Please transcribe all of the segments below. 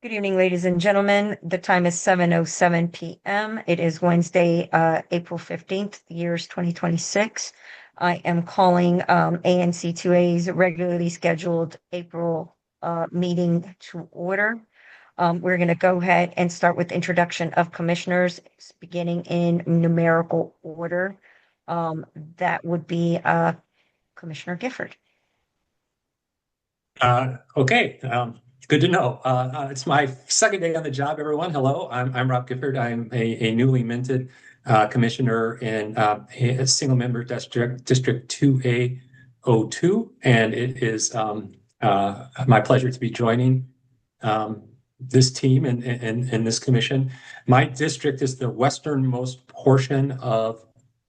Good evening, ladies and gentlemen. The time is 7:07 p.m. It is Wednesday, April 15th. The year is 2026. I am calling ANC 2A's regularly scheduled April meeting to order. We're going to go ahead and start with introduction of commissioners, beginning in numerical order. That would be Commissioner Gifford. Okay, good to know. It's my second day on the job, everyone. Hello, I'm Rob Gifford. I'm a newly minted commissioner in a single member District 2A02, and it is my pleasure to be joining this team and this commission. My district is the westernmost portion of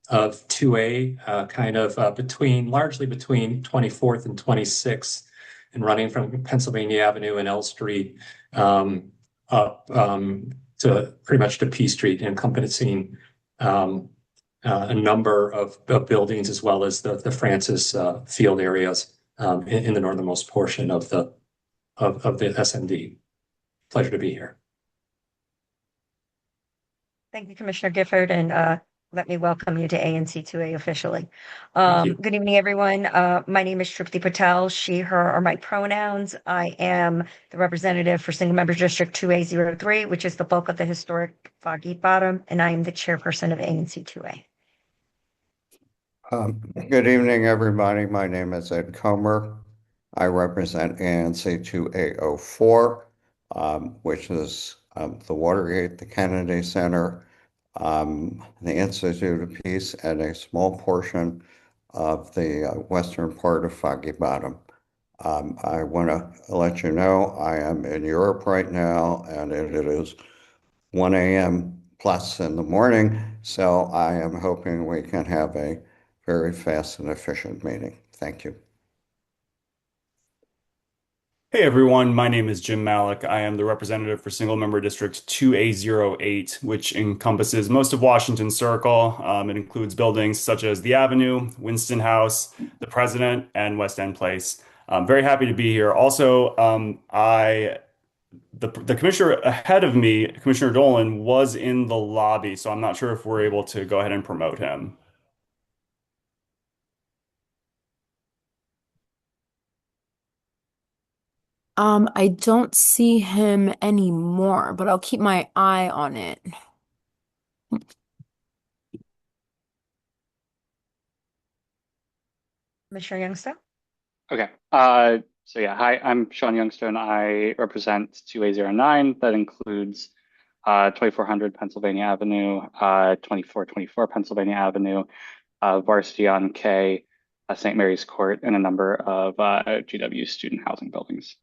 2A, kind of largely between 24th and 26th, and running from Pennsylvania Avenue and L Street up to pretty much to P Street, encompassing a number of buildings as well as the Francis Field areas in the northernmost portion of the SMD. Pleasure to be here. Thank you, Commissioner Gifford, and let me welcome you to ANC 2A officially. Thank you. Good evening, everyone. My name is Tripti Patel. She, her are my pronouns. I am the representative for Single Member District 2A03, which is the bulk of the historic Foggy Bottom, and I am the chairperson of ANC 2A. Good evening, everybody. My name is Ed Comer. I represent ANC 2A04, which is the Watergate, the Kennedy Center, the Institute of Peace, and a small portion of the western part of Foggy Bottom. I want to let you know I am in Europe right now, and it is 1 a.m. plus in the morning, so I am hoping we can have a very fast and efficient meeting. Thank you. Hey everyone, my name is Jim Malik. I am the representative for Single Member District 2A08, which encompasses most of Washington Circle. It includes buildings such as the Avenue, Winston House, the President, and West End Place. I'm very happy to be here. Also, the commissioner ahead of me, Commissioner Dolan, was in the lobby, so I'm not sure if we're able to go ahead and promote him. I don't see him anymore, but I'll keep my eye on it. Commissioner Youngstown? Okay. So yeah, hi, I'm Sean Youngstone. I represent 2A09. That includes 2400 Pennsylvania Avenue, 2424 Pennsylvania Avenue, Varsity on K, St. Mary's Court, and a number of GW student housing buildings.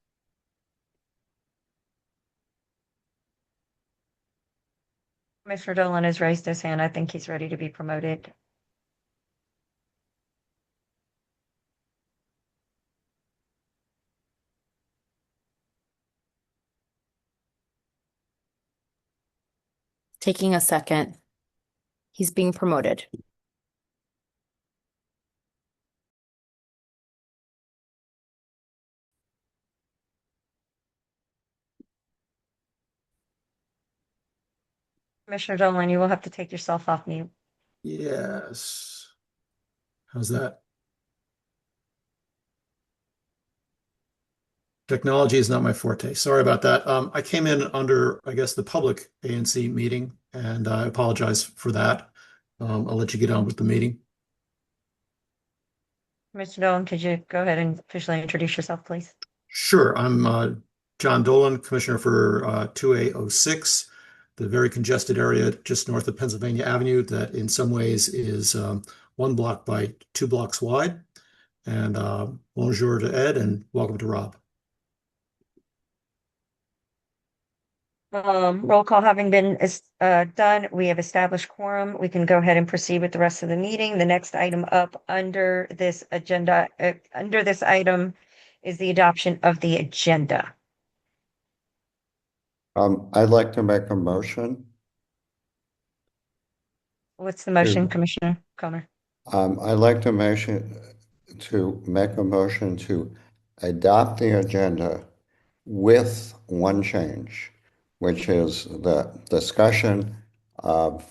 Commissioner Dolan has raised his hand. I think he's ready to be promoted. Taking a second. He's being promoted. Commissioner Dolan, you will have to take yourself off mute. Yes. How's that? Technology is not my forte. Sorry about that. I came in under, I guess, the public ANC meeting, and I apologize for that. I'll let you get on with the meeting. Commissioner Dolan, could you go ahead and officially introduce yourself, please? Sure. I'm John Dolan, Commissioner for 2A06, the very congested area just north of Pennsylvania Avenue that in some ways is 1 block by 2 blocks wide. And bonjour to Ed and welcome to Rob. Roll call having been done, we have established quorum. We can go ahead and proceed with the rest of the meeting. The next item up under this agenda, under this item is the adoption of the agenda. I'd like to make a motion. What's the motion, Commissioner Comer? I'd like to make a motion to adopt the agenda with one change, which is the discussion of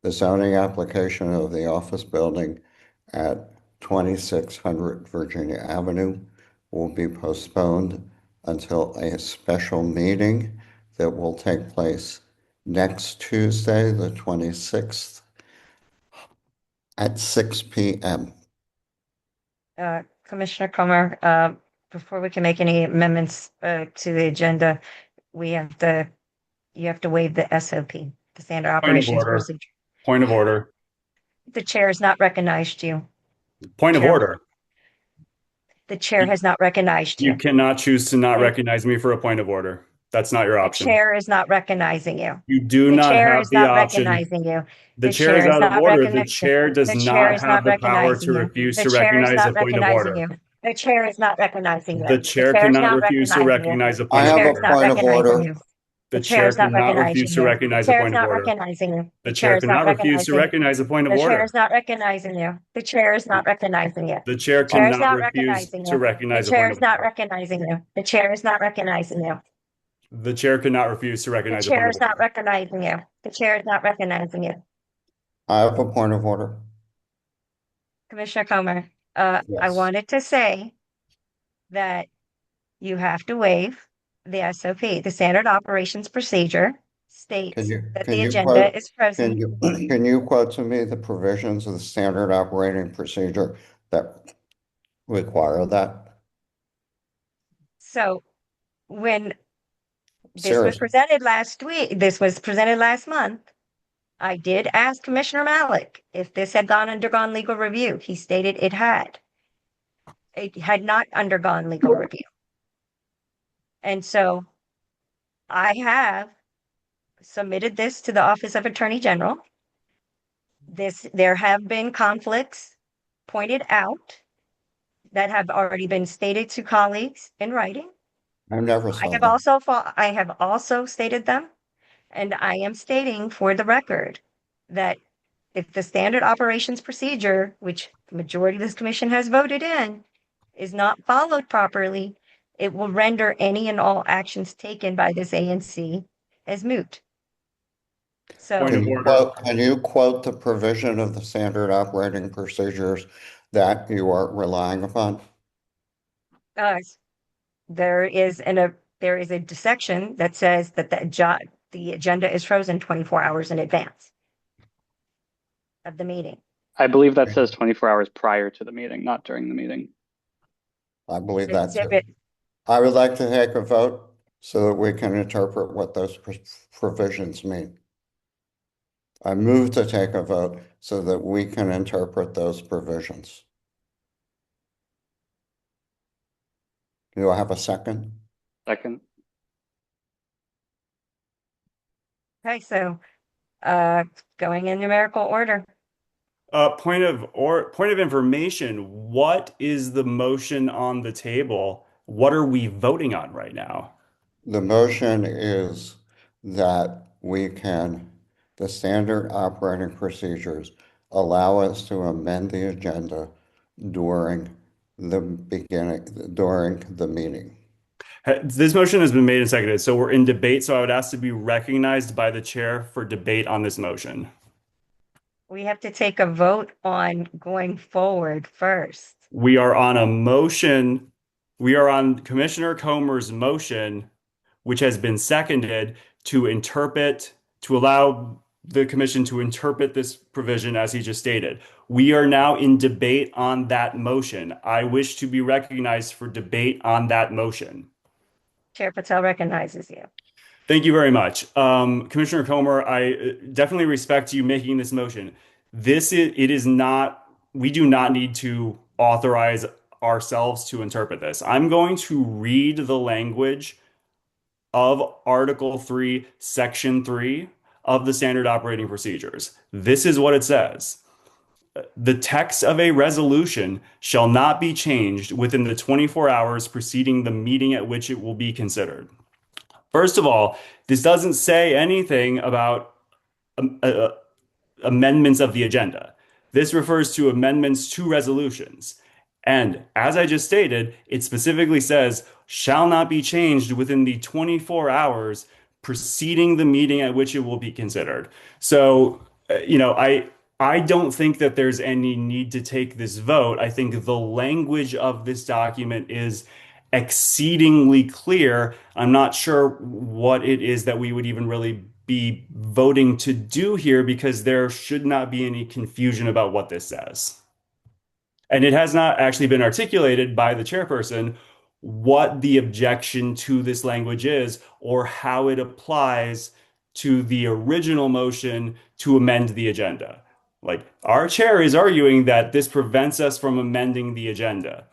the zoning application of the office building at 2600 Virginia Avenue will be postponed until a special meeting that will take place next Tuesday, the 26th at 6 p.m. Commissioner Comer, before we can make any amendments to the agenda, you have to waive the SOP, the standard Point of operations order. procedure. Point of order. The chair has not recognized you. Point of Chair- order. The chair has not recognized You you. cannot choose to not Okay. recognize me for a point of order. That's not your The option. chair is not recognizing you. You do The not chair have is the not option. recognizing you. The The chair is chair is out of not order. The recognizing. chair does The chair not is have not the power recognizing to you. refuse The to chair is recognize a not point of recognizing order. you. The chair is not recognizing you. The chair chair is cannot not refuse to recognizing you. recognize a I point of have Chair a is order. not point of recognizing order. you. The The chair chair is not cannot recognizing refuse to you. The recognize a chair is point of not order. recognizing you. The The chair chair is not cannot refuse to recognizing. recognize a point of The chair order. is not recognizing you. The chair is not recognizing you. The chair Chair is cannot not refuse recognizing to you. The recognize a chair point is of not order. recognizing you. The chair is not recognizing you. The chair cannot refuse to The recognize a point chair of is not order. recognizing you. The chair is not recognizing you. I have a point of order. Commissioner Comer, I Yes. wanted to say that you have to waive the SOP. The standard operations procedure states that the agenda is frozen. Can you quote to me the provisions of the standard operating procedure that require that? So when this was Seriously, presented last week, this was presented last month, I did ask Commissioner Malik if this had undergone legal review. He stated it had. It had not undergone legal review. And so I have submitted this to the Office of Attorney General. There have been conflicts pointed out that have already been stated to colleagues in writing. I never I saw have that. I have also stated them, and I am stating for the record that if the standard operations procedure, which the majority of this commission has voted in, is not followed properly, it will render any and all actions taken by this ANC as moot. So Point of order. Can you quote the provision of the standard operating procedures that you are relying upon? there is a section that says that the agenda is frozen 24 hours in advance of the meeting. I believe that says 24 hours prior to the meeting, not during the meeting. I believe The that too. exhibit, I would like to take a vote so that we can interpret what those provisions mean. I move to take a vote so that we can interpret those provisions. Do I have a second? Second. okay, so going in numerical order. Point of information. What is the motion on the table? What are we voting on right now? The motion is that the standard operating procedures allow us to amend the agenda during the meeting. This motion has been made and seconded, so we're in debate. So I would ask to be recognized by the chair for debate on this motion. We have to take a vote on going forward first. We are on a motion. We are on Commissioner Comer's motion, which has been seconded to allow the commission to interpret this provision as he just stated. We are now in debate on that motion. I wish to be recognized for debate on that motion. Chair Patel recognizes you. Thank you very much. Commissioner Comer, I definitely respect you making this motion. We do not need to authorize ourselves to interpret this. I'm going to read the language of Article 3, Section 3 of the Standard Operating Procedures. This is what it says. The text of a resolution shall not be changed within the 24 hours preceding the meeting at which it will be considered. First of all, this doesn't say anything about amendments of the agenda. This refers to amendments to resolutions. And as I just stated, it specifically says shall not be changed within the 24 hours preceding the meeting at which it will be considered. So, I don't think that there's any need to take this vote. I think the language of this document is exceedingly clear. I'm not sure what it is that we would even really be voting to do here because there should not be any confusion about what this says. And it has not actually been articulated by the chairperson what the objection to this language is or how it applies to the original motion to amend the agenda. Like, our chair is arguing that this prevents us from amending the agenda.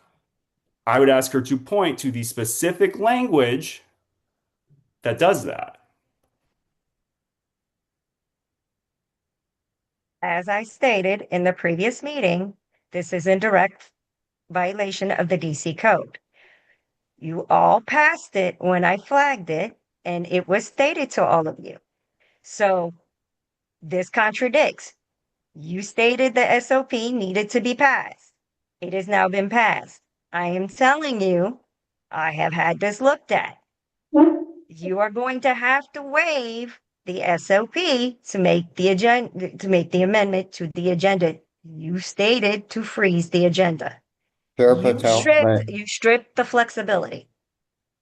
I would ask her to point to the specific language that does that. As I stated in the previous meeting, this is in direct violation of the DC code. You all passed it when I flagged it, and it was stated to all of you. So this contradicts. You stated the SOP needed to be passed. It has now been passed. I am telling you, I have had this looked at. You are going to have to waive the SOP to make the agenda, to make the amendment to the agenda. You stated to freeze the agenda. Chair You Patel, stripped the flexibility.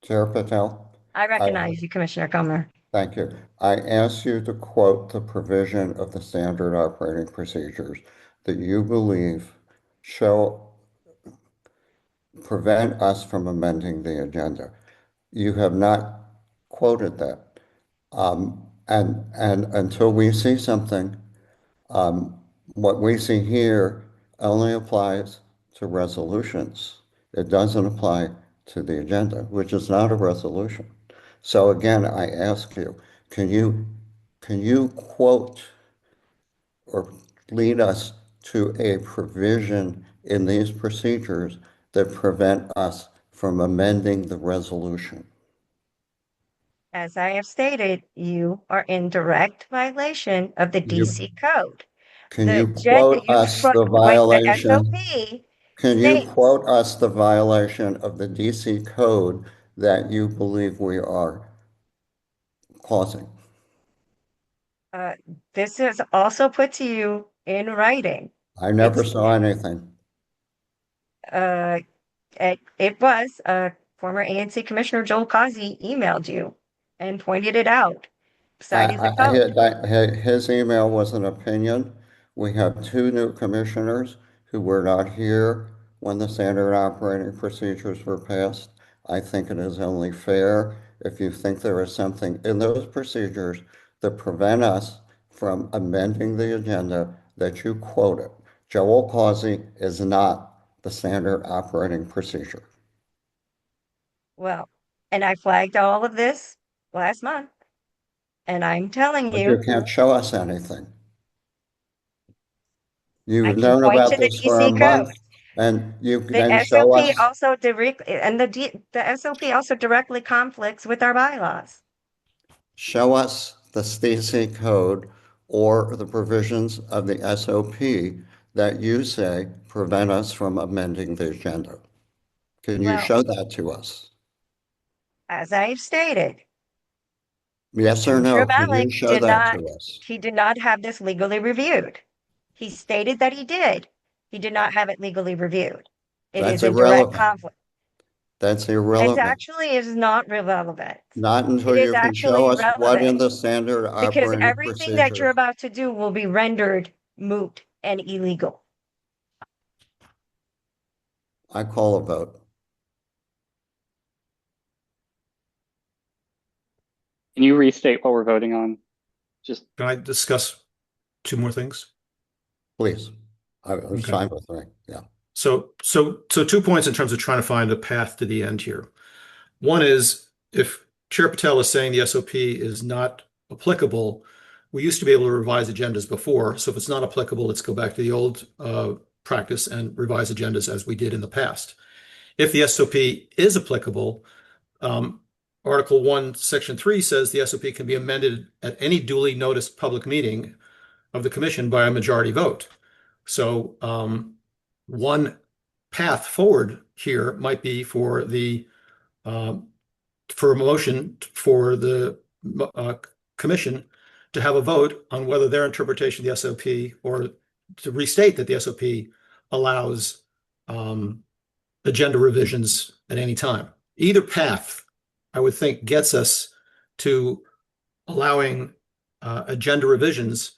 Chair Patel, I recognize you, Commissioner Comer. thank you. I asked you to quote the provision of the standard operating procedures that you believe shall prevent us from amending the agenda. You have not quoted that. And until we see something, what we see here only applies to resolutions. It doesn't apply to the agenda, which is not a resolution. So again, I ask you, can you quote or lead us to a provision in these procedures that prevent us from amending the resolution? As I have stated, you are in direct violation of the You, DC code. can The you agenda quote us the wait, the violation? SOP Can you states, quote us the violation of the DC code that you believe we are causing? this is also put to you in writing. I never It's, saw anything. uh, it was, former ANC Commissioner Joel Causey emailed you and pointed it out, cited the code. His email was an opinion. We have two new commissioners who were not here when the standard operating procedures were passed. I think it is only fair if you think there is something in those procedures that prevent us from amending the agenda that you quote it. Joel Causey is not the standard operating procedure. Well, and I flagged all of this last month, and I'm telling But you you, can't show us anything. I You've can known point about to the this for a DC code. month and you The then show SOP us, also the SOP also directly conflicts with our bylaws. the Stacy code or the provisions of the SOP that you say prevent us from amending the agenda. Can you Well, show that to us? as I've stated, Yes or Commissioner no? Can Malik you show that to us? he did not have this legally reviewed. He stated that he did. He did not have it legally reviewed. It That's is in direct irrelevant. conflict. That's It irrelevant. actually is not relevant. Not It until is you can show actually us what in relevant the standard because operating everything that you're procedures. about to do will be rendered moot and illegal. I call a vote. Can you restate what we're voting on? Just Can I discuss two more things? Please. It's Okay. fine with me. Yeah. So 2 points in terms of trying to find a path to the end here. One is if Chair Patel is saying the SOP is not applicable, we used to be able to revise agendas before. So if it's not applicable, let's go back to the old practice and revise agendas as we did in the past. If the SOP is applicable, Article 1, Section 3 says the SOP can be amended at any duly noticed public meeting of the commission by a majority vote. So one path forward here might be for for a motion for the commission to have a vote on whether their interpretation of the SOP or to restate that the SOP allows agenda revisions at any time. Either path, I would think, gets us to allowing agenda revisions.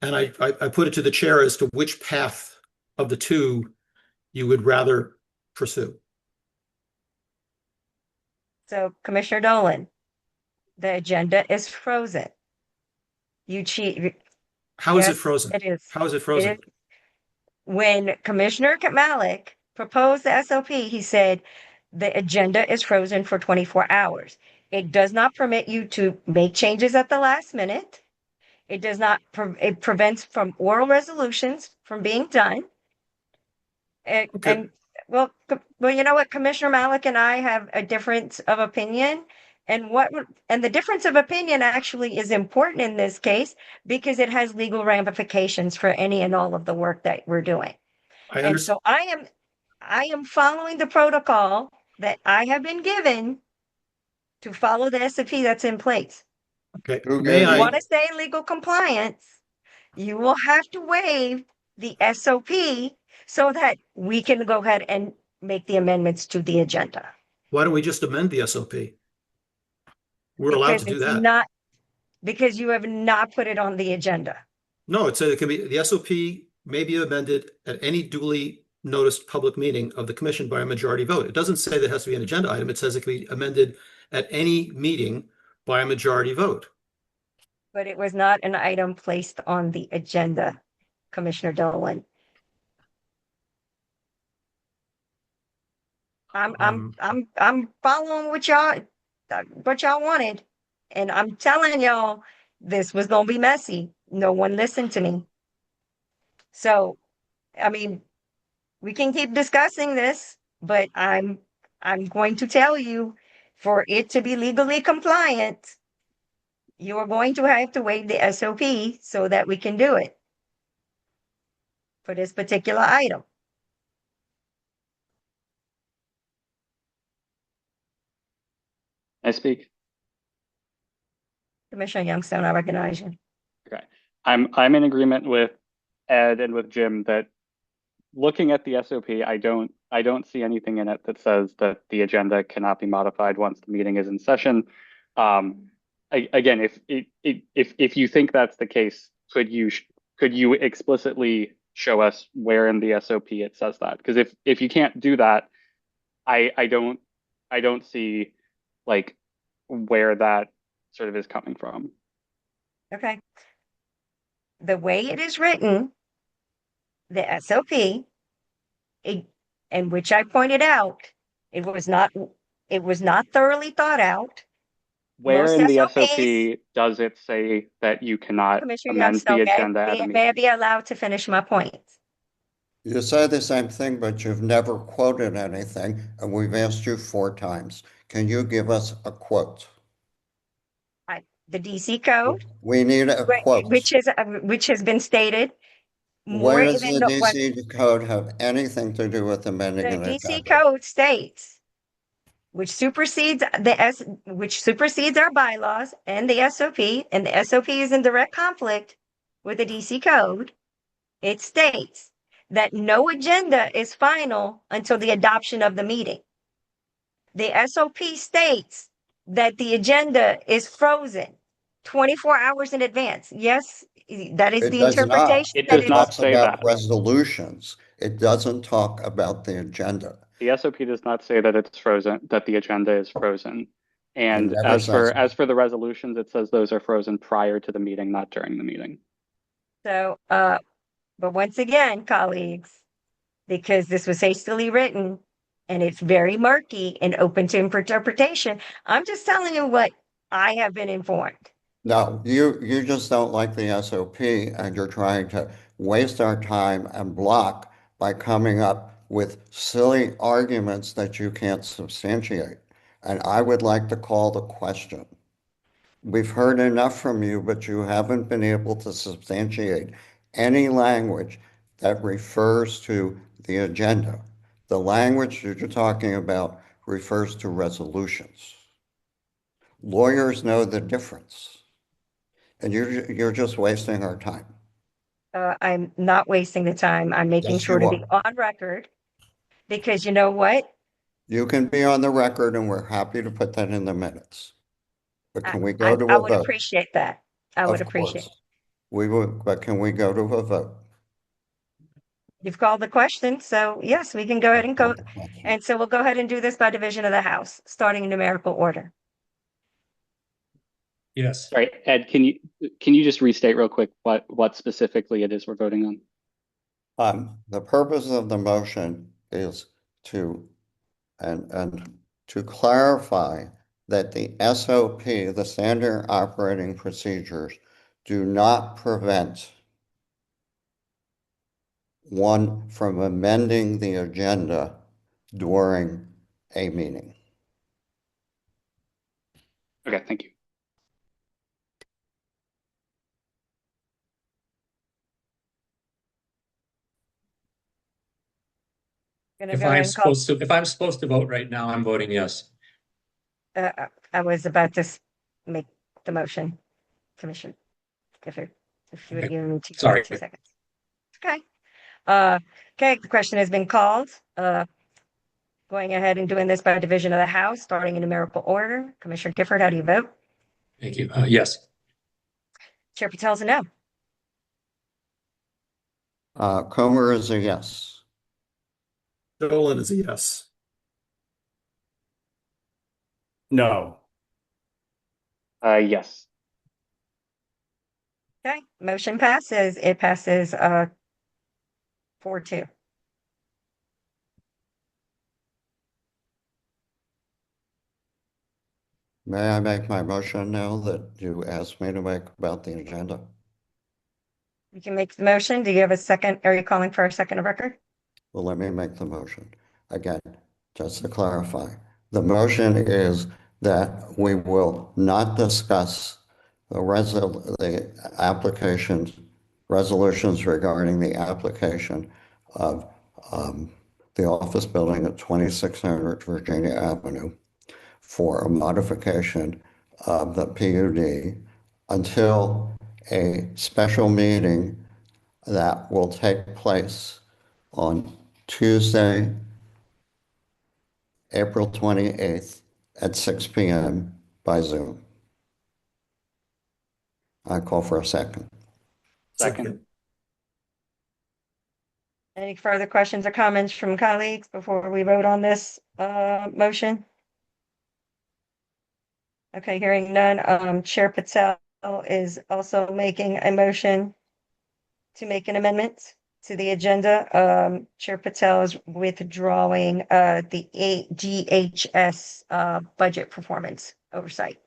And I put it to the chair as to which path of the two you would rather pursue. So Commissioner Dolan, the agenda is frozen. You cheat. How is it Yes, frozen? it is. How is it It frozen? is. When Commissioner Malik proposed the SOP, he said the agenda is frozen for 24 hours. It does not permit you to make changes at the last minute. It does not, it prevents from oral resolutions from being done. And, Okay. and well, you know what? Commissioner Malik and I have a difference of opinion. And the difference of opinion actually is important in this case because it has legal ramifications for any and all of the work that we're doing. I And understand. so I am following the protocol that I have been given to follow the SOP that's in place. Okay. Who May gave You you- want I? to stay in legal compliance, you will have to waive the SOP so that we can go ahead and make the amendments to the agenda. Why don't we just amend the SOP? We're allowed to do that. Because you have not put it on the agenda. No, it said it can be, the SOP may be amended at any duly noticed public meeting of the commission by a majority vote. It doesn't say that it has to be an agenda item. It says it can be amended at any meeting by a majority vote. But it was not an item placed on the agenda, Commissioner Dolan. I'm following what y'all wanted. And I'm telling y'all, this was gonna be messy. No one listened to me. So, I mean, we can keep discussing this, but I'm going to tell you, for it to be legally compliant, you are going to have to waive the SOP so that we can do it for this particular item. I speak. Commissioner Youngstown, I recognize you. Okay. I'm in agreement with Ed and with Jim that looking at the SOP, I don't see anything in it that says that the agenda cannot be modified once the meeting is in session. Again, if you think that's the case, could you explicitly show us where in the SOP it says that? Because if you can't do that, I don't see like where that sort of is coming from. Okay. The way it is written, the SOP, and which I pointed out, it was not thoroughly thought out. Where Most in the SOPs, SOP does it say that you cannot Commissioner amend the Youngstown, agenda at a may I meeting? be allowed to finish my point? You say the same thing, but you've never quoted anything, and we've asked you 4 times. Can you give us a quote? The DC code, We need a quote. which has been stated more Where does than the what DC code have anything to do with amending the an DC agenda? code states, which supersedes our bylaws and the SOP, and the SOP is in direct conflict with the DC code. It states that no agenda is final until the adoption of the meeting. The SOP states that the agenda is frozen 24 hours in advance. Yes, that is It the does not. interpretation It that does not Talks say about that. resolutions. It doesn't talk about the agenda. The SOP does not say that it's frozen, that the agenda is frozen. And It never says as for the resolutions, it says those are frozen prior to the meeting, not during the meeting. So, but once again, colleagues, because this was hastily written and it's very murky and open to interpretation, I'm just telling you what I have been informed. No, you just don't like the SOP, and you're trying to waste our time and block by coming up with silly arguments that you can't substantiate. And I would like to call the question. We've heard enough from you, but you haven't been able to substantiate any language that refers to the agenda. The language that you're talking about refers to resolutions. Lawyers know the difference, and you're just wasting our time. I'm not wasting the time. I'm making Yes, sure you to be are. on record because you know what? You can be on the record, and we're happy to put that in the minutes. But can we go to I a would vote? appreciate that. I would Of appreciate. course. We would, but can we go to a vote? You've called the question, so yes, we can go ahead and go. Call the question. And so we'll go ahead and do this by division of the House, starting in numerical order. Yes. Sorry, Ed, can you just restate real quick what specifically it is we're voting on? The purpose of the motion is to, and to clarify that the SOP, the standard operating procedures, do not prevent one from amending the agenda during a meeting. Okay, thank you. Gonna If go ahead I'm and call. supposed to vote right now, I'm voting yes. I was about to make the motion, Commissioner Gifford, if you would have Okay. given me Sorry. 2 seconds. Okay. Okay, the question has been called. Going ahead and doing this by division of the House, starting in numerical order. Commissioner Gifford, how do you vote? Thank you. Yes. Chair Patel's a no. Comer is a yes. Dolan is a yes. No. Yes. Okay, motion passes. It passes 4-2. May I make my motion now that you asked me to make about the agenda? You can make the motion. Do you have a second? Are you calling for a second of record? Well, let me make the motion. Again, just to clarify, the motion is that we will not discuss the applications, resolutions regarding the application of the office building at 2600 Virginia Avenue for a modification of the PUD until a special meeting that will take place on Tuesday, April 28th at 6 p.m. by Zoom. I call for a second. Second. Any further questions or comments from colleagues before we vote on this motion? Okay, hearing none. Chair Patel is also making a motion to make an amendment to the agenda. Chair Patel is withdrawing the GHS budget performance oversight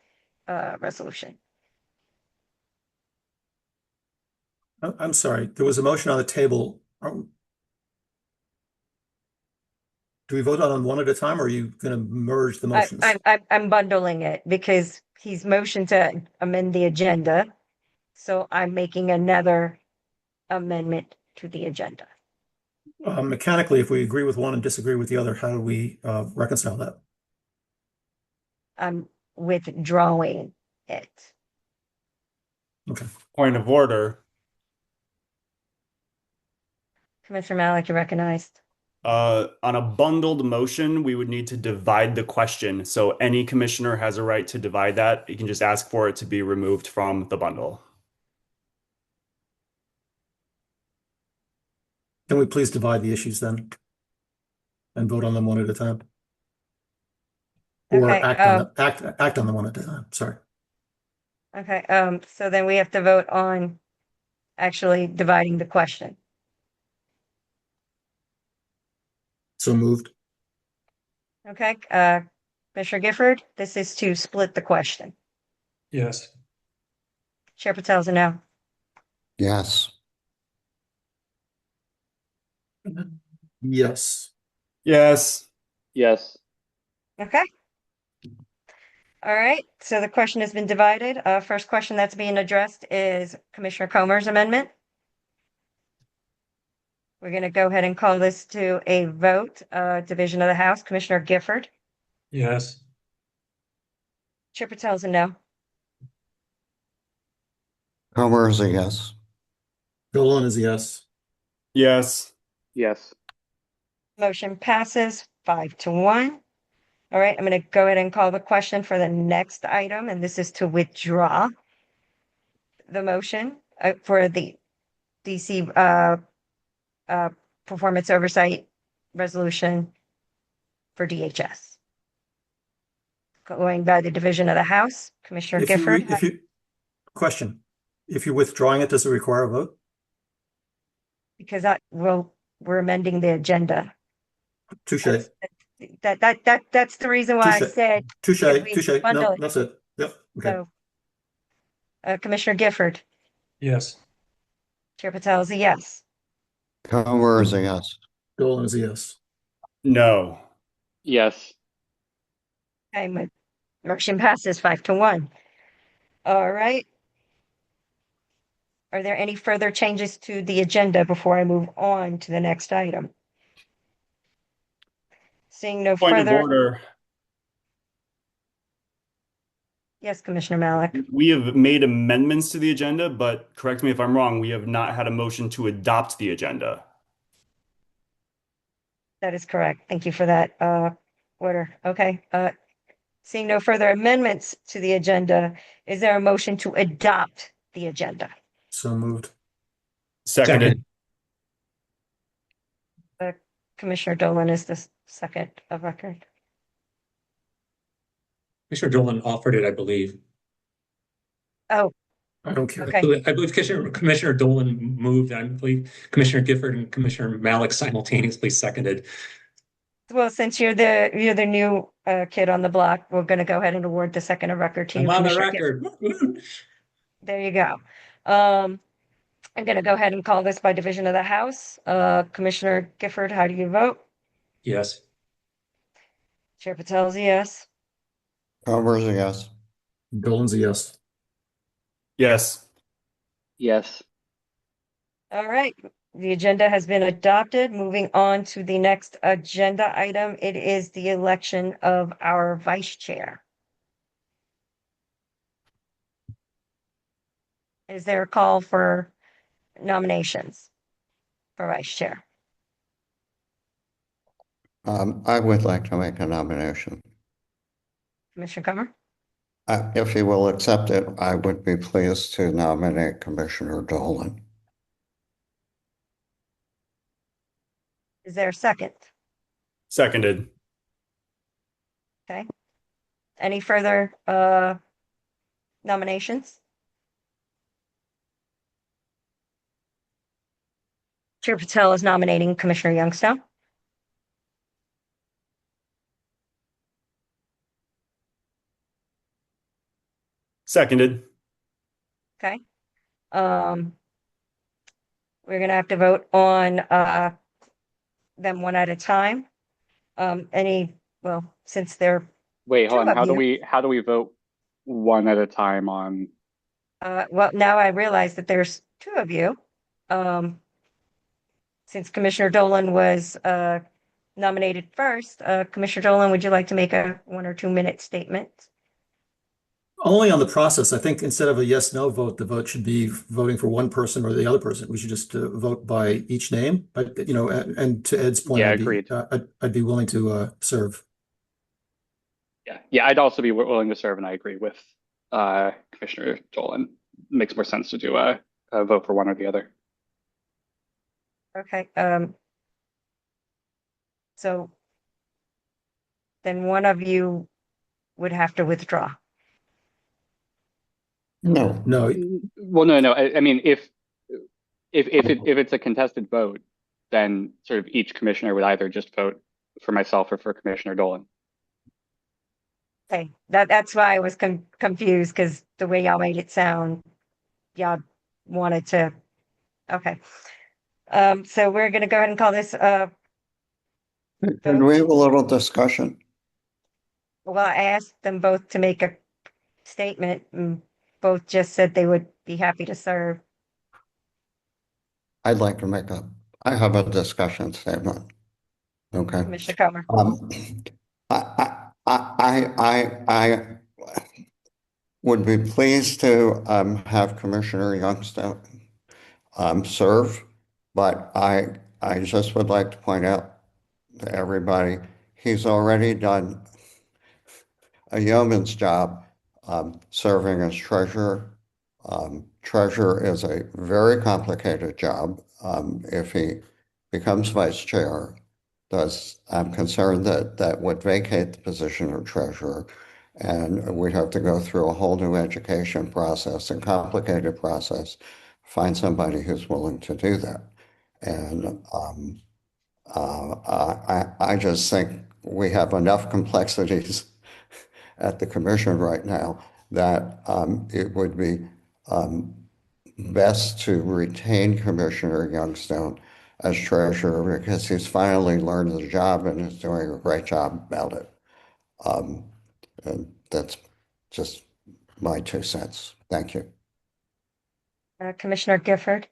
resolution. I'm sorry, there was a motion on the table. Do we vote on one at a time, or are you going to merge the motions? I'm bundling it because he's motioned to amend the agenda. So I'm making another amendment to the agenda. Mechanically, if we agree with one and disagree with the other, how do we reconcile that? I'm withdrawing it. Okay. Point of order. Commissioner Malik, you recognized. On a bundled motion, we would need to divide the question. So any commissioner has a right to divide that. You can just ask for it to be removed from the bundle. Can we please divide the issues then? And vote on them one at a time? Or Okay, act on them one at a time, sorry. Okay, so then we have to vote on actually dividing the question. So moved. Okay, Commissioner Gifford, this is to split the question. Yes. Chair Patel's a no. Yes. Yes. Yes. Yes. Okay. All right, so the question has been divided. First question that's being addressed is Commissioner Comer's amendment. We're going to go ahead and call this to a vote. Division of the House, Commissioner Gifford. Yes. Chair Patel is a no. Comer is a yes. Dolan is a yes. Yes. Yes. Motion passes 5-1. All right, I'm going to go ahead and call the question for the next item, and this is to withdraw the motion for the DC performance oversight resolution for DHS. Going by the division of the House, Commissioner Gifford. Question, if you're withdrawing it, does it require a vote? Because we're amending the agenda. Touche, That's the reason why I Touche. said touche, could we touche. bundle No, it? that's it. Yep, okay. So, Commissioner Gifford, Yes. Chair Patel is a yes. Comer is a yes. Dolan is a yes. No. Yes. Okay, my motion passes 5-1. All right. Are there any further changes to the agenda before I move on to the next item? Seeing no Point of further. order. Yes, Commissioner Malik. We have made amendments to the agenda, but correct me if I'm wrong, we have not had a motion to adopt the agenda. That is correct. Thank you for that order. Okay. Seeing no further amendments to the agenda, is there a motion to adopt the agenda? So moved. Seconded. Commissioner Dolan is the second of record. Commissioner Dolan offered it, I believe. Oh, I don't care. okay. I believe Commissioner Dolan moved, and I believe Commissioner Gifford and Commissioner Malik simultaneously seconded. Well, since you're the new kid on the block, we're going to go ahead and award the second of record to you, I'm on the Commissioner Gifford. record. There you go. I'm going to go ahead and call this by division of the House. Commissioner Gifford, how do you vote? Yes. Chair Patel is a yes. Comer is a yes. Dolan's a yes. Yes. Yes. All right. The agenda has been adopted. Moving on to the next agenda item, it is the election of our vice chair. Is there a call for nominations for vice chair? I would like to make a nomination. Commissioner Comer? If you will accept it, I would be pleased to nominate Commissioner Dolan. Is there a second? Seconded. Okay. Any further nominations? Chair Patel is nominating Commissioner Youngstown. Seconded. Okay. We're gonna have to vote on them one at a time. Since they're Wait, hold Two on. of How do we vote one at a time on? now I realize that there's two of you. Since Commissioner Dolan was nominated first, Commissioner Dolan, would you like to make a 1 or 2 minute statement? Only on the process. I think instead of a yes/no vote, the vote should be voting for one person or the other person. We should just vote by each name. But and to Ed's point, Yeah, agreed. I'd be willing to serve. Yeah, I'd also be willing to serve, and I agree with Commissioner Dolan. Makes more sense to do a vote for one or the other. Okay. So then one of you would have to withdraw. No. No, Well, no. I mean, if it's a contested vote, then sort of each commissioner would either just vote for myself or for Commissioner Dolan. Okay, that's why I was confused because the way y'all made it sound, y'all wanted to. Okay. So we're gonna go ahead and call this. Can we have a little discussion? Well, I asked them both to make a statement, and both just said they would be happy to serve. I'd like to make a I have a discussion statement. Okay. Commissioner Comer. Um, I would be pleased to have Commissioner Youngstown serve, but I just would like to point out to everybody, he's already done a yeoman's job serving as treasurer. Treasurer is a very complicated job. If he becomes vice chair, I'm concerned that would vacate the position of treasurer, and we'd have to go through a whole new education process and complicated process, find somebody who's willing to do that. And I just think we have enough complexities at the commission right now that it would be best to retain Commissioner Youngstone as treasurer because he's finally learned the job and is doing a great job about it. And that's just my 2 cents. Thank you. Commissioner Gifford.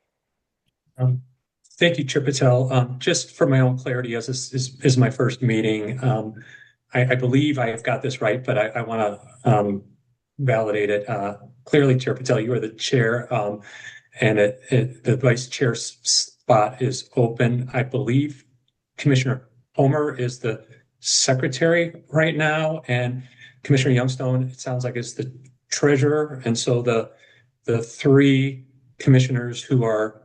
Thank you, Chair Patel. Just for my own clarity, as this is my first meeting, I believe I have got this right, but I want to validate it. Clearly, Chair Patel, you are the chair, and the vice chair spot is open. I believe Commissioner Homer is the secretary right now, and Commissioner Youngstone, it sounds like, is the treasurer. And so the 3 commissioners who are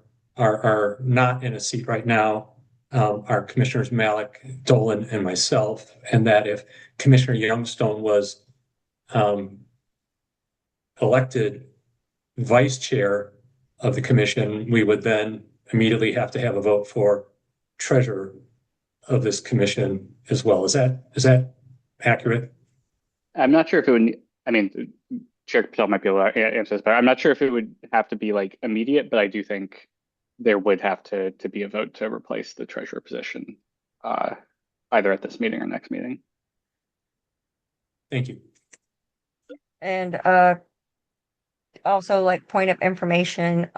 not in a seat right now are Commissioners Malik, Dolan, and myself, and that if Commissioner Youngstone was elected vice chair of the commission, we would then immediately have to have a vote for treasurer of this commission as well. Is that accurate? I'm not sure if it would, I mean, Chair Patel might be able to answer this, but I'm not sure if it would have to be like immediate, but I do think there would have to be a vote to replace the treasurer position, either at this meeting or next meeting. Thank you. And also, like, point of information,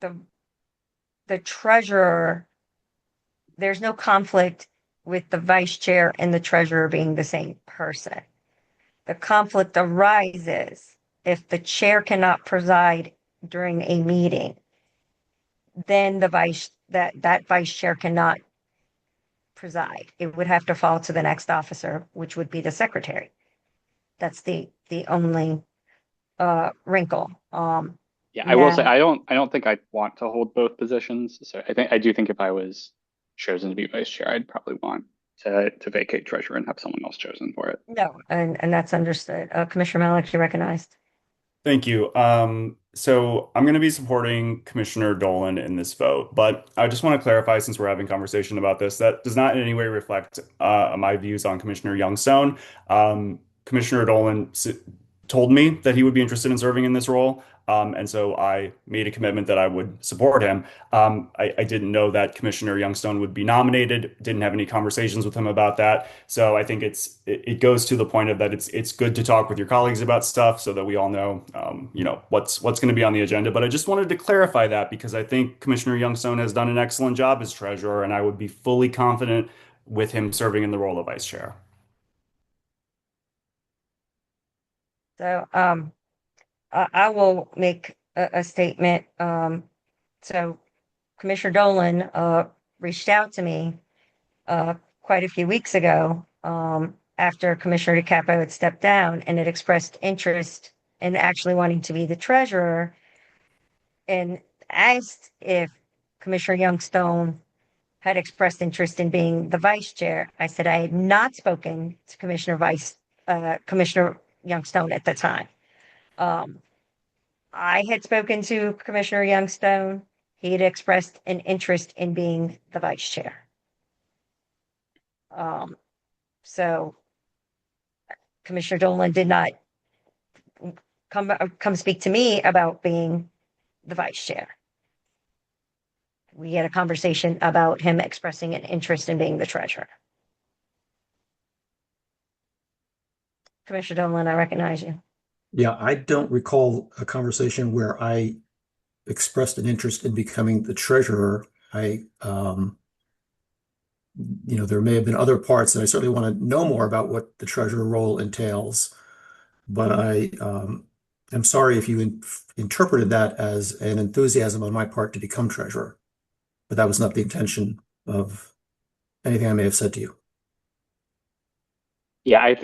the treasurer, there's no conflict with the vice chair and the treasurer being the same person. The conflict arises if the chair cannot preside during a meeting, then that vice chair cannot preside. It would have to fall to the next officer, which would be the secretary. That's the only wrinkle. Yeah, I will say now- I don't think I'd want to hold both positions. So I do think if I was chosen to be vice chair, I'd probably want to vacate treasurer and have someone else chosen for it. No, and that's understood. Commissioner Malik, you recognized. Thank you. So I'm going to be supporting Commissioner Dolan in this vote, but I just want to clarify, since we're having conversation about this, that does not in any way reflect my views on Commissioner Youngstone. Commissioner Dolan told me that he would be interested in serving in this role. And so I made a commitment that I would support him. I didn't know that Commissioner Youngstone would be nominated, didn't have any conversations with him about that. So I think it goes to the point of that it's good to talk with your colleagues about stuff so that we all know, what's going to be on the agenda. But I just wanted to clarify that because I think Commissioner Youngstone has done an excellent job as treasurer, and I would be fully confident with him serving in the role of vice chair. So I will make a statement. So Commissioner Dolan reached out to me quite a few weeks ago after Commissioner DeCapo had stepped down and had expressed interest in actually wanting to be the treasurer and asked if Commissioner Youngstone had expressed interest in being the vice chair. I said I had not spoken to Commissioner Youngstone at the time. I had spoken to Commissioner Youngstone. He had expressed an interest in being the vice chair. So Commissioner Dolan did not come speak to me about being the vice chair. We had a conversation about him expressing an interest in being the treasurer. Commissioner Dolan, I recognize you. Yeah, I don't recall a conversation where I expressed an interest in becoming the treasurer. There may have been other parts that I certainly want to know more about what the treasurer role entails, but I am sorry if you interpreted that as an enthusiasm on my part to become treasurer, but that was not the intention of anything I may have said to you. Yeah, I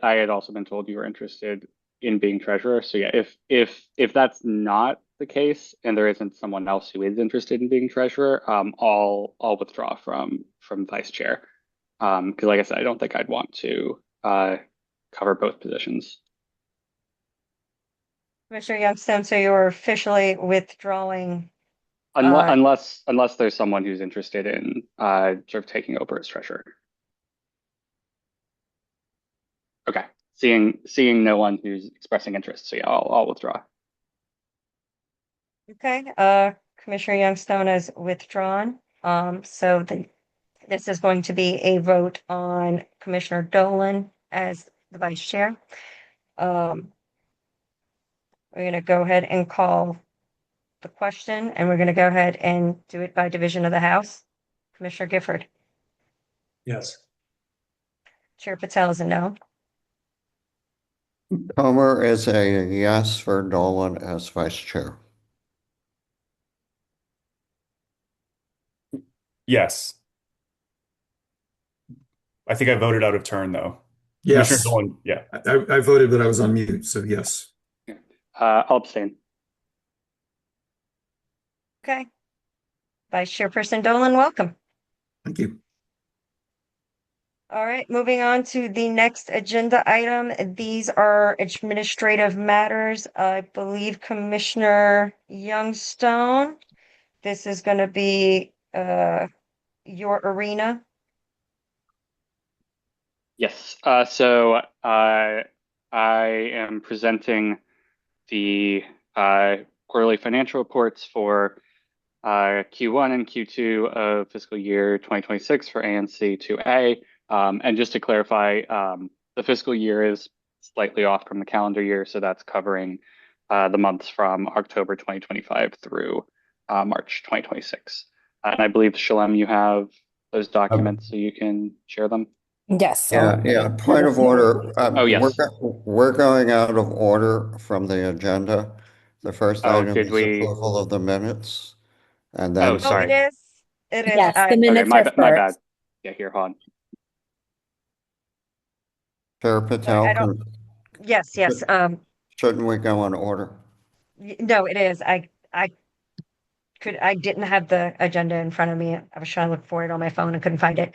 had also been told you were interested in being treasurer. So yeah, if that's not the case and there isn't someone else who is interested in being treasurer, I'll withdraw from vice chair. Because like I said, I don't think I'd want to cover both positions. Commissioner Youngstown, so you're officially withdrawing. Unless there's someone who's interested in sort of taking over as treasurer. Okay. Seeing no one who's expressing interest. So yeah, I'll withdraw. Okay, Commissioner Youngstown has withdrawn. This is going to be a vote on Commissioner Dolan as the vice chair. We're going to go ahead and call the question, and we're going to go ahead and do it by division of the House. Commissioner Gifford. Yes. Chair Patel is a no. Comer is a yes for Dolan as vice chair. Yes. I think I voted out of turn though. Yes, Commissioner Dolan, yeah. I voted, but I was on mute, so yes. I'll abstain. Okay. Vice Chairperson Dolan, welcome. Thank you. All right, moving on to the next agenda item. These are administrative matters. I believe Commissioner Youngstone, this is going to be your arena. Yes. So I am presenting the quarterly financial reports for Q1 and Q2 of fiscal year 2026 for ANC 2A. And just to clarify, the fiscal year is slightly off from the calendar year, so that's covering the months from October 2025 through March 2026. And I believe, Shalem, you have those documents so you can share them. Yes. Yeah. Point of order. Oh, yes. We're going out of order from the agenda. The first Oh, item did is we? approval of the minutes, and Oh, then Oh, sorry. it is. It is. Yes, the Okay, minutes are my first. bad. Yeah, here, hold on. Chair Sorry, I Patel, don't. Yes. shouldn't we go in order? No, it is. I didn't have the agenda in front of me. I was trying to look for it on my phone and couldn't find it.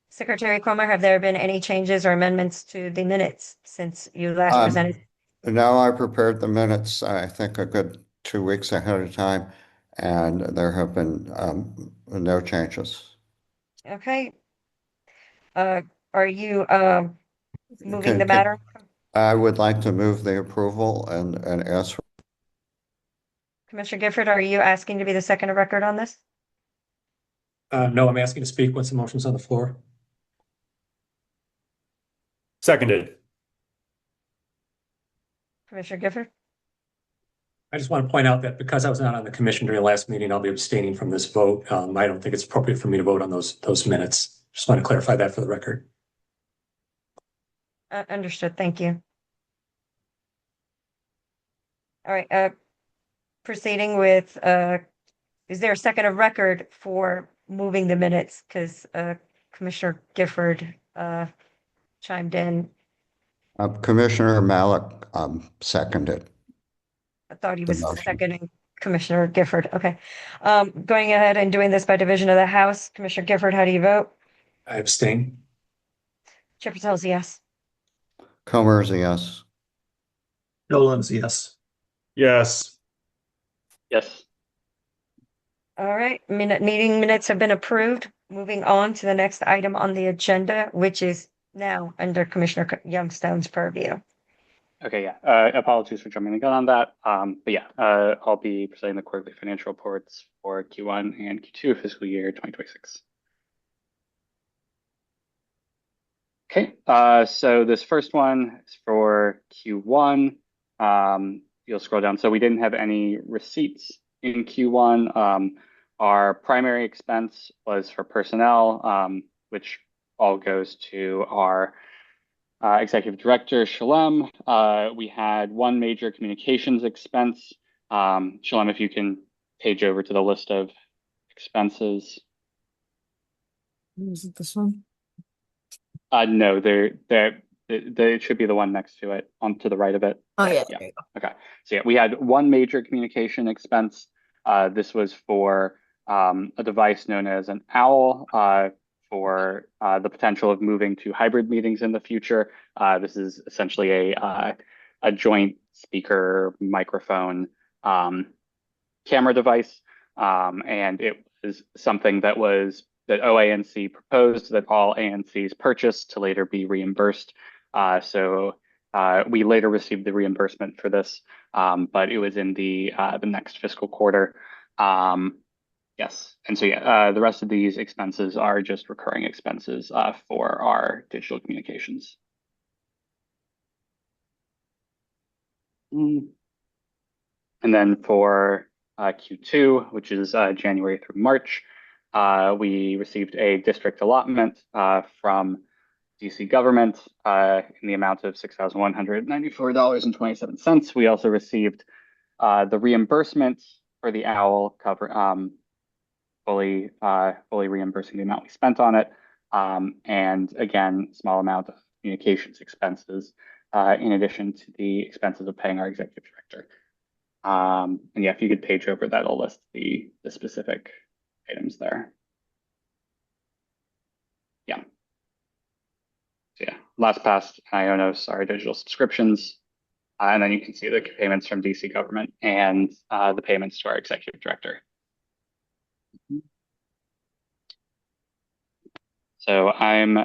Secretary Cromer, have there been any changes or amendments to the minutes since you last presented? Now I prepared the minutes, I think a good 2 weeks ahead of time, and there have been no changes. Okay. Are you moving the Can- matter? I would like to move the approval and ask for. Commissioner Gifford, are you asking to be the second of record on this? No, I'm asking to speak once the motion's on the floor. Seconded. Commissioner Gifford? I just want to point out that because I was not on the commission during the last meeting, I'll be abstaining from this vote. I don't think it's appropriate for me to vote on those minutes. Just want to clarify that for the record. Understood. Thank you. All right. Proceeding with, is there a second of record for moving the minutes? Because Commissioner Gifford chimed in. Commissioner Malik seconded I thought he the was motion. seconding Commissioner Gifford. Okay. Going ahead and doing this by division of the House. Commissioner Gifford, how do you vote? I abstain. Chair Patel's a yes. Comer is a yes. Dolan's a yes. Yes. Yes. All right. Meeting minutes have been approved. Moving on to the next item on the agenda, which is now under Commissioner Youngstone's purview. Okay, yeah. Apologies for jumping the gun on that. But yeah, I'll be presenting the quarterly financial reports for Q1 and Q2 of fiscal year 2026. Okay, so this first one is for Q1. you'll scroll down. So we didn't have any receipts in Q1. Our primary expense was for personnel, which all goes to our executive director, Shalem. We had one major communications expense. Shalem, if you can page over to the list of expenses. Is it this one? No, it should be the one next to it, on to the right of it. Oh yeah. Yeah. There you Okay. So yeah, we had one major communication expense. This was for a device known as an OWL for the potential of moving to hybrid meetings in the future. This is essentially a joint speaker microphone camera device, and it was something that OANC proposed that all ANCs purchased to later be reimbursed. So we later received the reimbursement for this, but it was in the next fiscal quarter. Yes, and so yeah, the rest of these expenses are just recurring expenses for our digital communications. And then for Q2, which is January through March, we received a district allotment from DC government in the amount of $6,194.27. We also received the reimbursement for the OWL cover, fully reimbursing the amount we spent on it, and again, small amount of communications expenses in addition to the expenses of paying our executive director. And yeah, if you could page over, that'll list the specific items there. Yeah. So yeah, LastPass, IONOS, our digital subscriptions. And then you can see the payments from DC government and the payments to our executive director. So I'm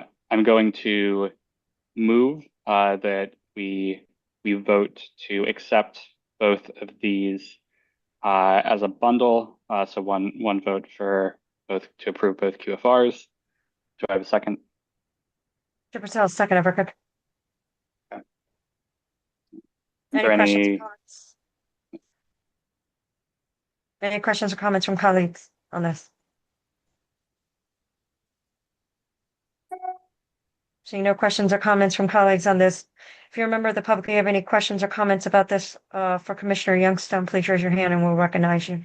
going to move that we vote to accept both of these as a bundle. So one vote for both to approve both QFRs. Do I have a second? Chair Patel, second of record. Okay. Any there questions or any- comments? Any questions or comments from colleagues on this? Seeing no questions or comments from colleagues on this. If you're a member of the public, you have any questions or comments about this for Commissioner Youngstown, please raise your hand and we'll recognize you.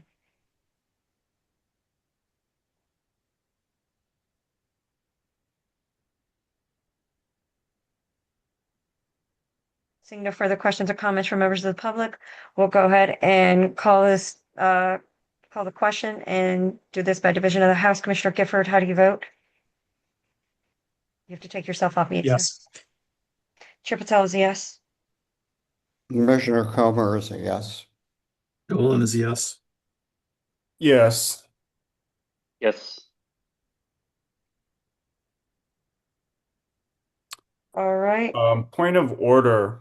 Seeing no further questions or comments from members of the public, we'll go ahead and call the question and do this by division of the House. Commissioner Gifford, how do you vote? You have to take yourself off mute, sir. Yes. Chair Patel is a yes. Commissioner Comer is a yes. Dolan is a yes. Yes. Yes. All right. Point of order.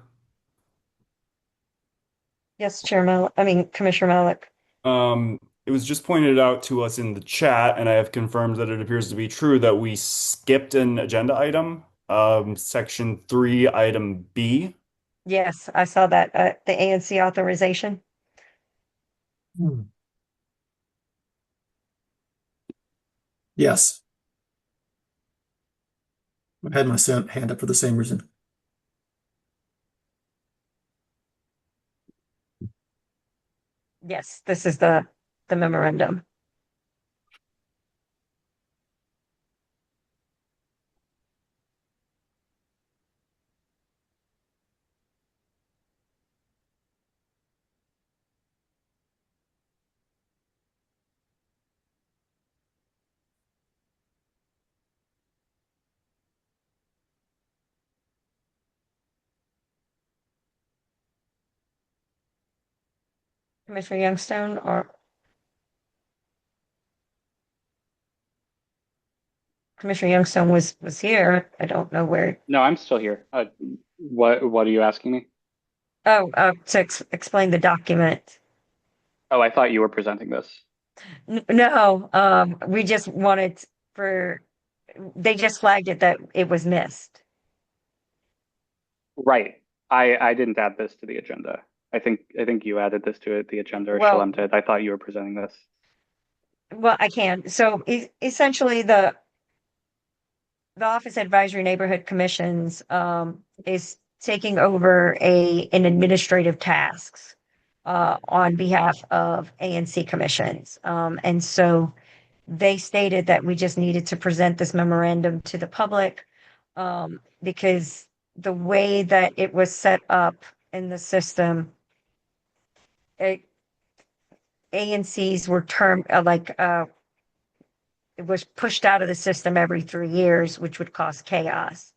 Yes, Commissioner Malik. It was just pointed out to us in the chat, and I have confirmed that it appears to be true that we skipped an agenda item, section 3, item B. Yes, I saw that, the ANC authorization. Yes. I had my hand up for the same reason. Yes, this is the memorandum. Commissioner Youngstown or Commissioner Youngstown was here. I don't know where. No, I'm still here. What are you asking me? Oh, to explain the document. Oh, I thought you were presenting this. No, we just wanted they just flagged it that it was missed. Right. I didn't add this to the agenda. I think you added this to the agenda, or Well- Shalem did. I thought you were presenting this. Well, I can. So essentially the Office Advisory Neighborhood Commissions is taking over an administrative tasks on behalf of ANC commissions. And so they stated that we just needed to present this memorandum to the public because the way that it was set up in the system, ANCs were it was pushed out of the system every 3 years, which would cause chaos.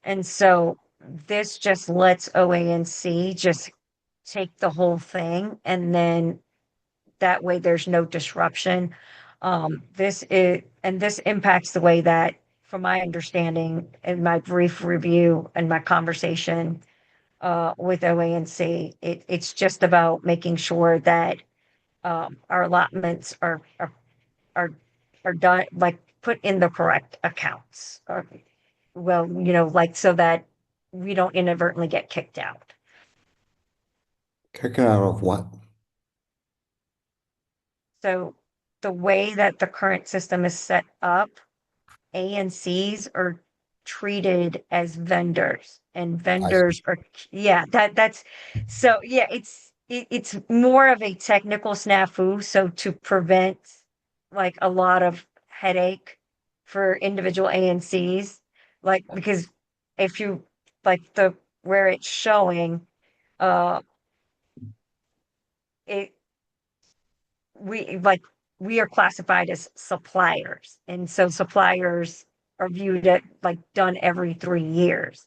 And so this just lets OANC just take the whole thing, and then that way there's no disruption. This impacts the way that, from my understanding in my brief review and my conversation with OANC, it's just about making sure that our allotments are done, like put in the correct accounts. Or, well, like so that we don't inadvertently get kicked out. Kick it out of what? So the way that the current system is set up, ANCs are treated as vendors, and vendors are, yeah, that's so yeah, it's more of a technical snafu. So to prevent like a lot of headache for individual ANCs, like because if you like the where it's showing, uh, it we like we are classified as suppliers, and so suppliers are viewed at like done every 3 years,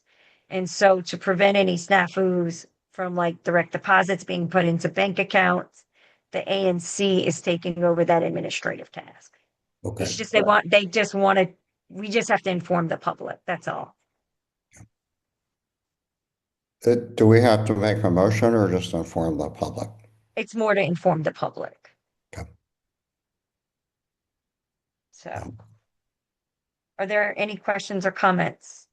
and so to prevent any snafus from like direct deposits being put into bank accounts, the ANC is taking over that administrative task. Okay. It's just they just want to, we just have to inform the public, that's all. Do we have to make a motion or just inform the public? It's more to inform the public. Okay. So are there any questions or comments?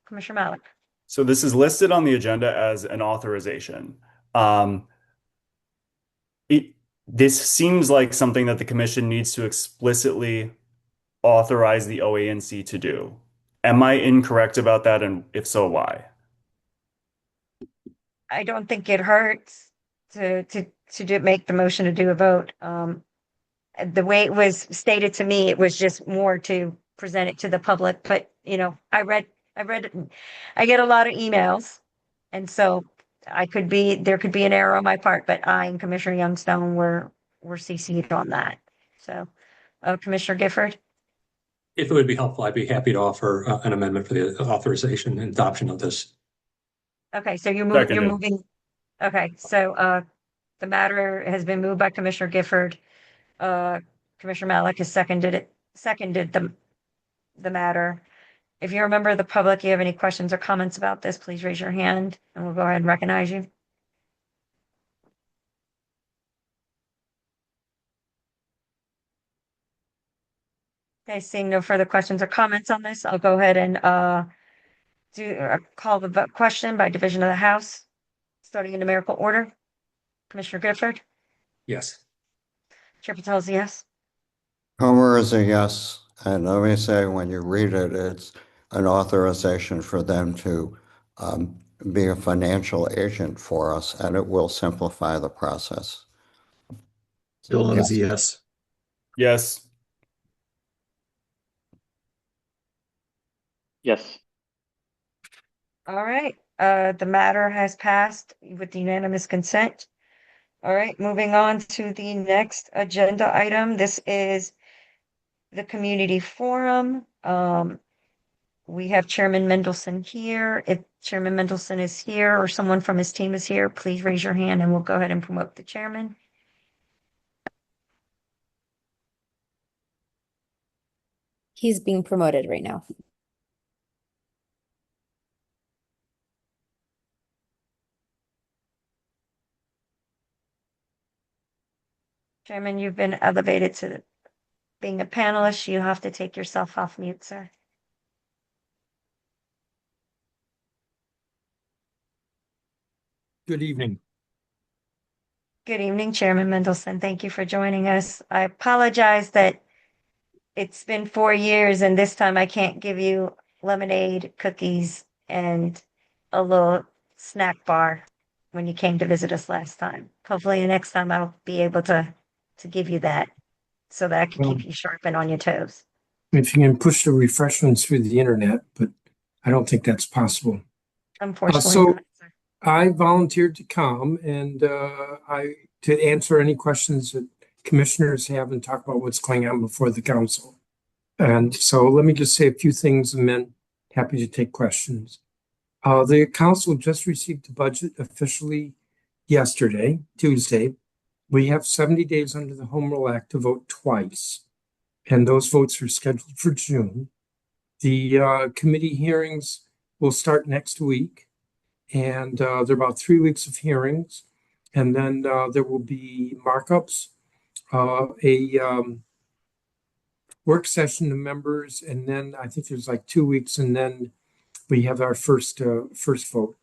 Commissioner Malik? So this is listed on the agenda as an authorization. This seems like something that the commission needs to explicitly authorize the OANC to do. Am I incorrect about that? And if so, why? I don't think it hurts to make the motion to do a vote. The way it was stated to me, it was just more to present it to the public, but I read it. I get a lot of emails, and so there could be an error on my part, but I and Commissioner Youngstone were CC'd on that. So, Commissioner Gifford? If it would be helpful, I'd be happy to offer an amendment for the authorization and adoption of this. Okay, so you're Seconded. moving. Okay, so the matter has been moved by Commissioner Gifford. Commissioner Malik has seconded the matter. If you're a member of the public, you have any questions or comments about this, please raise your hand and we'll go ahead and recognize you. Okay, seeing no further questions or comments on this, I'll go ahead and call the vote question by division of the House, starting in numerical order. Commissioner Gifford? Yes. Chair Patel is a yes. Homer is a yes. And let me say, when you read it, it's an authorization for them to be a financial agent for us, and it will simplify the process. Dolan is a yes. Yes. Yes. All right, the matter has passed with unanimous consent. All right, moving on to the next agenda item. This is the community forum. We have Chairman Mendelson here. If Chairman Mendelson is here or someone from his team is here, please raise your hand and we'll go ahead and promote the chairman. He's being promoted right now. Chairman, you've been elevated to being a panelist. You have to take yourself off mute, sir. Good evening. Good evening, Chairman Mendelson. Thank you for joining us. I apologize that it's been 4 years and this time I can't give you lemonade, cookies, and a little snack bar when you came to visit us last time. Hopefully the next time I'll be able to give you that so that I can Well, keep you sharp and on your toes. if you can push the refreshments through the internet, but I don't think that's possible. Unfortunately So not, sir. I volunteered to come and to answer any questions that commissioners have and talk about what's going on before the council. And so let me just say a few things and then happy to take questions. The council just received the budget officially yesterday, Tuesday. We have 70 days under the Home Rule Act to vote twice, and those votes are scheduled for June. The committee hearings will start next week, and there are about 3 weeks of hearings, and then there will be markups, a work session to members, and then I think there's like 2 weeks, and then we have our first vote.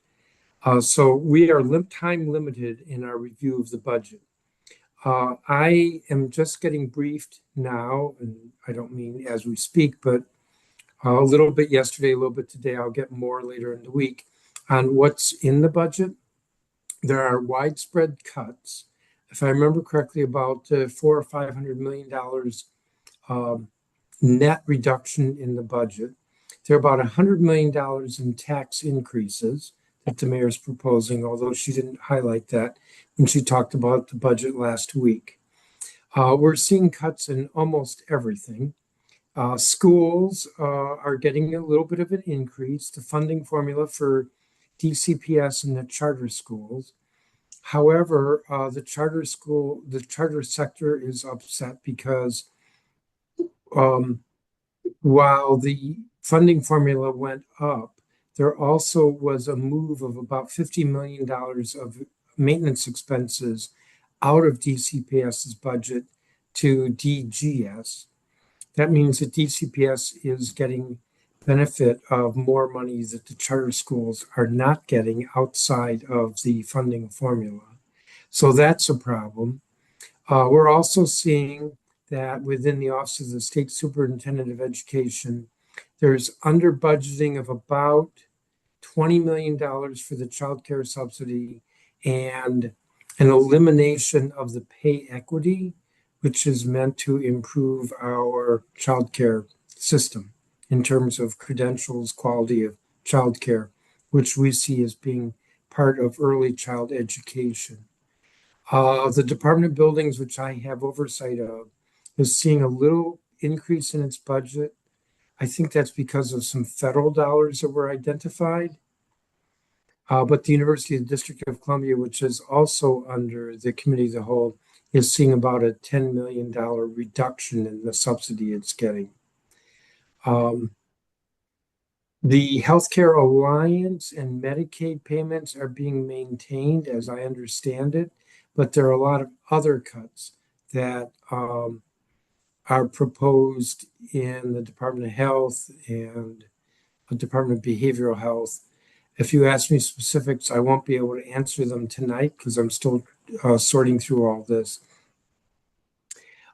So we are time limited in our review of the budget. I am just getting briefed now, and I don't mean as we speak, but a little bit yesterday, a little bit today. I'll get more later in the week on what's in the budget. There are widespread cuts. If I remember correctly, about $400 or $500 million net reduction in the budget. There are about $100 million in tax increases that the mayor is proposing, although she didn't highlight that when she talked about the budget last week. We're seeing cuts in almost everything. Schools are getting a little bit of an increase. The funding formula for DCPS and the charter schools. However, the charter sector is upset because while the funding formula went up, there also was a move of about $50 million of maintenance expenses out of DCPS's budget to DGS. That means that DCPS is getting benefit of more money that the charter schools are not getting outside of the funding formula. So that's a problem. We're also seeing that within the Office of the State Superintendent of Education, there's under budgeting of about $20 million for the child care subsidy and an elimination of the pay equity, which is meant to improve our child care system in terms of credentials, quality of child care, which we see as being part of early child education. The Department of Buildings, which I have oversight of, is seeing a little increase in its budget. I think that's because of some federal dollars that were identified. But the University of the District of Columbia, which is also under the Committee of the Whole, is seeing about a $10 million reduction in the subsidy it's getting. The Healthcare Alliance and Medicaid payments are being maintained, as I understand it, but there are a lot of other cuts that are proposed in the Department of Health and the Department of Behavioral Health. If you ask me specifics, I won't be able to answer them tonight because I'm still sorting through all this.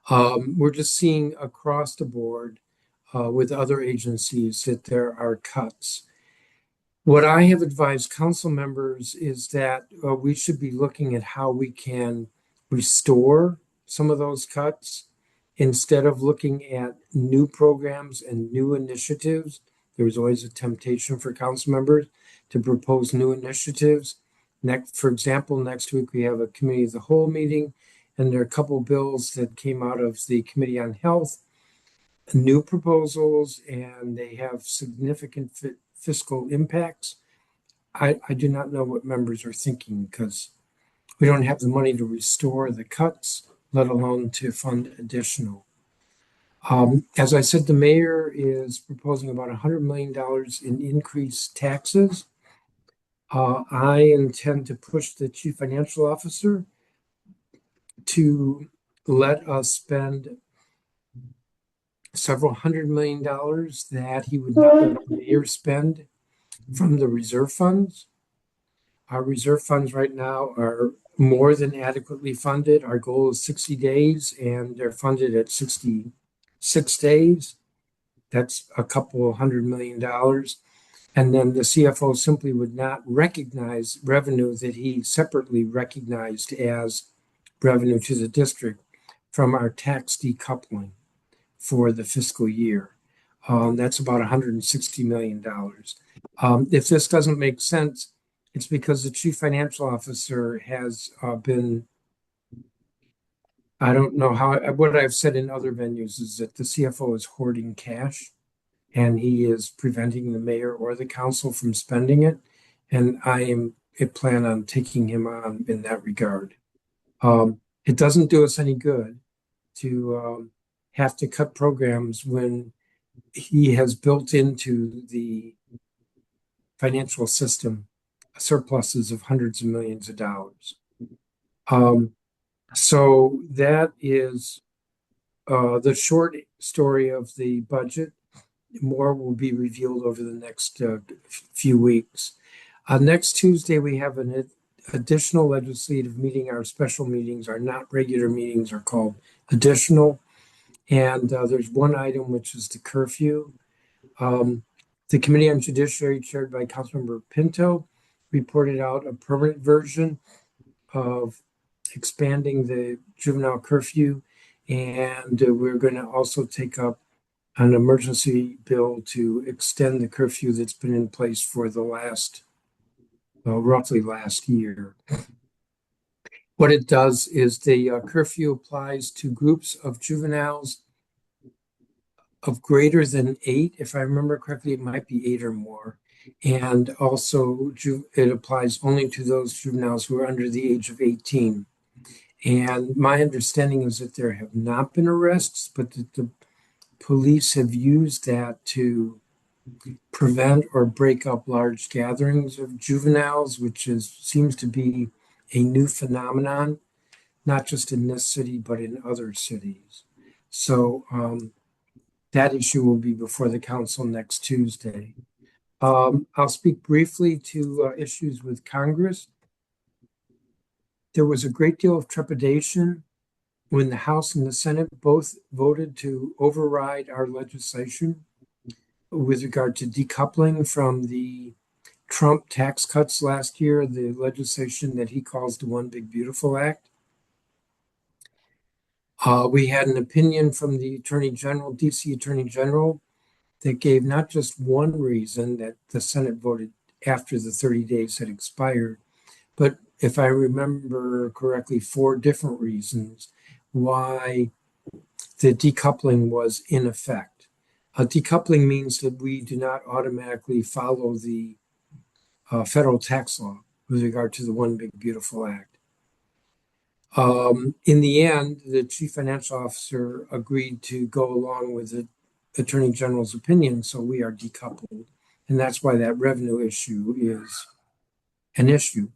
We're just seeing across the board with other agencies that there are cuts. What I have advised council members is that we should be looking at how we can restore some of those cuts instead of looking at new programs and new initiatives. There's always a temptation for council members to propose new initiatives. For example, next week we have a Committee of the Whole meeting, and there are a couple bills that came out of the Committee on Health, new proposals, and they have significant fiscal impacts. I do not know what members are thinking because we don't have the money to restore the cuts, let alone to fund additional. As I said, the mayor is proposing about $100 million in increased taxes. I intend to push the chief financial officer to let us spend several $100 million that he would not let the mayor spend from the reserve funds. Our reserve funds right now are more than adequately funded. Our goal is 60 days, and they're funded at 66 days. That's a couple $100 million. And then the CFO simply would not recognize revenue that he separately recognized as revenue to the district from our tax decoupling for the fiscal year. That's about $160 million. If this doesn't make sense, it's because the chief financial officer has been, I don't know how, what I've said in other venues is that the CFO is hoarding cash and he is preventing the mayor or the council from spending it. And I plan on taking him on in that regard. It doesn't do us any good to have to cut programs when he has built into the financial system surpluses of hundreds of millions of dollars. So that is the short story of the budget. More will be revealed over the next few weeks. Next Tuesday, we have an additional legislative meeting. Our special meetings are not regular meetings, are called additional. And there's one item, which is the curfew. The Committee on Judiciary, chaired by Councilmember Pinto, reported out a permanent version of expanding the juvenile curfew. And we're going to also take up an emergency bill to extend the curfew that's been in place for the roughly last year. What it does is the curfew applies to groups of juveniles of greater than 8. If I remember correctly, it might be 8 or more. And also it applies only to those juveniles who are under the age of 18. And my understanding is that there have not been arrests, but that the police have used that to prevent or break up large gatherings of juveniles, which seems to be a new phenomenon, not just in this city, but in other cities. So that issue will be before the council next Tuesday. I'll speak briefly to issues with Congress. There was a great deal of trepidation when the House and the Senate both voted to override our legislation with regard to decoupling from the Trump tax cuts last year, the legislation that he calls the One Big Beautiful Act. We had an opinion from the Attorney General, DC Attorney General, that gave not just one reason that the Senate voted after the 30 days had expired, but if I remember correctly, 4 different reasons why the decoupling was in effect. Decoupling means that we do not automatically follow the federal tax law with regard to the One Big Beautiful Act. In the end, the chief financial officer agreed to go along with the Attorney General's opinion, so we are decoupled. And that's why that revenue issue is an issue.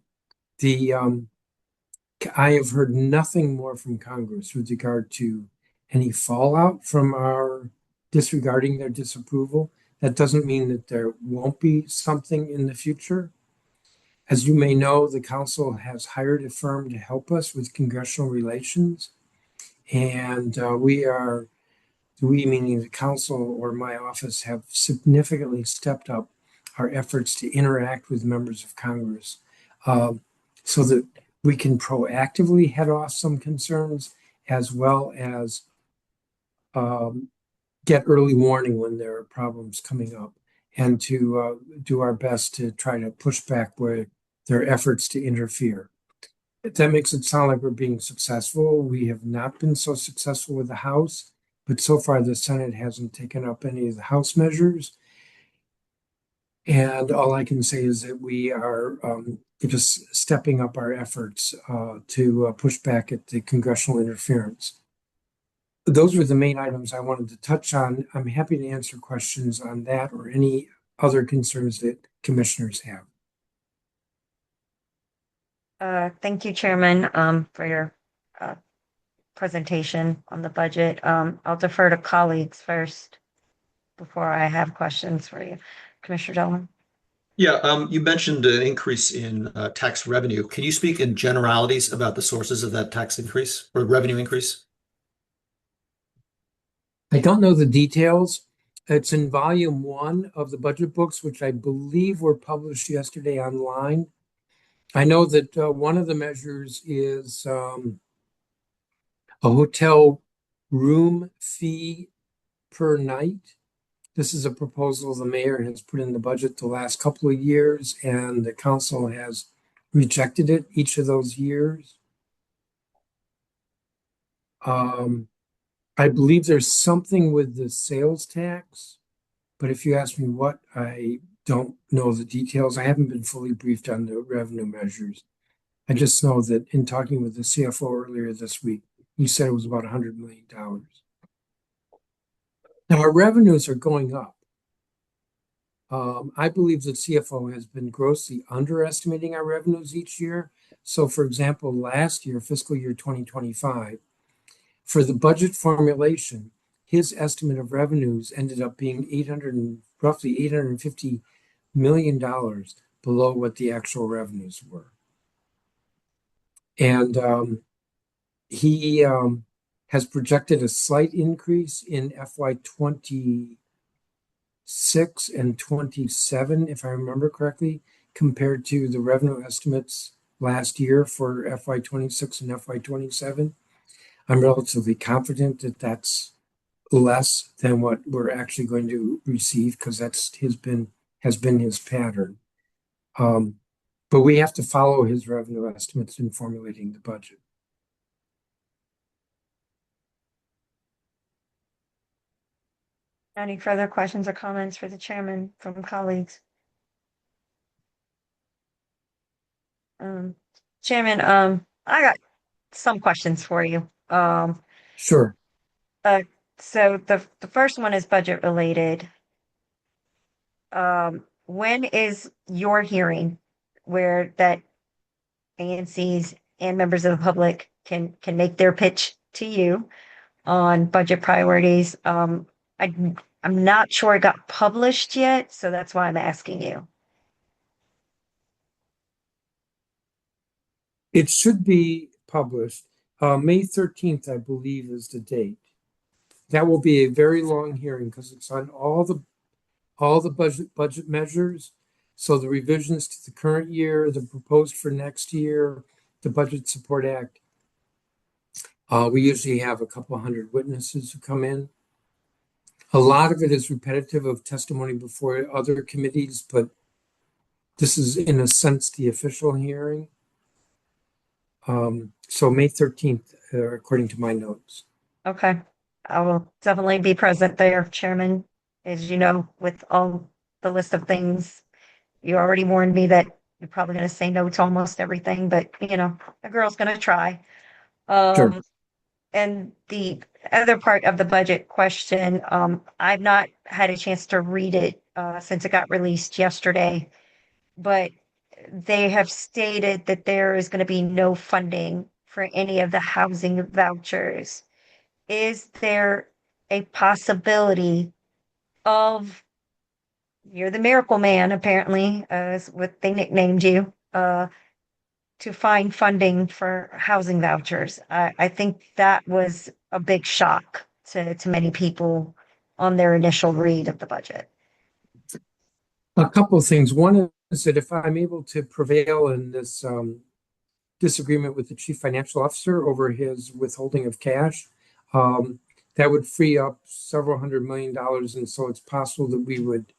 I have heard nothing more from Congress with regard to any fallout from our disregarding their disapproval. That doesn't mean that there won't be something in the future. As you may know, the council has hired a firm to help us with congressional relations. And we, meaning the council or my office, have significantly stepped up our efforts to interact with members of Congress so that we can proactively head off some concerns as well as get early warning when there are problems coming up and to do our best to try to push back where there are efforts to interfere. That makes it sound like we're being successful. We have not been so successful with the House, but so far the Senate hasn't taken up any of the House measures. And all I can say is that we are just stepping up our efforts to push back at the congressional interference. Those were the main items I wanted to touch on. I'm happy to answer questions on that or any other concerns that commissioners have. Thank you, Chairman, for your presentation on the budget. I'll defer to colleagues first before I have questions for you. Commissioner Dolan. Yeah, you mentioned an increase in tax revenue. Can you speak in generalities about the sources of that tax increase or revenue increase? I don't know the details. It's in volume 1 of the budget books, which I believe were published yesterday online. I know that one of the measures is a hotel room fee per night. This is a proposal the mayor has put in the budget the last couple of years, and the council has rejected it each of those years. I believe there's something with the sales tax, but if you ask me what, I don't know the details. I haven't been fully briefed on the revenue measures. I just know that in talking with the CFO earlier this week, he said it was about $100 million. Now, our revenues are going up. I believe that CFO has been grossly underestimating our revenues each year. So, for example, last year, fiscal year 2025, for the budget formulation, his estimate of revenues ended up being roughly $850 million below what the actual revenues were. And he has projected a slight increase in FY26 and 27, if I remember correctly, compared to the revenue estimates last year for FY26 and FY27. I'm relatively confident that that's less than what we're actually going to receive because that's has been his pattern. But we have to follow his revenue estimates in formulating the budget. Any further questions or comments for the chairman from colleagues? Chairman, I got some questions for you. Sure. So the first one is budget related. When is your hearing where that ANCs and members of the public can make their pitch to you on budget priorities? I'm not sure it got published yet, so that's why I'm asking you. It should be published. May 13th, I believe, is the date. That will be a very long hearing because it's on all the budget measures. So the revisions to the current year, the proposed for next year, the Budget Support Act. We usually have a couple hundred witnesses who come in. A lot of it is repetitive of testimony before other committees, but this is in a sense the official hearing. So May 13th, according to my notes. Okay. I will definitely be present there, Chairman. As you know, with all the list of things, you already warned me that you're probably going to say no to almost everything, but a girl's going to try. Sure. And the other part of the budget question, I've not had a chance to read it since it got released yesterday, but they have stated that there is going to be no funding for any of the housing vouchers. Is there a possibility of, you're the miracle man, apparently, is what they nicknamed you, to find funding for housing vouchers? I think that was a big shock to many people on their initial read of the budget. A couple of things. One is that if I'm able to prevail in this disagreement with the chief financial officer over his withholding of cash, that would free up several $100 million. And so it's possible that we would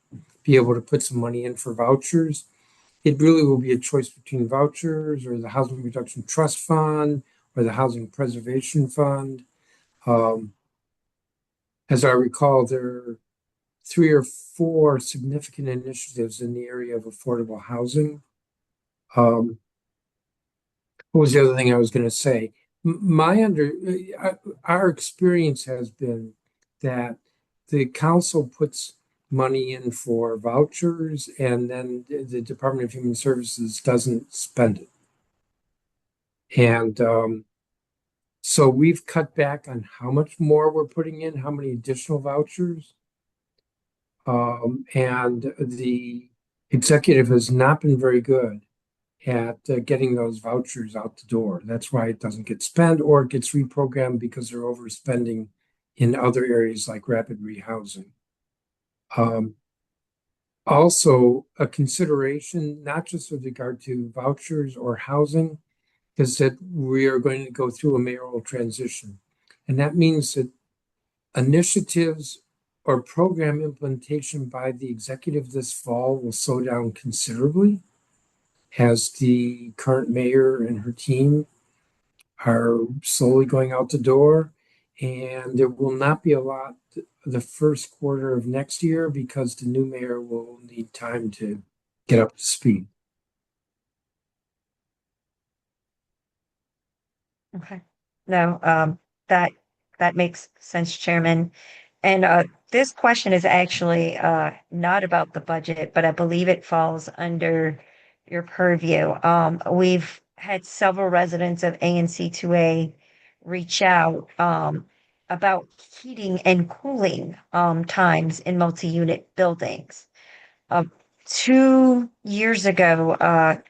be able to put some money in for vouchers. It really will be a choice between vouchers or the Housing Reduction Trust Fund or the Housing Preservation Fund. As I recall, there are 3 or 4 significant initiatives in the area of affordable housing. What was the other thing I was going to say? Our experience has been that the council puts money in for vouchers and then the Department of Human Services doesn't spend it. And so we've cut back on how much more we're putting in, how many additional vouchers. And the executive has not been very good at getting those vouchers out the door. That's why it doesn't get spent or it gets reprogrammed because they're overspending in other areas like rapid rehousing. Also, a consideration, not just with regard to vouchers or housing, is that we are going to go through a mayoral transition. And that means that initiatives or program implementation by the executive this fall will slow down considerably as the current mayor and her team are slowly going out the door. And there will not be a lot the first quarter of next year because the new mayor will need time to get up to speed. Okay. No, that that makes sense, Chairman. And this question is actually not about the budget, but I believe it falls under your purview. We've had several residents of ANC 2A reach out about heating and cooling times in multi-unit buildings. Uh, 2 years ago,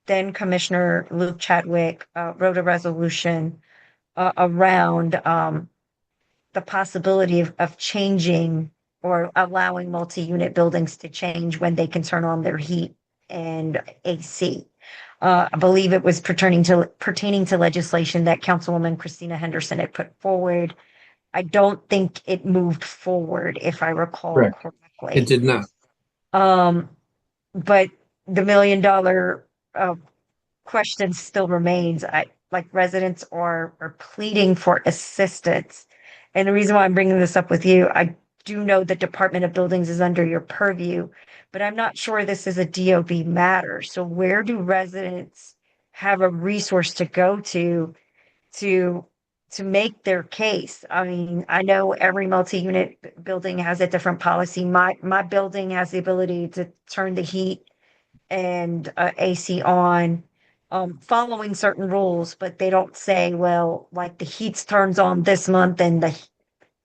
then Commissioner Luke Chadwick wrote a resolution around the possibility of changing or allowing multi-unit buildings to change when they can turn on their heat and AC. I believe it was pertaining to legislation that Councilwoman Christina Henderson had put forward. I don't think it moved forward, if I recall Correct. It correctly. did not. But the $1 million question still remains. I like residents are pleading for assistance. And the reason why I'm bringing this up with you, I do know the Department of Buildings is under your purview, but I'm not sure this is a DOB matter. So where do residents have a resource to go to to make their case? I mean, I know every multi-unit building has a different policy. My building has the ability to turn the heat and AC on, following certain rules, but they don't say, well, like the heat turns on this month and the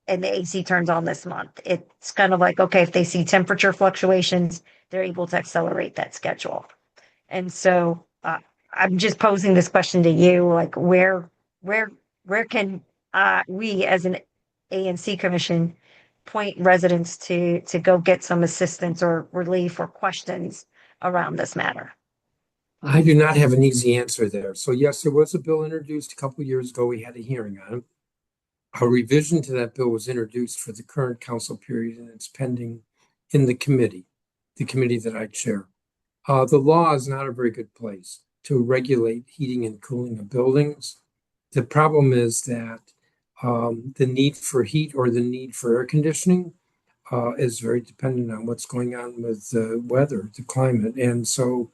AC turns on this month. It's kind of like, okay, if they see temperature fluctuations, they're able to accelerate that schedule. And so I'm just posing this question to you, like where where can we as an ANC commission point residents to go get some assistance or relief or questions around this matter? I do not have an easy answer there. So yes, there was a bill introduced a couple years ago. We had a hearing on it. A revision to that bill was introduced for the current council period, and it's pending in the committee that I chair. The law is not a very good place to regulate heating and cooling of buildings. The problem is that the need for heat or the need for air conditioning is very dependent on what's going on with the weather, the climate. And so,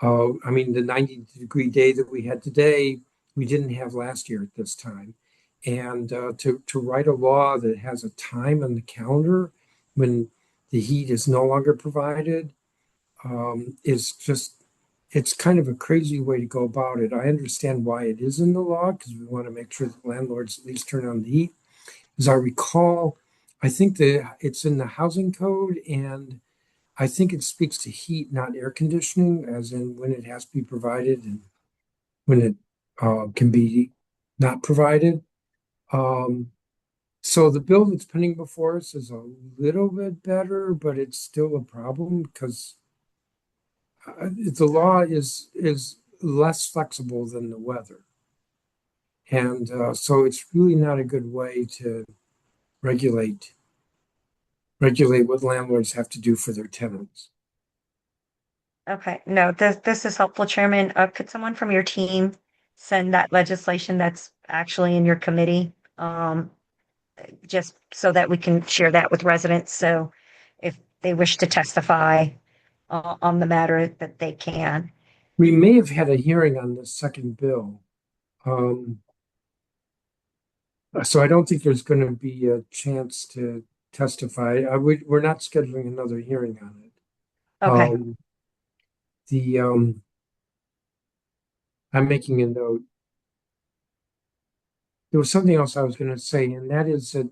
I mean, the 90-degree day that we had today, we didn't have last year at this time. And to write a law that has a time on the calendar when the heat is no longer provided is just, it's kind of a crazy way to go about it. I understand why it is in the law because we want to make sure that landlords at least turn on the heat. As I recall, I think that it's in the housing code, and I think it speaks to heat, not air conditioning, as in when it has to be provided and when it can be not provided. So the bill that's pending before us is a little bit better, but it's still a problem because the law is less flexible than the weather, and so it's really not a good way to regulate what landlords have to do for their tenants. Okay, no, this is helpful, Chairman. Could someone from your team send that legislation that's actually in your committee? Just so that we can share that with residents. So if they wish to testify on the matter, that they can. We may have had a hearing on the second bill. So I don't think there's going to be a chance to testify. We're not scheduling another hearing on it. Okay. I'm making a note. There was something else I was going to say, and that is that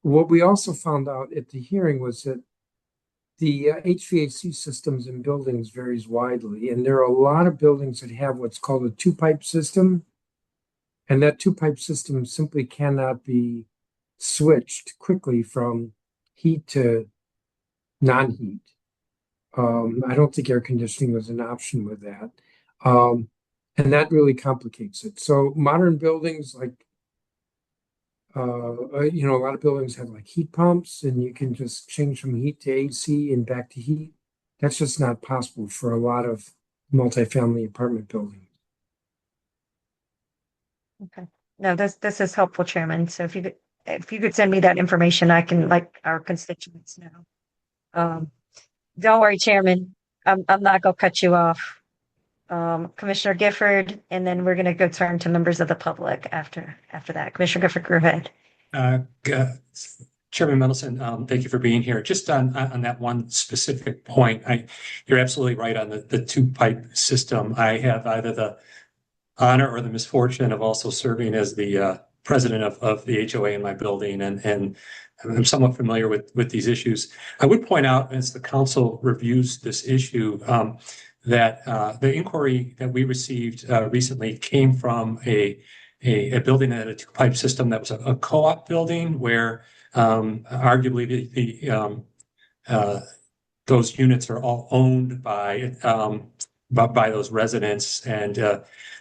what we also found out at the hearing was that the HVAC systems in buildings varies widely, and there are a lot of buildings that have what's called a two-pipe system, and that two-pipe system simply cannot be switched quickly from heat to non-heat. I don't think air conditioning is an option with that. And that really complicates it. So modern buildings like a lot of buildings have like heat pumps and you can just change from heat to AC and back to heat. That's just not possible for a lot of multifamily apartment buildings. Okay. No, this is helpful, Chairman. So if you could send me that information, I can let our constituents know. Don't worry, Chairman. I'm not gonna cut you off. Commissioner Gifford, and then we're gonna go turn to members of the public after that. Commissioner Gifford, go ahead. Chairman Mendelson, thank you for being here. Just on that one specific point, you're absolutely right on the two-pipe system. I have either the honor or the misfortune of also serving as the president of the HOA in my building, and I'm somewhat familiar with these issues. I would point out, as the council reviews this issue, that the inquiry that we received recently came from a building that had a two-pipe system that was a co-op building where arguably those units are all owned by those residents, and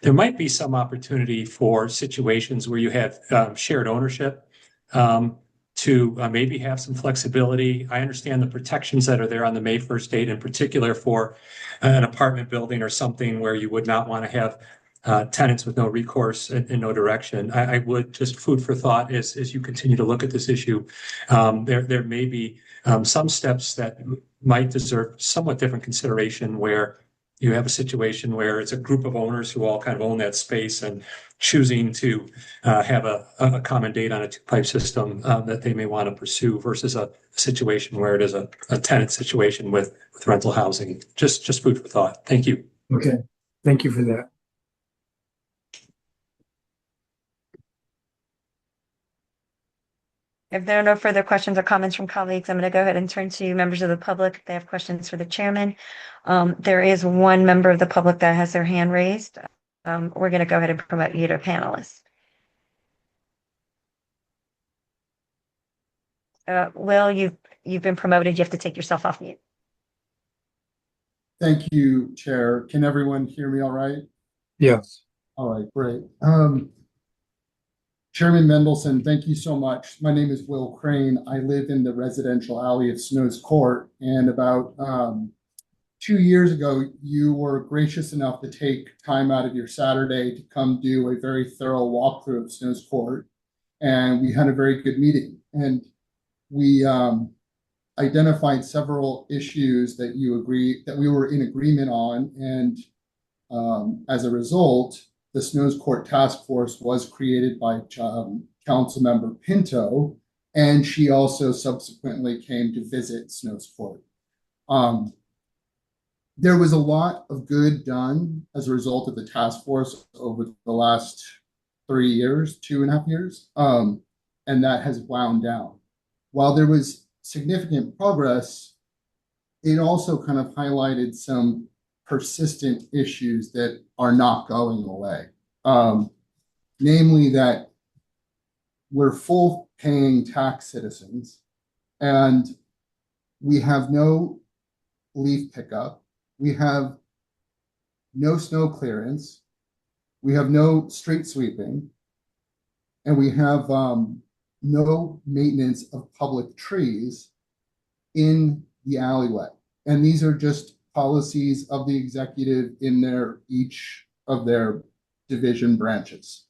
there might be some opportunity for situations where you have shared ownership to maybe have some flexibility. I understand the protections that are there on the May 1st date, in particular for an apartment building or something where you would not want to have tenants with no recourse and no direction. I would just food for thought as you continue to look at this issue. There may be some steps that might deserve somewhat different consideration where you have a situation where it's a group of owners who all kind of own that space and choosing to have a common date on a two-pipe system that they may want to pursue versus a situation where it is a tenant situation with rental housing. Just food for thought. Thank you. Okay, thank you for that. If there are no further questions or comments from colleagues, I'm going to go ahead and turn to members of the public if they have questions for the chairman. There is one member of the public that has their hand raised. We're going to go ahead and promote you to panelist. Will, you've been promoted. You have to take yourself off mute. Thank you, Chair. Can everyone hear me all right? Yes. All right, great. Chairman Mendelson, thank you so much. My name is Will Crane. I live in the residential alley of Snows Court, and about 2 years ago, you were gracious enough to take time out of your Saturday to come do a very thorough walkthrough of Snows Court, and we had a very good meeting. And we identified several issues that we were in agreement on, and as a result, the Snows Court Task Force was created by Councilmember Pinto, and she also subsequently came to visit Snows Court. There was a lot of good done as a result of the task force over the last 3 years, 2.5 years, and that has wound down. While there was significant progress, it also kind of highlighted some persistent issues that are not going away. Namely that we're full paying tax citizens and we have no leaf pickup, we have no snow clearance, we have no street sweeping, and we have no maintenance of public trees in the alleyway. And these are just policies of the executive in each of their division branches.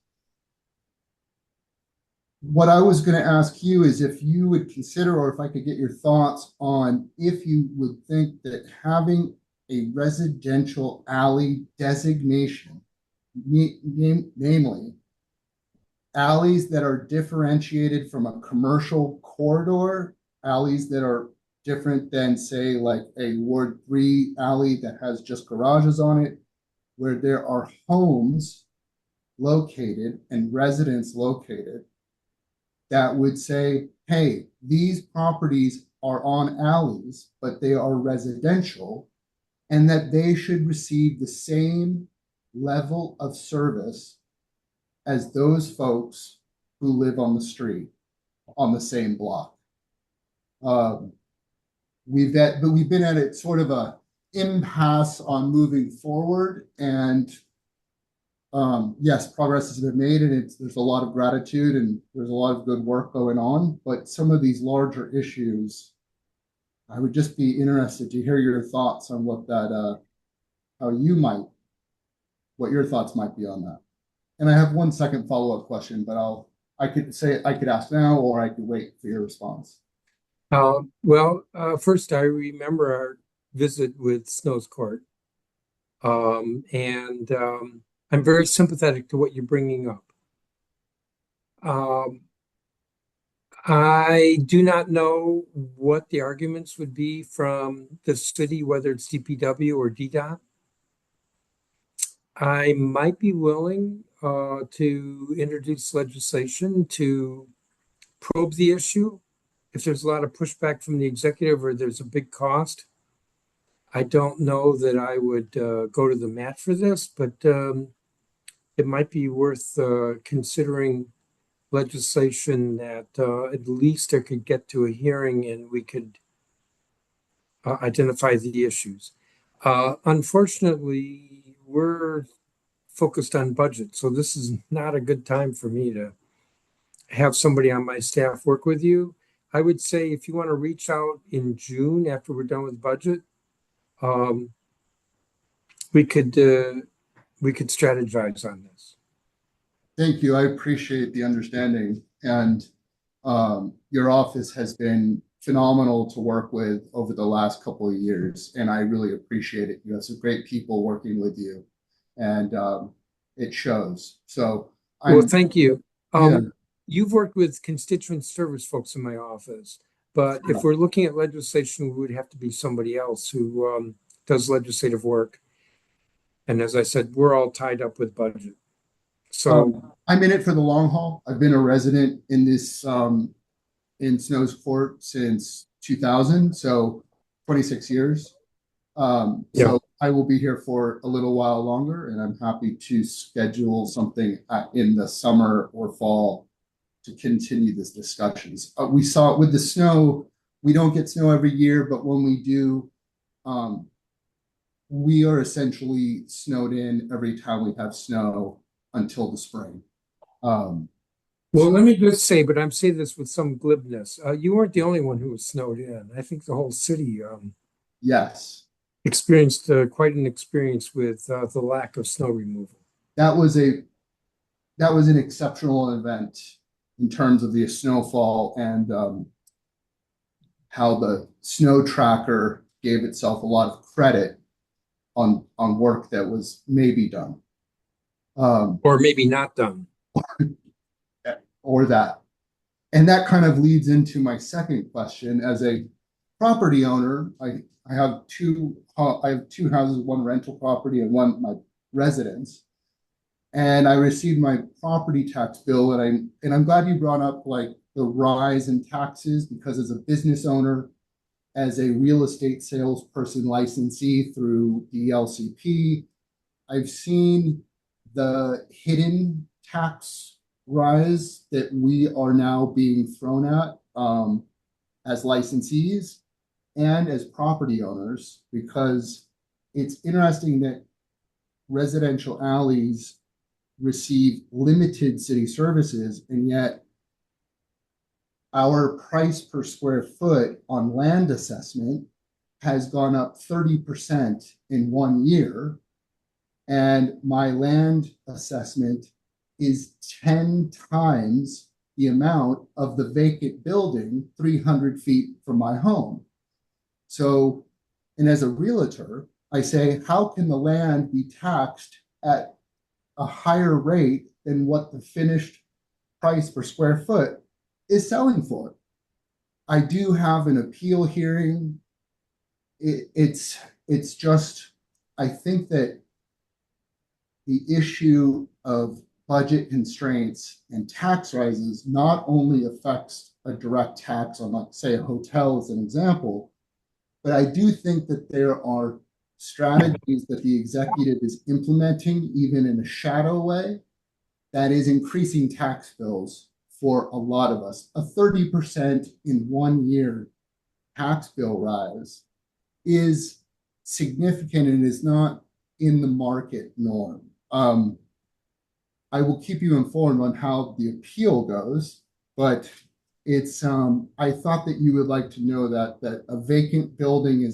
What I was going to ask you is if you would consider, or if I could get your thoughts on, if you would think that having a residential alley designation, namely alleys that are differentiated from a commercial corridor, alleys that are different than, say, like a Ward 3 alley that has just garages on it, where there are homes located and residents located that would say, hey, these properties are on alleys, but they are residential, and that they should receive the same level of service as those folks who live on the street on the same block. We've been at it sort of a impasse on moving forward, and yes, progress has been made, and there's a lot of gratitude and there's a lot of good work going on. But some of these larger issues, I would just be interested to hear your thoughts on what your thoughts might be on that. And I have one second follow-up question, but I could ask now, or I could wait for your response. First, I remember our visit with Snow's Court. And I'm very sympathetic to what you're bringing up. I do not know what the arguments would be from the city, whether it's DPW or DDOT. I might be willing to introduce legislation to probe the issue. If there's a lot of pushback from the executive or there's a big cost, I don't know that I would go to the mat for this, but it might be worth considering legislation that at least it could get to a hearing and we could identify the issues. Unfortunately, we're focused on budget, so this is not a good time for me to have somebody on my staff work with you. I would say if you want to reach out in June after we're done with budget, we could strategize on this. Thank you. I appreciate the understanding, and your office has been phenomenal to work with over the last couple of years, and I really appreciate it. You have some great people working with you, and it shows. So, thank you. Yeah. You've worked with constituent service folks in my office, but if we're looking at legislation, we would have to be somebody else who does legislative work. And as I said, we're all tied up with budget. So I'm in it for the long haul. I've been a resident in this in Snow's Court since 2000, so 26 years. So I will be here for a little while longer, and I'm happy to schedule something in the summer or fall to continue this discussions. We saw it with the snow. We don't get snow every year, but when we do, we are essentially snowed in every time we have snow until the spring. Well, let me just say, but I'm saying this with some glibness. You weren't the only one who was snowed in. I think the whole city Yes, experienced quite an experience with the lack of snow removal. that was an exceptional event in terms of the snowfall and how the snow tracker gave itself a lot of credit on work that was maybe done. Or maybe not done. Or that. And that kind of leads into my second question. As a property owner, I have two houses, one rental property and one my residence. And I received my property tax bill, and I'm glad you brought up like the rise in taxes, because as a business owner, as a real estate salesperson licensee through the LCP, I've seen the hidden tax rise that we are now being thrown at as licensees and as property owners, because it's interesting that residential alleys receive limited city services, and yet our price per square foot on land assessment has gone up 30% in 1 year, and my land assessment is 10 times the amount of the vacant building 300 feet from my home. So, and as a realtor, I say, how can the land be taxed at a higher rate than what the finished price per square foot is selling for? I do have an appeal hearing. It's just, I think that the issue of budget constraints and tax rises not only affects a direct tax on, like, say, a hotel as an example, but I do think that there are strategies that the executive is implementing, even in a shadow way, that is increasing tax bills for a lot of us. A 30% in 1 year tax bill rise is significant and is not in the market norm. I will keep you informed on how the appeal goes, but it's I thought that you would like to know that a vacant building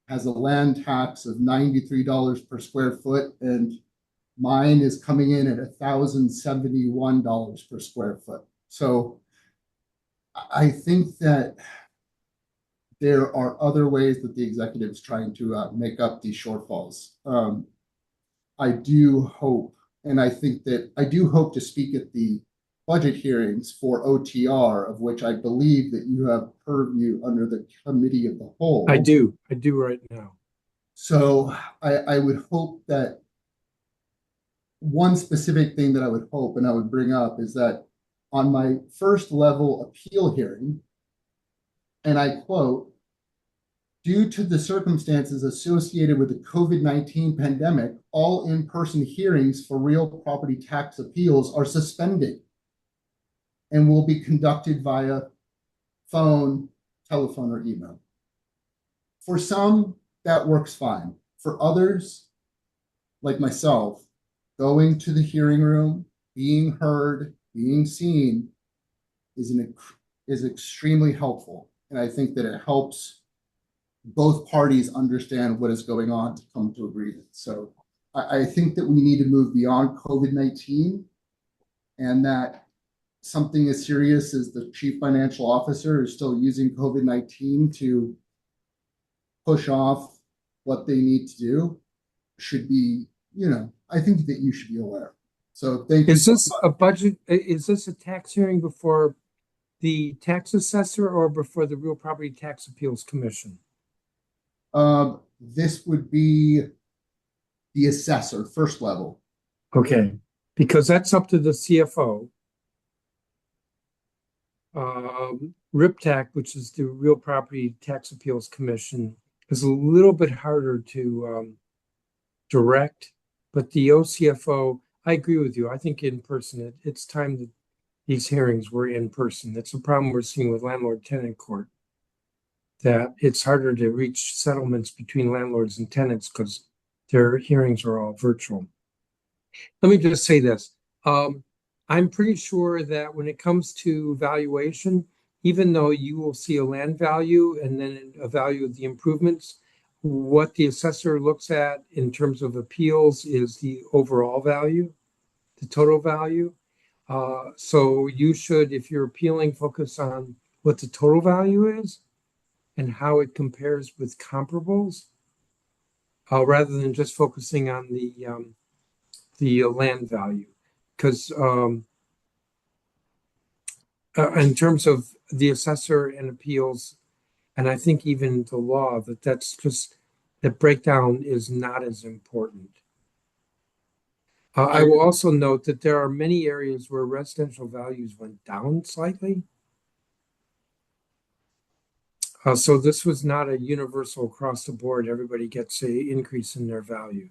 has a land tax of $93 per square foot, and mine is coming in at $1,071 per square foot. So I think that there are other ways that the executive is trying to make up these shortfalls. I do hope, and I think that I do hope to speak at the budget hearings for OTR, of which I believe that you have purview under the committee of the whole. I do right now. So I would hope that one specific thing that I would hope and I would bring up is that on my first level appeal hearing, and I quote, due to the circumstances associated with the COVID-19 pandemic, all in-person hearings for real property tax appeals are suspended and will be conducted via phone, telephone, or email. For some, that works fine. For others, like myself, going to the hearing room, being heard, being seen is extremely helpful. And I think that it helps both parties understand what is going on to come to agreement. So I think that we need to move beyond COVID-19, and that something as serious as the chief financial officer is still using COVID-19 to push off what they need to do should be, I think that you should be aware. So thank you. Is this a budget? Is this a tax hearing before the tax assessor or before the Real Property Tax Appeals Commission? This would be the assessor, first level. Okay, because that's up to the CFO. RIPTAC, which is the Real Property Tax Appeals Commission, is a little bit harder to direct, but the OCFO, I agree with you. I think in person, it's time that these hearings were in person. That's a problem we're seeing with landlord-tenant court, that it's harder to reach settlements between landlords and tenants because their hearings are all virtual. Let me just say this. I'm pretty sure that when it comes to valuation, even though you will see a land value and then a value of the improvements, what the assessor looks at in terms of appeals is the overall value, the total value. So you should, if you're appealing, focus on what the total value is and how it compares with comparables, rather than just focusing on the land value. Because in terms of the assessor and appeals, and I think even the law, that breakdown is not as important. I will also note that there are many areas where residential values went down slightly. So this was not a universal across the board, everybody gets an increase in their value.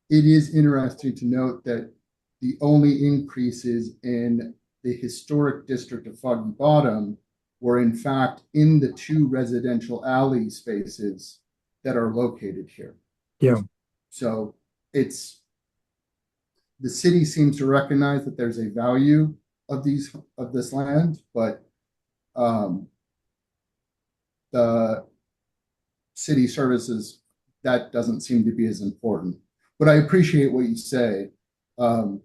It is interesting to note that the only increases in the historic district of Foggy Bottom were in fact in the 2 residential alley spaces that are located here. Yeah. So the city seems to recognize that there's a value of this land, but the city services, that doesn't seem to be as important. But I appreciate what you say. From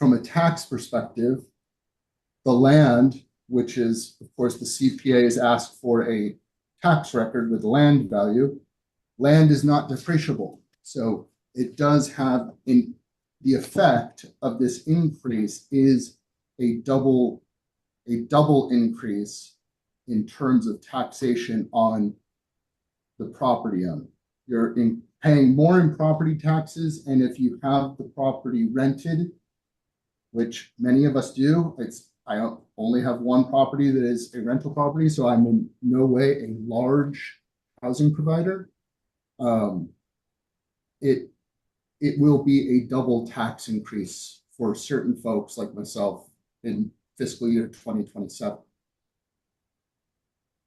a tax perspective, the land, which is, of course, the CPA has asked for a tax record with land value. Land is not depreciable. So it does have the effect of this increase is a double increase in terms of taxation on the property owner. you're paying more in property taxes, and if you have the property rented, which many of us do, I only have one property that is a rental property, so I'm in no way a large housing provider. It it will be a double tax increase for certain folks like myself in fiscal year 2027.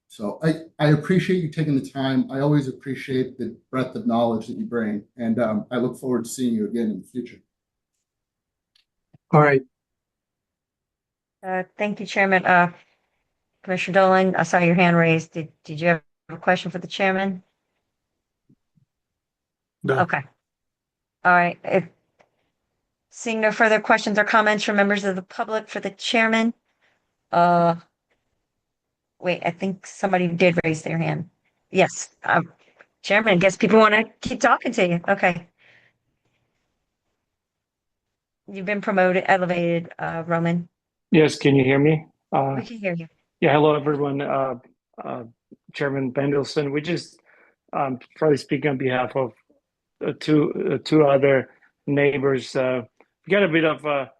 So I appreciate you taking the time. I always appreciate the breadth of knowledge that you bring, and I look forward to seeing you again in the future. All right. Thank you, Chairman. Commissioner Dolan, I saw your hand raised. Did you have a question for the chairman? No. Okay. All right. Seeing no further questions or comments from members of the public for the chairman. Wait, I think somebody did raise their hand. Yes, Chairman, I guess people want to keep talking to you. Okay. You've been promoted, elevated, Roman. Yes, can you hear me? We can hear you. Yeah, hello everyone. Chairman Bendelson. We just probably speaking on behalf of two other neighbors. We got a bit of a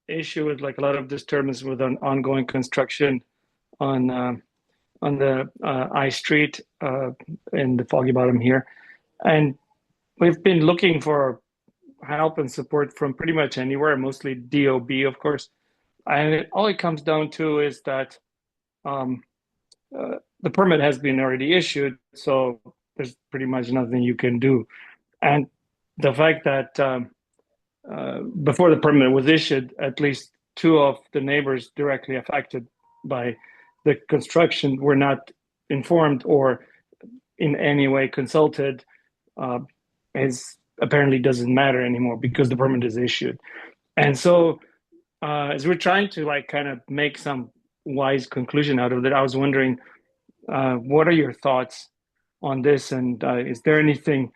issue with like a lot of disturbance with an ongoing construction on the I Street in the Foggy Bottom here, and we've been looking for help and support from pretty much anywhere, mostly DOB, of course. And all it comes down to is that the permit has been already issued, so there's pretty much nothing you can do. And the fact that before the permit was issued, at least two of the neighbors directly affected by the construction were not informed or in any way consulted, is apparently doesn't matter anymore because the permit is issued. And so as we're trying to like kind of make some wise conclusion out of it, I was wondering, what are your thoughts on this? And is there anything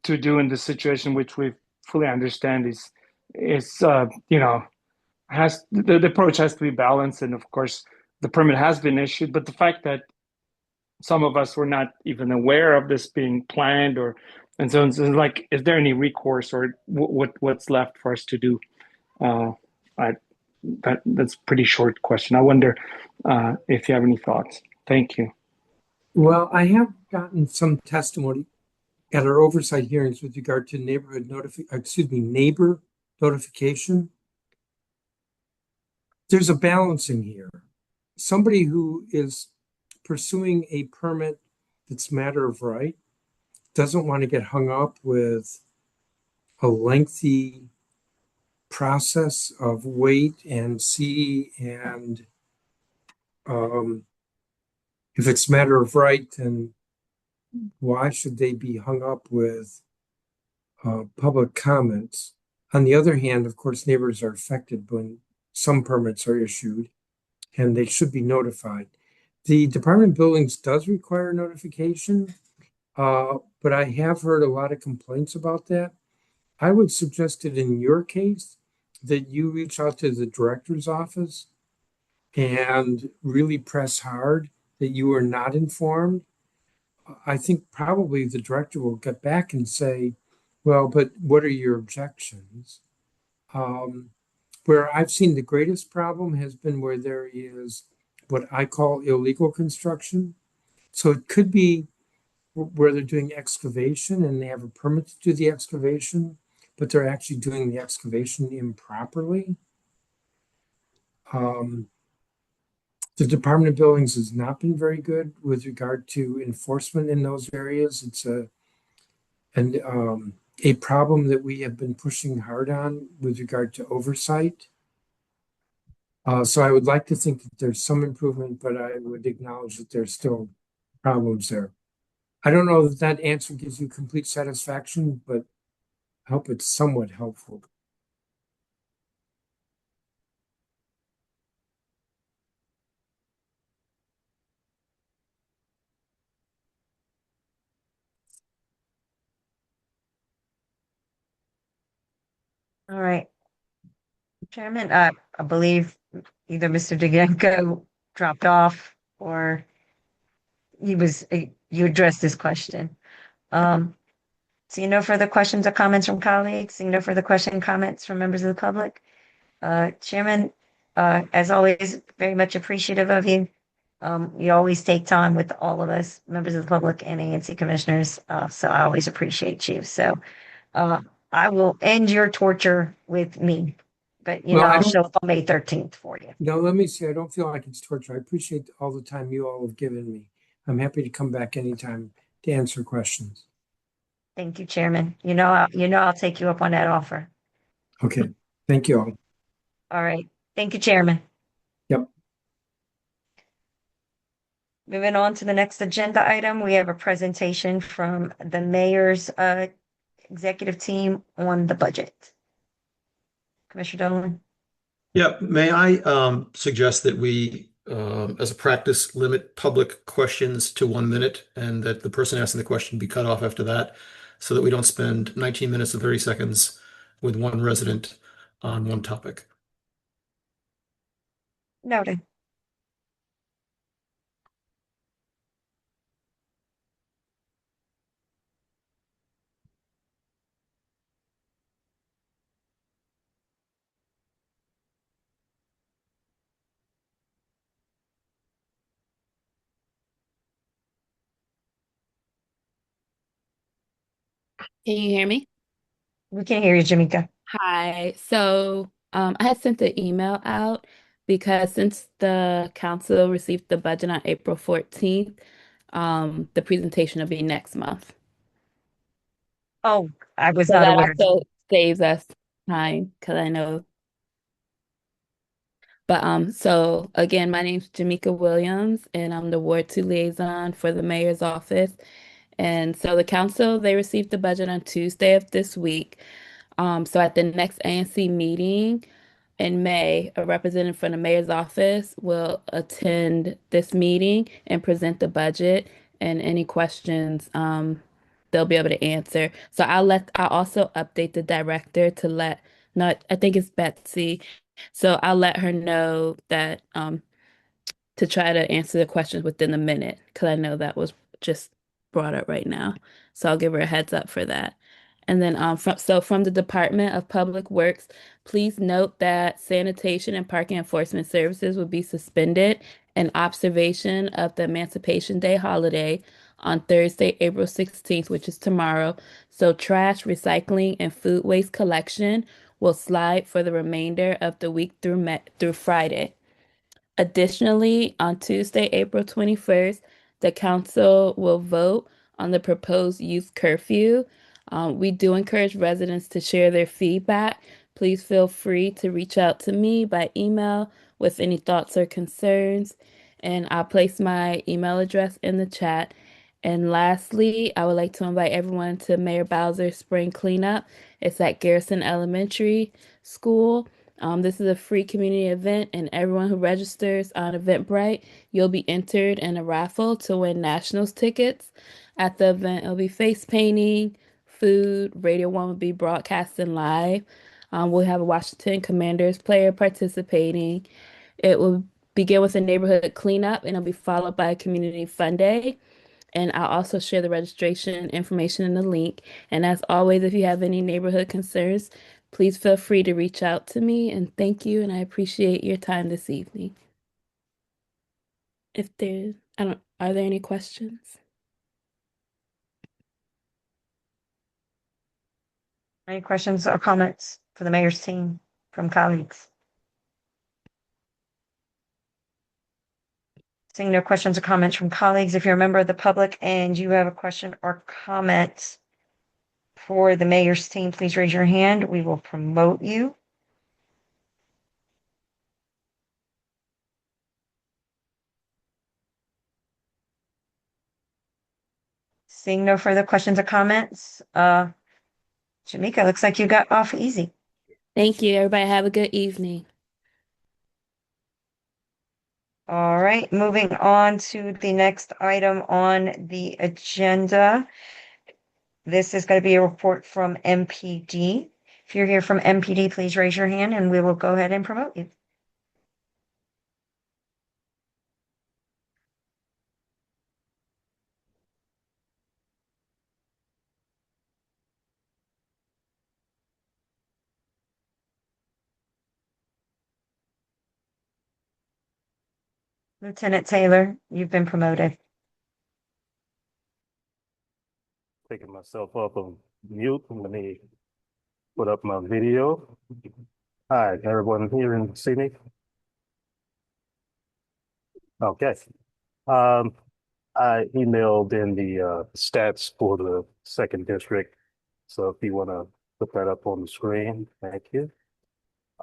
to do in this situation, which we fully understand is you know, has the approach has to be balanced, and of course the permit has been issued, but the fact that some of us were not even aware of this being planned, or and so it's like, is there any recourse, or what's left for us to do? That's a pretty short question. I wonder if you have any thoughts. Thank you. Well, I have gotten some testimony at our oversight hearings with regard to neighbor notification. There's a balancing here. Somebody who is pursuing a permit that's matter of right doesn't want to get hung up with a lengthy process of wait and see, and if it's matter of right, then why should they be hung up with public comments? On the other hand, of course, neighbors are affected when some permits are issued, and they should be notified. The Department of Buildings does require notification, but I have heard a lot of complaints about that. I would suggest that in your case that you reach out to the director's office and really press hard that you are not informed. I think probably the director will get back and say, well, but what are your objections? Where I've seen the greatest problem has been where there is what I call illegal construction. So it could be where they're doing excavation and they have a permit to do the excavation, but they're actually doing the excavation improperly. The Department of Buildings has not been very good with regard to enforcement in those areas. It's a problem that we have been pushing hard on with regard to oversight. So I would like to think that there's some improvement, but I would acknowledge that there's still problems there. I don't know that that answer gives you complete satisfaction, but I hope it's somewhat helpful. All right. Chairman, I believe either Mr. DeGenko dropped off or you addressed this question. Seeing no further questions or comments from colleagues, seeing no further comments from members of the public. Chairman, as always, very much appreciative of you. You always take time with all of us, members of the public and ANC commissioners. So I always appreciate you. So I will end your torture with me, but Well, I I'll don't, show up on May 13th for you. no, let me see. I don't feel like it's torture. I appreciate all the time you all have given me. I'm happy to come back anytime to answer questions. Thank you, Chairman. I'll take you up on that offer. Okay. Thank you all. All right. Thank you, Chairman. Yep. Moving on to the next agenda item, we have a presentation from the mayor's executive team on the budget. Commissioner Dolan? Yeah, may I suggest that we, as a practice, limit public questions to 1 minute and that the person asking the question be cut off after that so that we don't spend 19 minutes and 30 seconds with one resident on one topic. Noted. Can you hear me? We can hear you, Jamika. Hi. So, I had sent the email out because since the council received the budget on April 14th, the presentation will be next month. Oh, I was So not that aware. also saves us time because I know. But so again, my name's Jamika Williams, and I'm the Ward 2 liaison for the mayor's office. And so the council, they received the budget on Tuesday of this week. So at the next ANC meeting in May, a representative from the mayor's office will attend this meeting and present the budget and any questions they'll be able to answer. So I'll also update the director to let not I think it's Betsy. So I'll let her know that to try to answer the questions within a minute because I know that was just brought up right now. So I'll give her a heads up for that. And then from the Department of Public Works, please note that sanitation and parking enforcement services will be suspended in observation of the Emancipation Day holiday on Thursday, April 16th, which is tomorrow. So trash, recycling, and food waste collection will slide for the remainder of the week through Friday. Additionally, on Tuesday, April 21st, the council will vote on the proposed youth curfew. We do encourage residents to share their feedback. Please feel free to reach out to me by email with any thoughts or concerns, and I'll place my email address in the chat. And lastly, I would like to invite everyone to Mayor Bowser's spring cleanup. It's at Garrison Elementary School. This is a free community event, and everyone who registers on Eventbrite, you'll be entered in a raffle to win nationals tickets. At the event, it'll be face painting, food, Radio One will be broadcasting live. We'll have a Washington Commanders player participating. It will begin with a neighborhood cleanup, and it'll be followed by a community fun day. And I'll also share the registration information in the link. And as always, if you have any neighborhood concerns, please feel free to reach out to me. And thank you. And I appreciate your time this evening. Are there any questions? Any questions or comments for the mayor's team from colleagues? Seeing no questions or comments from colleagues, if you're a member of the public and you have a question or comment for the mayor's team, please raise your hand. We will promote you. Seeing no further questions or comments, Jamika, looks like you got off easy. Thank you. Everybody have a good evening. All right, moving on to the next item on the agenda. This is going to be a report from MPD. If you're here from MPD, please raise your hand and we will go ahead and promote you. Lieutenant Taylor, you've been promoted. Taking myself off of mute. Let me put up my video. Hi, everyone here in see me? Okay. Um, I emailed in the stats for the second district. So if you want to put that up on the screen, thank you.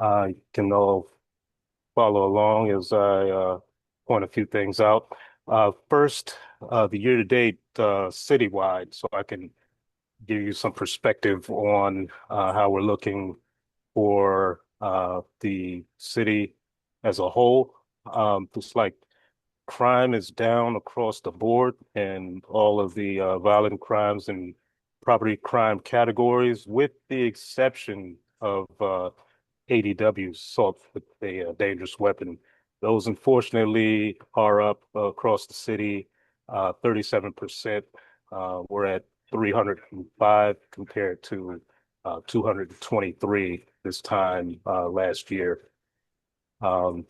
You can all follow along as I point a few things out. First, the year-to-date citywide, so I can give you some perspective on how we're looking for the city as a whole. Looks like crime is down across the board and all of the violent crimes and property crime categories, with the exception of ADWs, assault with a dangerous weapon. Those unfortunately are up across the city, 37%. We're at 305 compared to 223 this time last year. So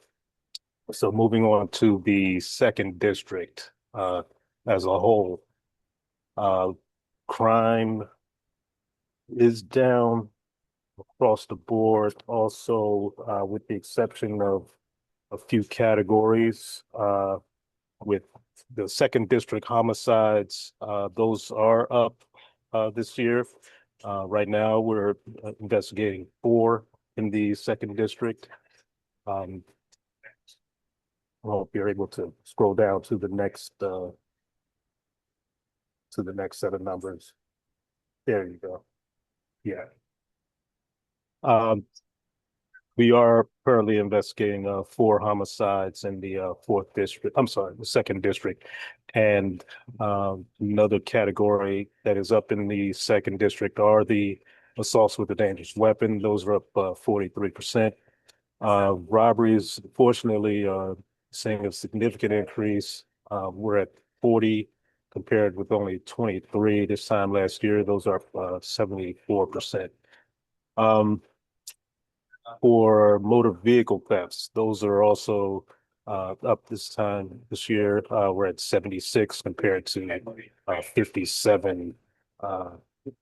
moving on to the second district as a whole, crime is down across the board, also with the exception of a few categories. With the second district homicides, those are up this year. Right now, we're investigating 4 in the second district. I hope you're able to scroll down to the next set of numbers. There you go. Yeah. We are currently investigating 4 homicides in the fourth district. I'm sorry, the second district. And another category that is up in the second district are the assaults with a dangerous weapon. Those are up 43%. Robberies, fortunately, seeing a significant increase. We're at 40 compared with only 23 this time last year. Those are 74%. For motor vehicle thefts, those are also up this year. We're at 76 compared to 57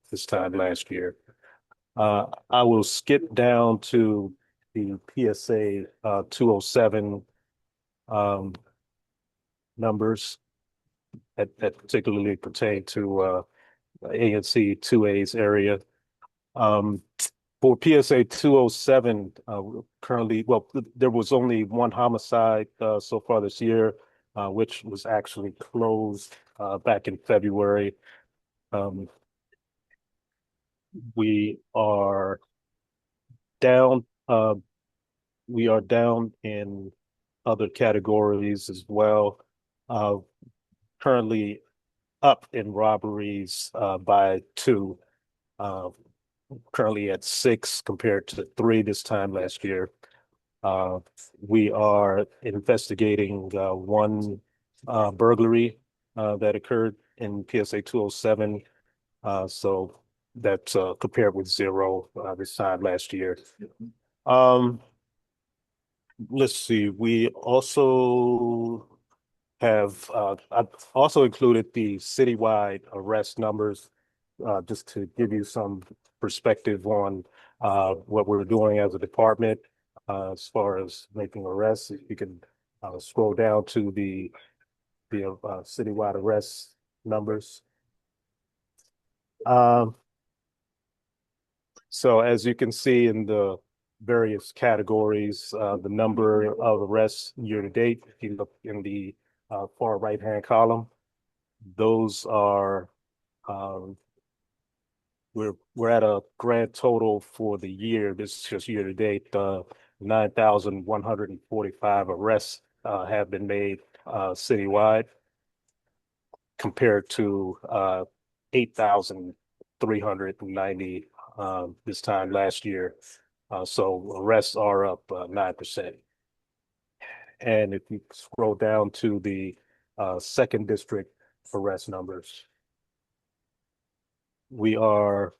this time last year. I will skip down to the PSA 207 numbers that particularly pertain to ANC 2A's area. For PSA 207, currently, well, there was only 1 homicide so far this year, which was actually closed back in February. We are down. We are down in other categories as well. Currently up in robberies by 2. Currently at 6 compared to 3 this time last year. We are investigating 1 burglary that occurred in PSA 207. So that's compared with 0 this time last year. Let's see. We also have I've also included the citywide arrest numbers just to give you some perspective on what we're doing as a department as far as making arrests. If you can scroll down to the citywide arrest numbers. So as you can see in the various categories, the number of arrests year to date, if you look in the far right-hand column, those are we're at a grand total for the year. This is just year to date. 9,145 arrests have been made citywide, compared to 8,390 this time last year. So arrests are up 9%. And if you scroll down to the second district arrest numbers, we are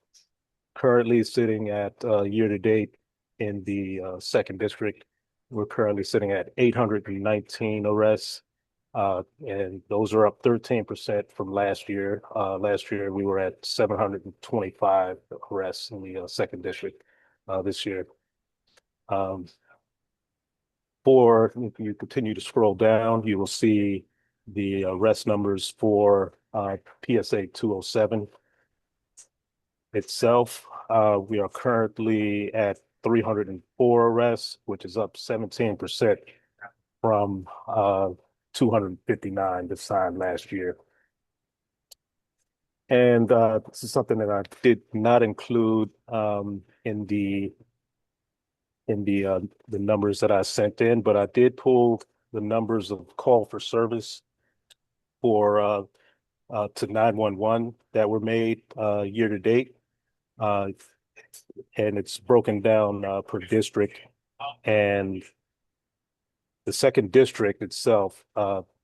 currently sitting at year to date in the second district we're currently sitting at 819 arrests. And those are up 13% from last year. Last year, we were at 725 arrests in the second district this year. If you continue to scroll down, you will see the arrest numbers for PSA 207 itself. We are currently at 304 arrests, which is up 17% from 259 this time last year. And this is something that I did not include in the numbers that I sent in, but I did pull the numbers of call for service for to 911 that were made year to date. And it's broken down per district. And the second district itself,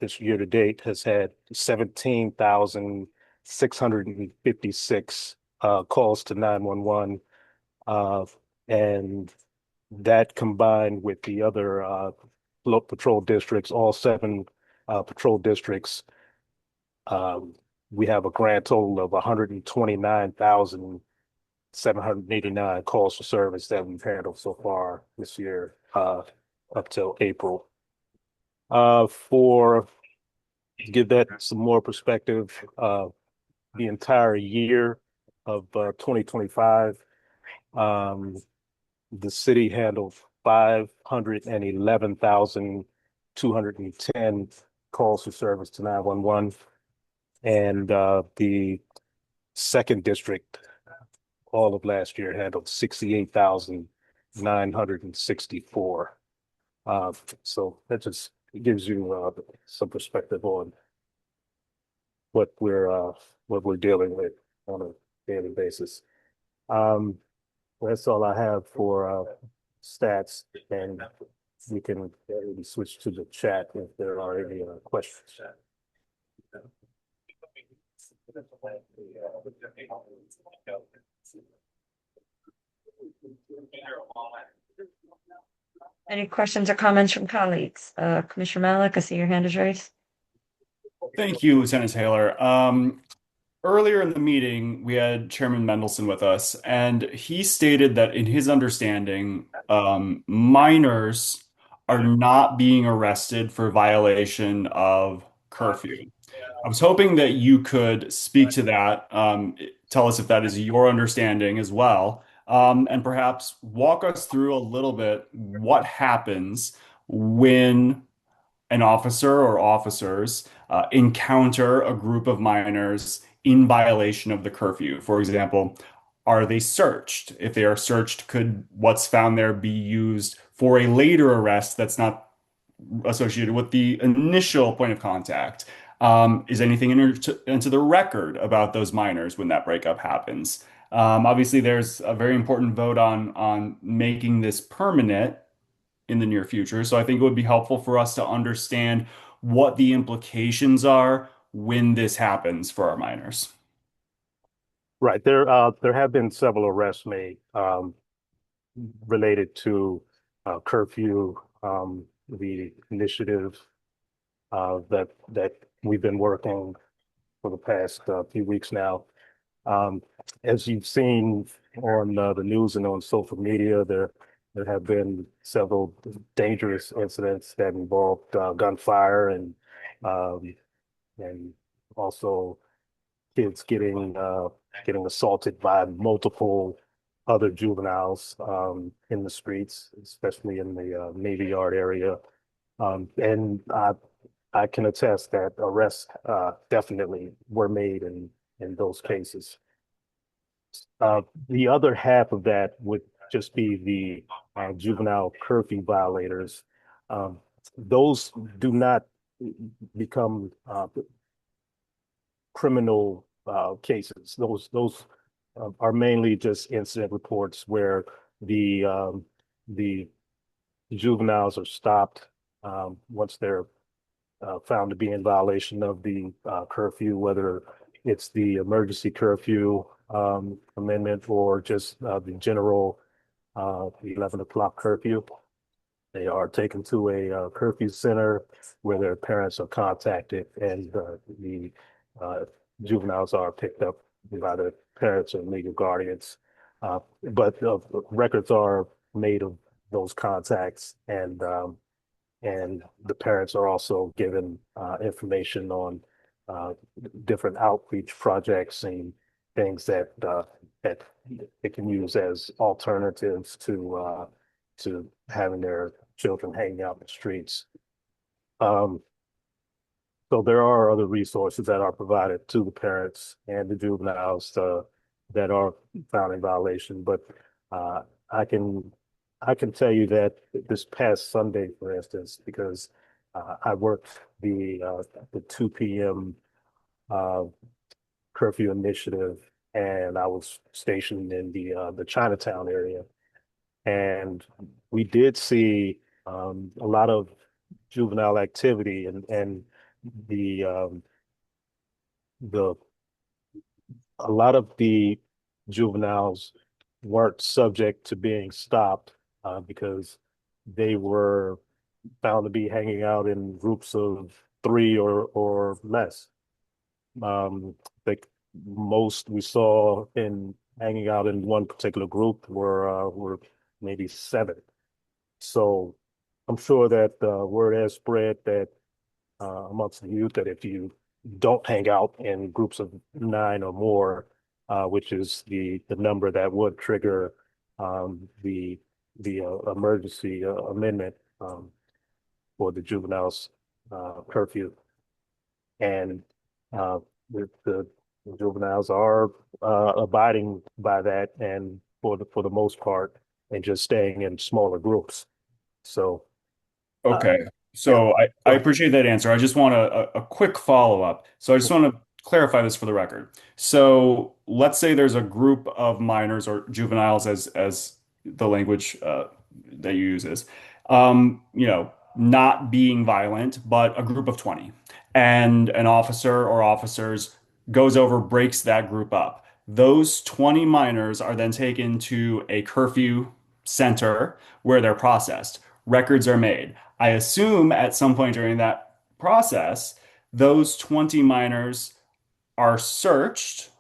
this year to date, has had 17,656 calls to 911. And that combined with the other patrol districts, all seven patrol districts, we have a grand total of 129,789 calls for service that we've handled so far this year, up till April. To give that some more perspective, the entire year of 2025, the city handled 511,210 calls for service to 911. And the second district, all of last year, handled 68,964. So that just gives you some perspective on what we're dealing with on a daily basis. That's all I have for stats, and we can switch to the chat if there are any questions. Any questions or comments from colleagues? Commissioner Malik, I see your hand is raised. Thank you, Lieutenant Taylor. Earlier in the meeting, we had Chairman Mendelson with us, and he stated that in his understanding, minors are not being arrested for violation of curfew. I was hoping that you could speak to that, tell us if that is your understanding as well, and perhaps walk us through a little bit what happens when an officer or officers encounter a group of minors in violation of the curfew. For example, are they searched? If they are searched, could what's found there be used for a later arrest that's not associated with the initial point of contact? Is anything into the record about those minors when that breakup happens? Obviously, there's a very important vote on making this permanent in the near future. So I think it would be helpful for us to understand what the implications are when this happens for our minors. Right. There have been several arrests made related to curfew, the initiative that we've been working for the past few weeks now. As you've seen on the news and on social media, there have been several dangerous incidents that involved gunfire and also kids getting assaulted by multiple other juveniles in the streets, especially in the Navy Yard area. And I can attest that arrests definitely were made in those cases. The other half of that would just be the juvenile curfew violators. Those do not become criminal cases. Those are mainly just incident reports where the juveniles are stopped once they're found to be in violation of the curfew, whether it's the emergency curfew amendment or just the general 11 o'clock curfew. They are taken to a curfew center where their parents are contacted, and the uh, juveniles are picked up by their parents or legal guardians. But records are made of those contacts, and the parents are also given information on uh, different outreach projects and things that they can use as alternatives to having their children hanging out in the streets. Um, so there are other resources that are provided to the parents and the juveniles that are found in violation. But uh, I can I can tell you that this past Sunday, for instance, because I worked the 2 p.m. Uh, curfew initiative, and I was stationed in the Chinatown area, and we did see a lot of juvenile activity, and the the a lot of the juveniles weren't subject to being stopped because they were found to be hanging out in groups of three or less. The most we saw in hanging out in one particular group were maybe seven. So I'm sure that word has spread that amongst the youth that if you don't hang out in groups of nine or more, which is the number that would trigger the emergency amendment for the juveniles curfew, and uh, the juveniles are abiding by that, and for the most part, and just staying in smaller groups. So, Okay. yeah. So I appreciate that answer. I just want a quick follow-up. So I just want to clarify this for the record. So let's say there's a group of minors or juveniles as the language that you use is, not being violent, but a group of 20. And an officer or officers goes over, breaks that group up. Those 20 minors are then taken to a curfew center where they're processed. Records are made. I assume at some point during that process, those 20 minors are searched.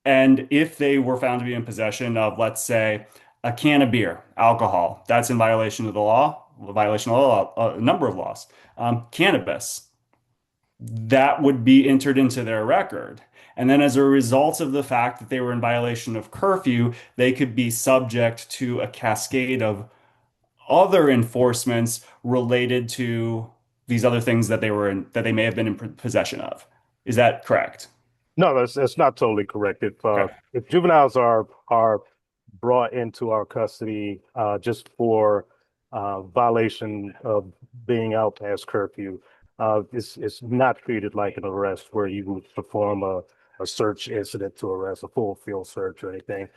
And if they were found to be in possession of, let's say, a can of beer, alcohol, that's in violation of the law, a violation of the law, a number of laws. Cannabis, that would be entered into their record. And then as a result of the fact that they were in violation of curfew, they could be subject to a cascade of other enforcements related to these other things that they may have been in possession of. Is that correct? No, that's not totally correct. Okay. If juveniles are brought into our custody just for violation of being out past curfew, it's not treated like an arrest where you would perform a search incident to arrest, a full field search or anything.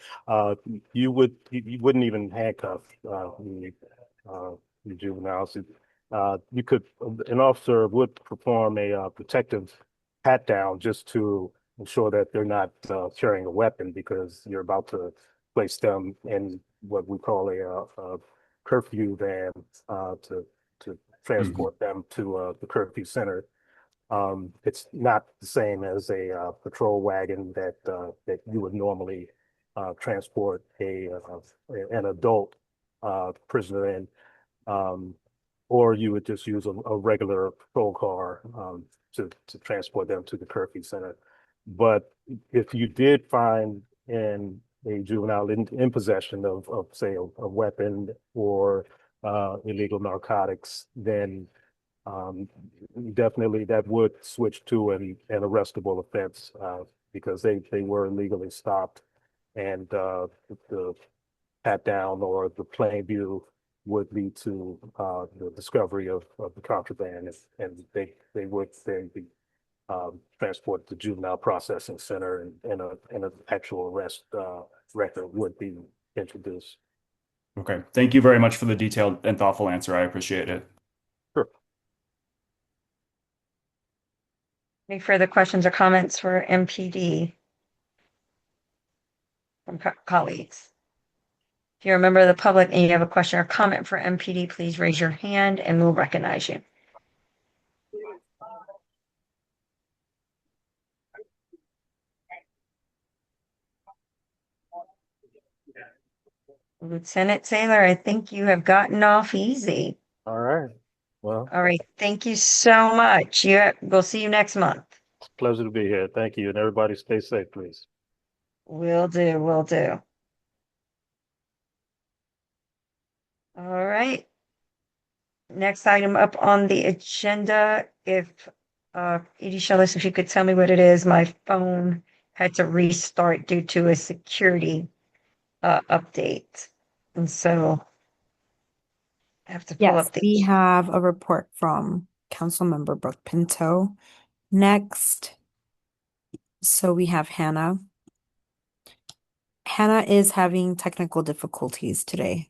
You wouldn't even handcuff the juveniles. You could An officer would perform a protective pat down just to ensure that they're not carrying a weapon because you're about to place them in what we call a curfew van to transport them to the curfew center. It's not the same as a patrol wagon that you would normally transport an adult prisoner in, um, or you would just use a regular patrol car to transport them to the curfew center. But if you did find a juvenile in possession of say, a weapon or illegal narcotics, then definitely that would switch to an arrestable offense because they were illegally stopped, and the pat down or the plain view would lead to the discovery of the contraband, and they would then be transported to juvenile processing center, and an actual arrest record would be introduced. Okay. Thank you very much for the detailed and thoughtful answer. I appreciate it. Sure. Any further questions or comments for MPD from colleagues? If you're a member of the public and you have a question or comment for MPD, please raise your hand and we'll recognize you. Lieutenant Taylor, I think you have gotten off easy. All right. Well, All right. Thank you so much. We'll see you next month. it's a pleasure to be here. Thank you. And everybody stay safe, please. Will do. Will do. All right. Next item up on the agenda, if Edie Shellis, if you could tell me what it is, my phone had to restart due to a security update. And so I have to pull Yes, up the we have a report from Councilmember Brooke Pinto. Next, so we have Hannah. Hannah is having technical difficulties today.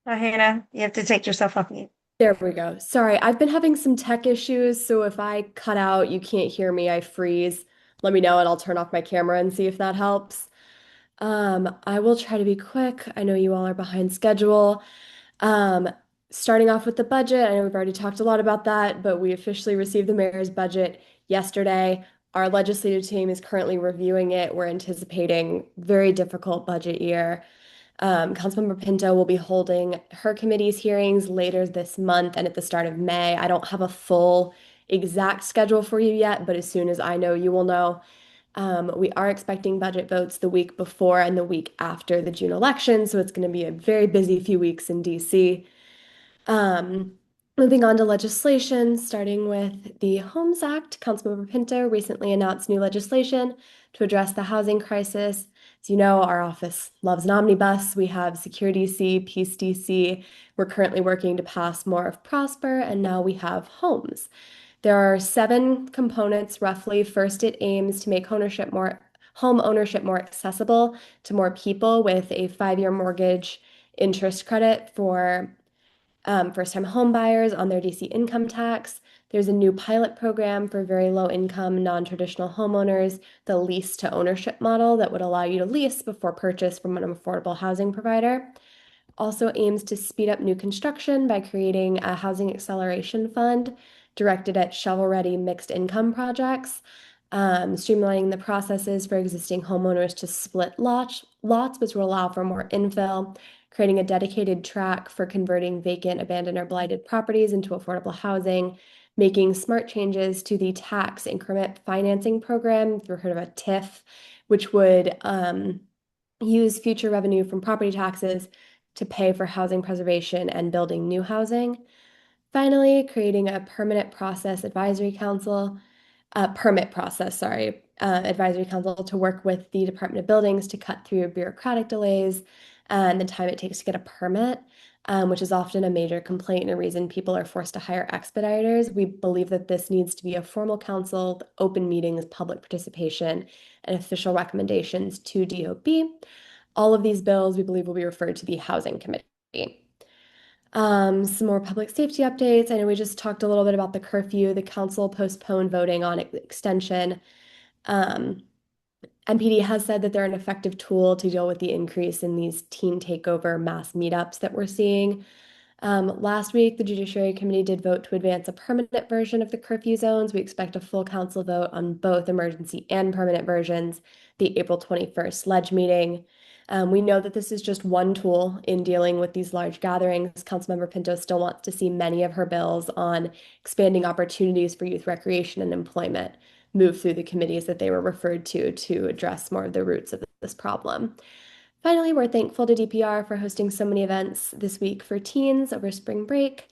Hannah, you have to take yourself off mute. There we go. Sorry, I've been having some tech issues, so if I cut out, you can't hear me, I freeze. Let me know and I'll turn off my camera and see if that helps. I will try to be quick. I know you all are behind schedule. Um, Starting off with the budget, I know we've already talked a lot about that, but we officially received the mayor's budget yesterday. Our legislative team is currently reviewing it. We're anticipating very difficult budget year. Councilmember Pinto will be holding her committee's hearings later this month and at the start of May. I don't have a full exact schedule for you yet, but as soon as I know, you will know. We are expecting budget votes the week before and the week after the June election, so it's going to be a very busy few weeks in DC. Moving on to legislation, starting with the Homes Act, Councilmember Pinto recently announced new legislation to address the housing crisis. As you know, our office loves an omnibus. We have Secure DC, Peace DC. We're currently working to pass more of Prosper, and now we have Homes. There are 7 components roughly. First, it aims to make home ownership more accessible to more people with a 5-year mortgage interest credit for first-time home buyers on their DC income tax. There's a new pilot program for very low-income, non-traditional homeowners, the lease-to-ownership model that would allow you to lease before purchase from an affordable housing provider. Also aims to speed up new construction by creating a housing acceleration fund directed at shovel-ready mixed-income projects, streamlining the processes for existing homeowners to split lots, which will allow for more infill, creating a dedicated track for converting vacant, abandoned, or blighted properties into affordable housing, making smart changes to the tax increment financing program. If you've heard of a TIF, which would use future revenue from property taxes to pay for housing preservation and building new housing. Finally, creating a permit process advisory council to work with the Department of Buildings to cut through bureaucratic delays and the time it takes to get a permit, which is often a major complaint and a reason people are forced to hire expediters. We believe that this needs to be a formal council, open meetings, public participation, and official recommendations to DOB. All of these bills, we believe, will be referred to the Housing Committee. Some more public safety updates. I know we just talked a little bit about the curfew. The council postponed voting on extension. MPD has said that they're an effective tool to deal with the increase in these teen takeover mass meetups that we're seeing. Last week, the Judiciary Committee did vote to advance a permanent version of the curfew zones. We expect a full council vote on both emergency and permanent versions, the April 21st ledge meeting. We know that this is just one tool in dealing with these large gatherings. Councilmember Pinto still wants to see many of her bills on expanding opportunities for youth recreation and employment move through the committees that they were referred to address more of the roots of this problem. Finally, we're thankful to DPR for hosting so many events this week for teens over spring break.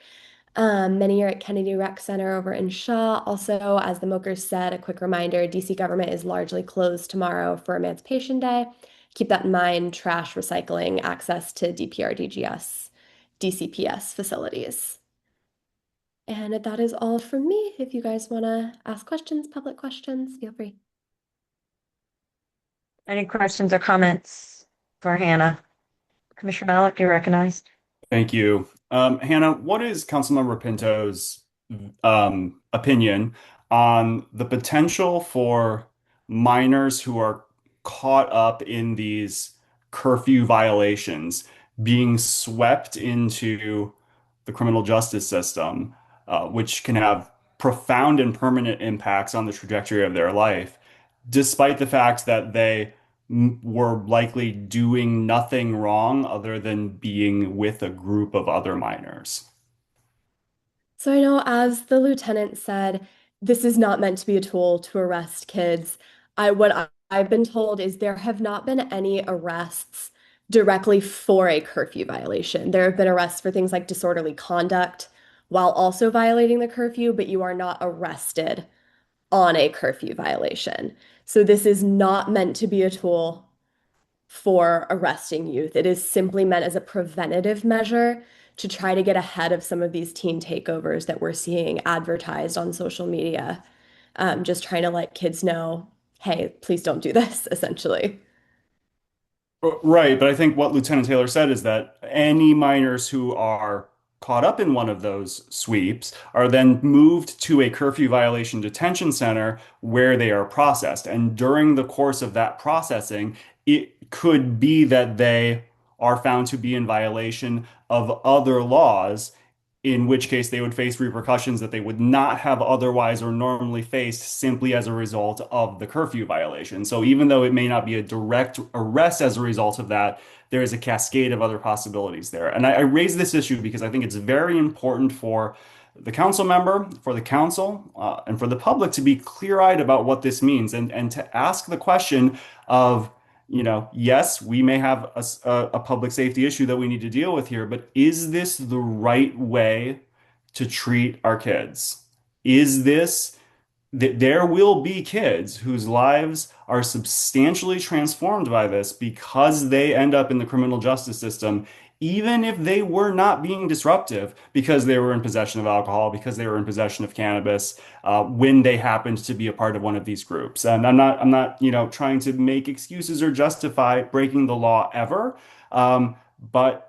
Many are at Kennedy Rec Center over in Shaw. Also, as the Mokers said, a quick reminder, DC government is largely closed tomorrow for Emancipation Day. Keep that in mind, trash, recycling, access to DPR, DGS, DCPS facilities. And that is all from me. If you guys want to ask questions, public questions, feel free. Any questions or comments for Hannah? Commissioner Malik, you're recognized. Thank you. Hannah, what is Councilmember Pinto's opinion on the potential for minors who are caught up in these curfew violations being swept into the criminal justice system, which can have profound and permanent impacts on the trajectory of their life, despite the fact that they were likely doing nothing wrong other than being with a group of other minors. So I know, as the lieutenant said, this is not meant to be a tool to arrest kids. I've been told is there have not been any arrests directly for a curfew violation. There have been arrests for things like disorderly conduct while also violating the curfew, but you are not arrested on a curfew violation. So this is not meant to be a tool for arresting youth. It is simply meant as a preventative measure to try to get ahead of some of these teen takeovers that we're seeing advertised on social media. Just trying to let kids know, hey, please don't do this, essentially. Right, but I think what Lieutenant Taylor said is that any minors who are caught up in one of those sweeps are then moved to a curfew violation detention center where they are processed. And during the course of that processing, it could be that they are found to be in violation of other laws, in which case they would face repercussions that they would not have otherwise or normally faced simply as a result of the curfew violation. So even though it may not be a direct arrest as a result of that, there is a cascade of other possibilities there. And I raise this issue because I think it's very important for the council member, for the council, and for the public to be clear-eyed about what this means and to ask the question of, yes, we may have a public safety issue that we need to deal with here, but is this the right way to treat our kids? Is this there will be kids whose lives are substantially transformed by this because they end up in the criminal justice system, even if they were not being disruptive because they were in possession of alcohol, because they were in possession of cannabis, when they happened to be a part of one of these groups. And I'm not, trying to make excuses or justify breaking the law ever. But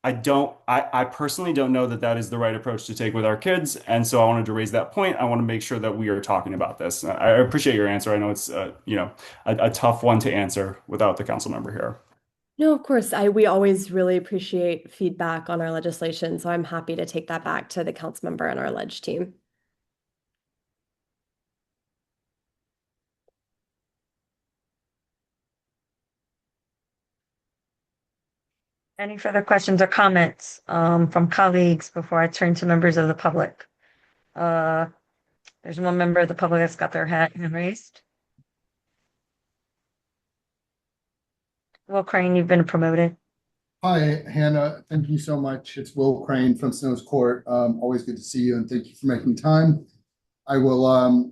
I personally don't know that that is the right approach to take with our kids. And so I wanted to raise that point. I want to make sure that we are talking about this. I appreciate your answer. I know it's, a tough one to answer without the council member here. No, of course, we always really appreciate feedback on our legislation, so I'm happy to take that back to the council member and our ledge team. Any further questions or comments from colleagues before I turn to members of the public? There's one member of the public that's got their hand raised. Will Crane, you've been promoted. Hi, Hannah. Thank you so much. It's Will Crane from Snows Court. Always good to see you, and thank you for making time. I will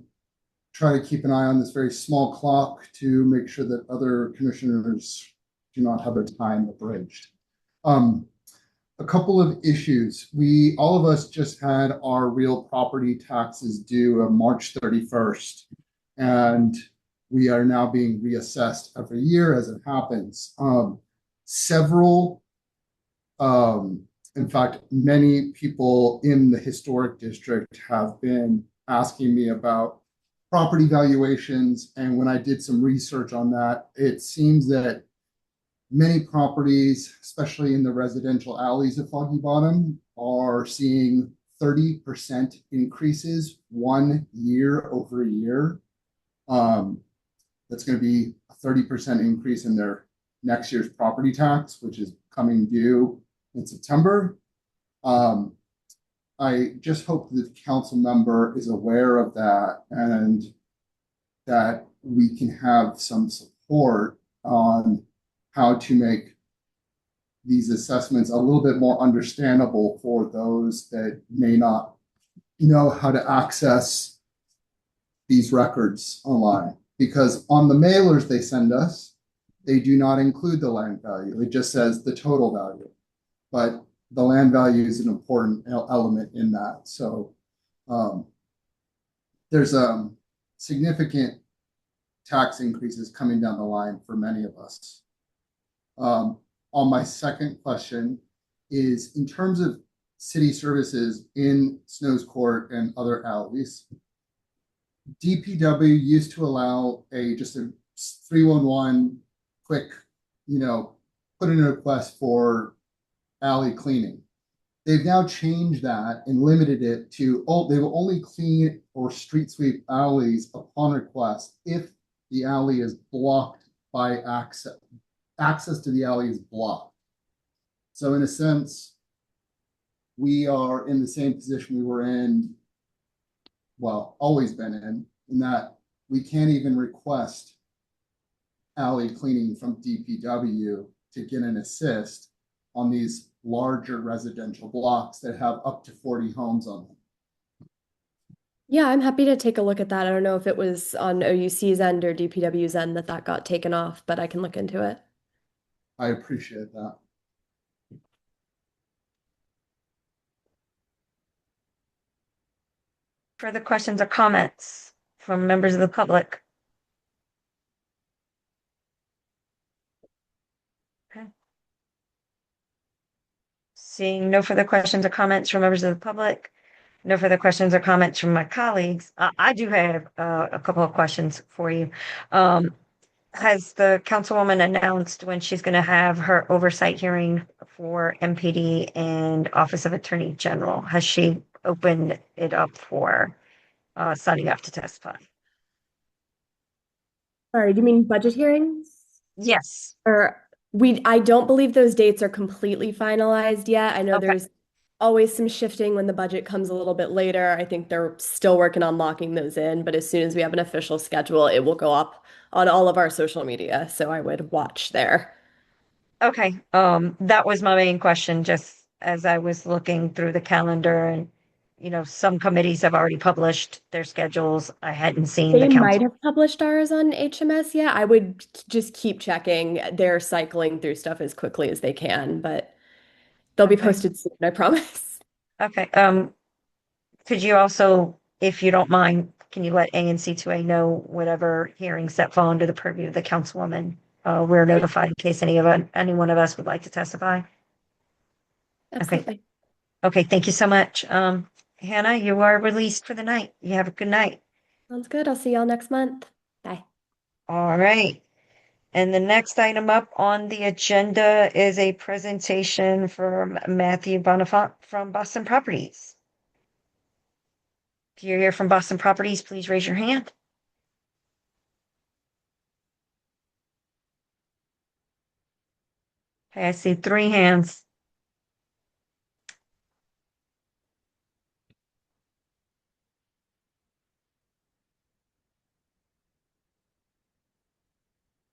try to keep an eye on this very small clock to make sure that other commissioners do not have their time abridged. A couple of issues. All of us just had our real property taxes due on March 31st, and we are now being reassessed every year as it happens. Several, in fact, many people in the historic district have been asking me about property valuations. And when I did some research on that, it seems that many properties, especially in the residential alleys of Foggy Bottom, are seeing 30% increases 1 year over year. That's going to be a 30% increase in their next year's property tax, which is coming due in September. I just hope that the council member is aware of that and that we can have some support on how to make these assessments a little bit more understandable for those that may not know how to access these records online. Because on the mailers they send us, they do not include the land value. It just says the total value. But the land value is an important element in that. So there's significant tax increases coming down the line for many of us. On my second question is, in terms of city services in Snow's Court and other alleys. DPW used to allow just a 311 quick, put in a request for alley cleaning. They've now changed that and limited it to, they will only clean or street sweep alleys upon request if the alley is blocked by access. Access to the alley is blocked. So in a sense, we are in the same position we were in, well, always been in that we can't even request alley cleaning from DPW to get an assist on these larger residential blocks that have up to 40 homes on them. Yeah, I'm happy to take a look at that. I don't know if it was on OUC's end or DPW's end that got taken off, but I can look into it. I appreciate that. Further questions or comments from members of the public? Okay. Seeing no further questions or comments from members of the public, no further questions or comments from my colleagues, I do have a couple of questions for you. Has the councilwoman announced when she's going to have her oversight hearing for MPD and Office of Attorney General? Has she opened it up for signing up to testify? Sorry, do you mean budget hearings? Yes. Or I don't believe those dates are completely finalized yet. I know Okay. there's always some shifting when the budget comes a little bit later. I think they're still working on locking those in, but as soon as we have an official schedule, it will go up on all of our social media. So I would watch there. Okay. That was my main question, just as I was looking through the calendar and, some committees have already published their schedules. I hadn't seen the They council. might have published ours on HMS. Yeah, I would just keep checking. They're cycling through stuff as quickly as they can, but they'll be Okay. posted soon, I promise. Okay. Could you also, if you don't mind, can you let ANC2A know whatever hearings that fall under the purview of the councilwoman? We're notified in case any one of us would like to testify. Absolutely. Okay, thank you so much. Hannah, you are released for the night. You have a good night. Sounds good. I'll see y'all next month. Bye. All right. And the next item up on the agenda is a presentation from Matthew Bonifant from Boston Properties. If you're here from Boston Properties, please raise your hand. Okay, I see 3 hands.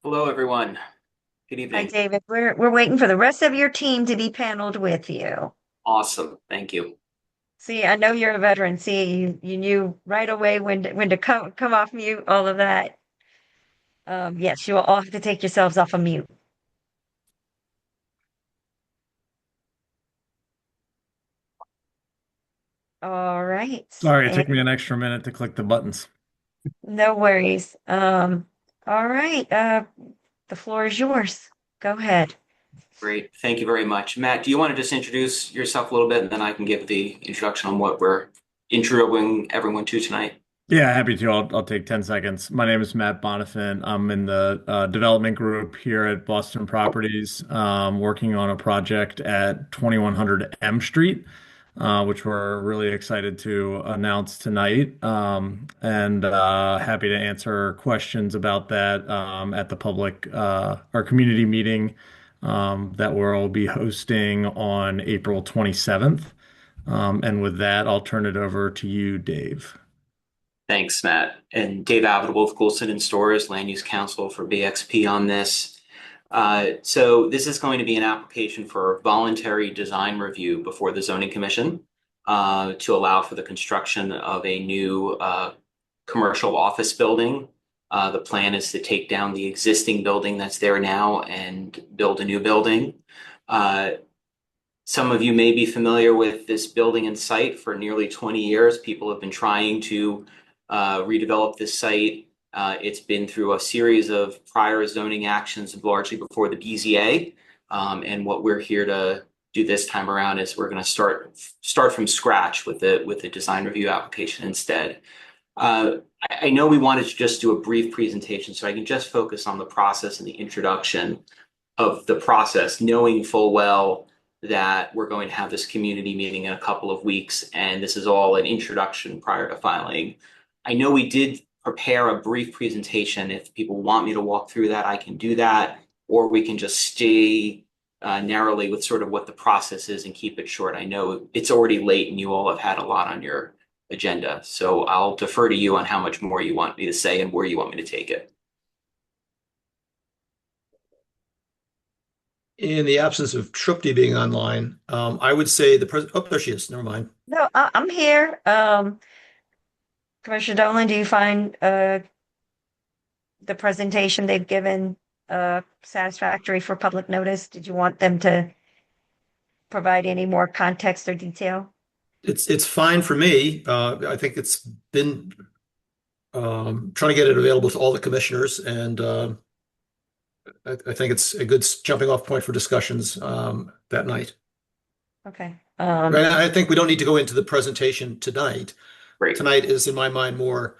Hello, everyone. Good Hi, evening. David. We're waiting for the rest of your team to be paneled with you. Awesome. Thank you. See, I know you're a veteran. See, you knew right away when to come off mute, all of that. Yes, you will all have to take yourselves off of mute. All right. Sorry, it took me an extra minute to click the buttons. No worries. All right. The floor is yours. Go ahead. Great. Thank you very much. Matt, do you want to just introduce yourself a little bit, and then I can give the introduction on what we're introing everyone to tonight? Yeah, happy to. I'll take 10 seconds. My name is Matt Bonifant. I'm in the development group here at Boston Properties, working on a project at 2100 M Street, which we're really excited to announce tonight. And happy to answer questions about that at the our community meeting that we'll be hosting on April 27th. And with that, I'll turn it over to you, Dave. Thanks, Matt. And Dave Avidable with Coulson and Storrs, Land Use Council for BXP on this. So this is going to be an application for voluntary design review before the Zoning Commission to allow for the construction of a new commercial office building. The plan is to take down the existing building that's there now and build a new building. Some of you may be familiar with this building and site. For nearly 20 years, people have been trying to redevelop this site. It's been through a series of prior zoning actions, largely before the BZA. And what we're here to do this time around is we're going to start from scratch with the design review application instead. I know we wanted to just do a brief presentation, so I can just focus on the process and the introduction of the process, knowing full well that we're going to have this community meeting in a couple of weeks, and this is all an introduction prior to filing. I know we did prepare a brief presentation. If people want me to walk through that, I can do that, or we can just stay narrowly with sort of what the process is and keep it short. I know it's already late and you all have had a lot on your agenda, so I'll defer to you on how much more you want me to say and where you want me to take it. In the absence of Trupti being online, I would say the president. Oh, there she is. Never mind. No, I'm here. Commissioner Dolan, do you find the presentation they've given satisfactory for public notice? Did you want them to provide any more context or detail? It's fine for me. I think it's been trying to get it available to all the commissioners, and I think it's a good jumping off point for discussions that night. Okay. Right, I think we don't need to go into the presentation tonight. Great. Tonight is, in my mind, more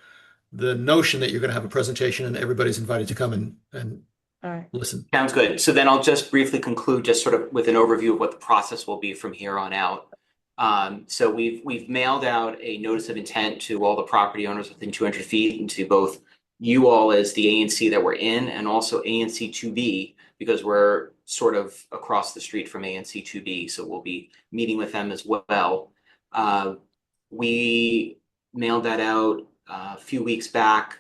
the notion that you're going to have a presentation and everybody's invited to come and All right. listen. Sounds good. So then I'll just briefly conclude just sort of with an overview of what the process will be from here on out. So we've mailed out a notice of intent to all the property owners within 200 feet and to both you all as the ANC that we're in and also ANC 2B, because we're sort of across the street from ANC 2B. So we'll be meeting with them as well. We mailed that out a few weeks back.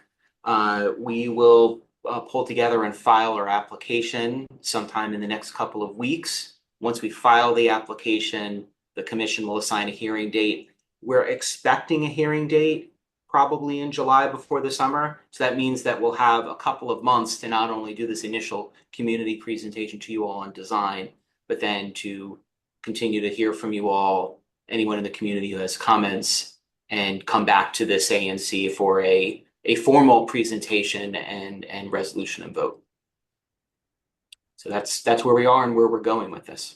We will pull together and file our application sometime in the next couple of weeks. Once we file the application, the commission will assign a hearing date. We're expecting a hearing date probably in July before the summer. So that means that we'll have a couple of months to not only do this initial community presentation to you all on design, but then to continue to hear from you all, anyone in the community who has comments, and come back to this ANC for a formal presentation and resolution and vote. So that's where we are and where we're going with this.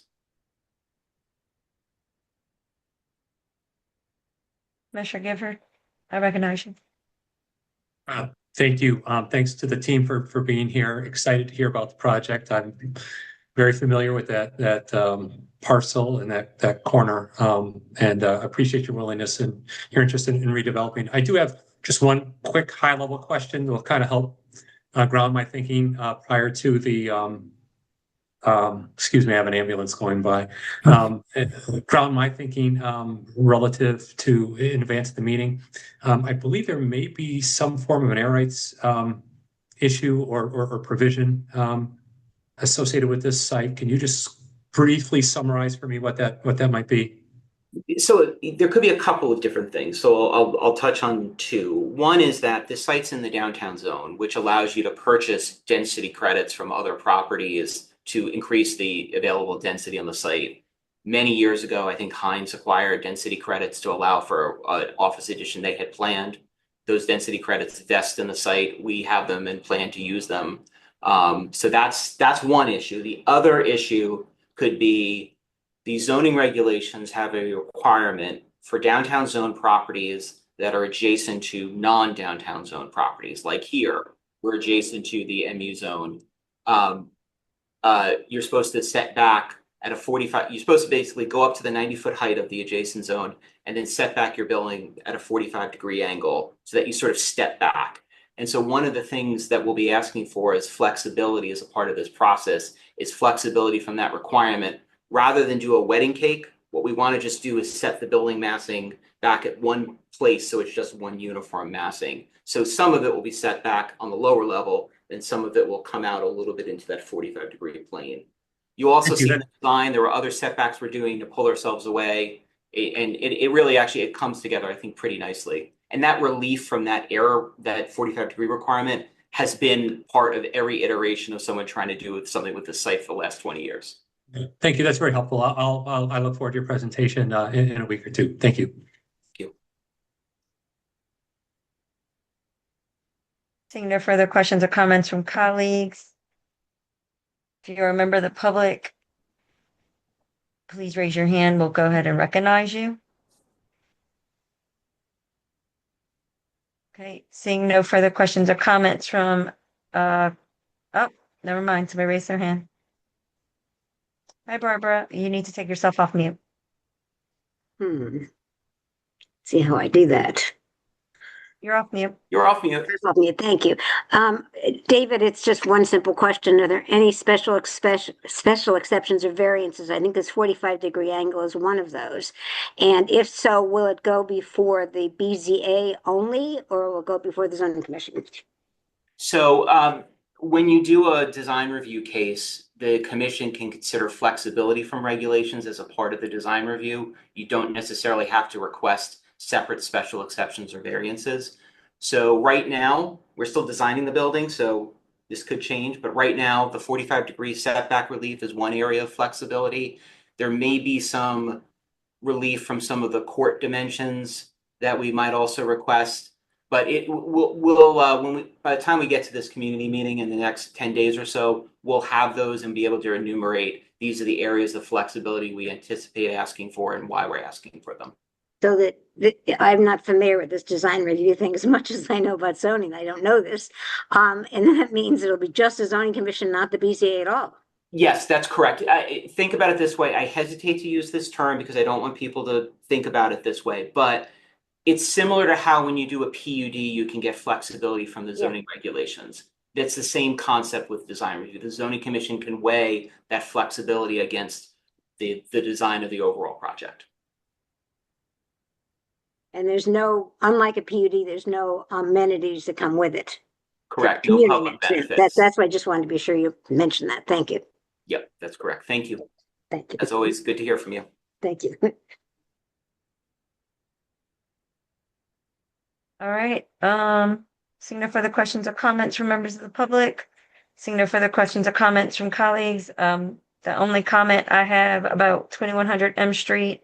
Commissioner Gifford, I recognize you. Thank you. Thanks to the team for being here. Excited to hear about the project. I'm very familiar with that parcel and that corner, and appreciate your willingness and your interest in redeveloping. I do have just one quick high-level question that will kind of help ground my thinking prior to the excuse me, I have an ambulance going by. Ground my thinking relative to in advance of the meeting. I believe there may be some form of an air rights issue or provision associated with this site. Can you just briefly summarize for me what that might be? So there could be a couple of different things. So I'll touch on two. One is that the site's in the downtown zone, which allows you to purchase density credits from other properties to increase the available density on the site. Many years ago, I think Hines acquired density credits to allow for an office addition they had planned. Those density credits vest in the site. We have them and plan to use them. So that's one issue. The other issue could be the zoning regulations have a requirement for downtown zone properties that are adjacent to non-downtown zone properties. Like here, we're adjacent to the MU zone. You're supposed to set back at a 45, you're supposed to basically go up to the 90-foot height of the adjacent zone and then set back your building at a 45-degree angle so that you sort of step back. And so one of the things that we'll be asking for is flexibility as a part of this process, is flexibility from that requirement. Rather than do a wedding cake, what we want to just do is set the building massing back at one place so it's just one uniform massing. So some of it will be set back on the lower level, and some of it will come out a little bit into that 45-degree plane. You also see in the design, there were other setbacks we're doing to pull ourselves away, and it really actually, it comes together, I think, pretty nicely. And that relief from that error, that 45-degree requirement, has been part of every iteration of someone trying to do something with the site for the last 20 years. Thank you. That's very helpful. I look forward to your presentation in a week or two. Thank you. Thank you. Seeing no further questions or comments from colleagues. If you're a member of the public please raise your hand. We'll go ahead and recognize you. Okay, seeing no further questions or comments from, oh, never mind. Somebody raised their hand. Hi, Barbara. You need to take yourself off mute. See how I do that. You're off mute. You're off mute. Off mute. Thank you. David, it's just one simple question. Are there any special exceptions or variances? I think this 45-degree angle is one of those. And if so, will it go before the BZA only, or will it go before the zoning commission? So when you do a design review case, the commission can consider flexibility from regulations as a part of the design review. You don't necessarily have to request separate special exceptions or variances. So right now, we're still designing the building, so this could change. But right now, the 45-degree setback relief is one area of flexibility. There may be some relief from some of the court dimensions that we might also request. But it will by the time we get to this community meeting in the next 10 days or so, we'll have those and be able to enumerate these are the areas of flexibility we anticipate asking for and why we're asking for them. So that I'm not familiar with this design review thing as much as I know about zoning. I don't know this. And that means it'll be just the zoning commission, not the BZA at all. Yes, that's correct. Think about it this way. I hesitate to use this term because I don't want people to think about it this way, but it's similar to how when you do a PUD, you can get flexibility from the zoning regulations. That's the same concept with design review. The zoning commission can weigh that flexibility against the design of the overall project. And there's no, unlike a PUD, there's no amenities that come with it. Correct. No public benefits. That's why I just wanted to be sure you mentioned that. Thank you. Yep, that's correct. Thank you. Thank you. As always, good to hear from you. Thank you. All right. Seeing no further questions or comments from members of the public, seeing no further questions or comments from colleagues. The only comment I have about 2100 M Street,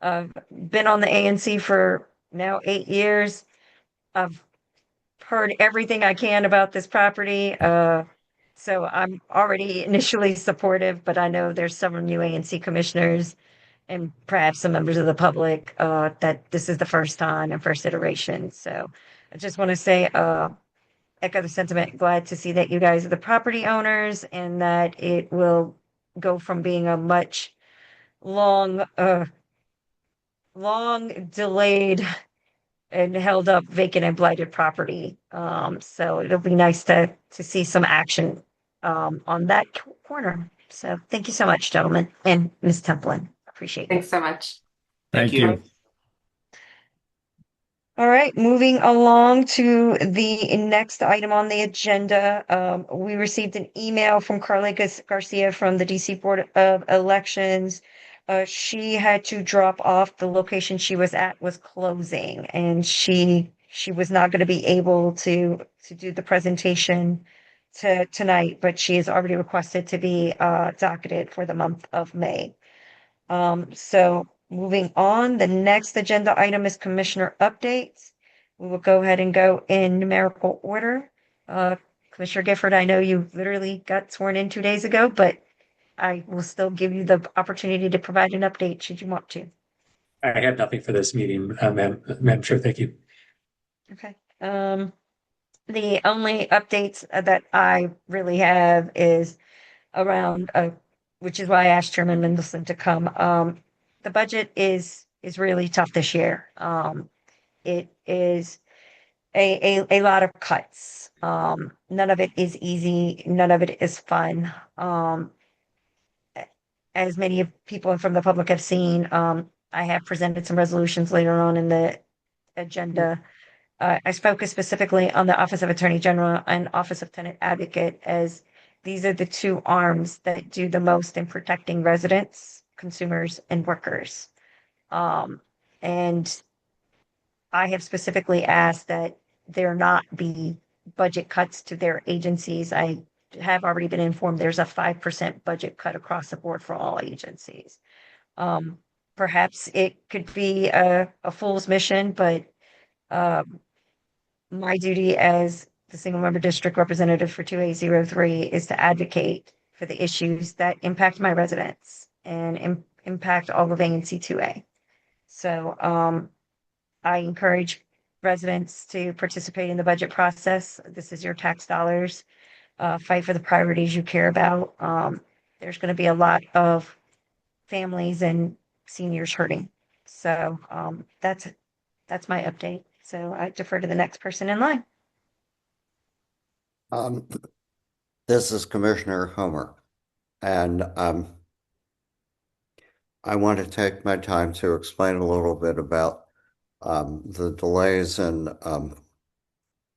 I've been on the ANC for now 8 years. I've heard everything I can about this property. So I'm already initially supportive, but I know there's several new ANC commissioners and perhaps some members of the public that this is the first time and first iteration. So I just want to say, echo the sentiment. Glad to see that you guys are the property owners and that it will go from being a much long delayed and held up vacant and blighted property. So it'll be nice to see some action on that corner. So thank you so much, gentlemen, and Ms. Templin. Appreciate it. Thanks so much. Thank you. All right, moving along to the next item on the agenda. We received an email from Carla Garcia from the DC Board of Elections. She had to drop off. The location she was at was closing, and she was not going to be able to do the presentation tonight, but she has already requested to be docketed for the month of May. So moving on, the next agenda item is commissioner updates. We will go ahead and go in numerical order. Commissioner Gifford, I know you literally got sworn in 2 days ago, but I will still give you the opportunity to provide an update should you want to. I have nothing for this meeting, Madam Chair. Thank you. Okay. The only updates that I really have is around, which is why I asked Chairman Mendelson to come. The budget is really tough this year. It is a lot of cuts. None of it is easy. None of it is fun. As many people from the public have seen, I have presented some resolutions later on in the agenda. I focus specifically on the Office of Attorney General and Office of Tenant Advocate, as these are the two arms that do the most in protecting residents, consumers, and workers. And I have specifically asked that there not be budget cuts to their agencies. I have already been informed there's a 5% budget cut across the board for all agencies. Perhaps it could be a fool's mission, but my duty as the single member district representative for 2A03 is to advocate for the issues that impact my residents and impact all of ANC 2A. So I encourage residents to participate in the budget process. This is your tax dollars. Fight for the priorities you care about. There's going to be a lot of families and seniors hurting. So that's my update. So I defer to the next person in line. This is Commissioner Homer, and I want to take my time to explain a little bit about the delays in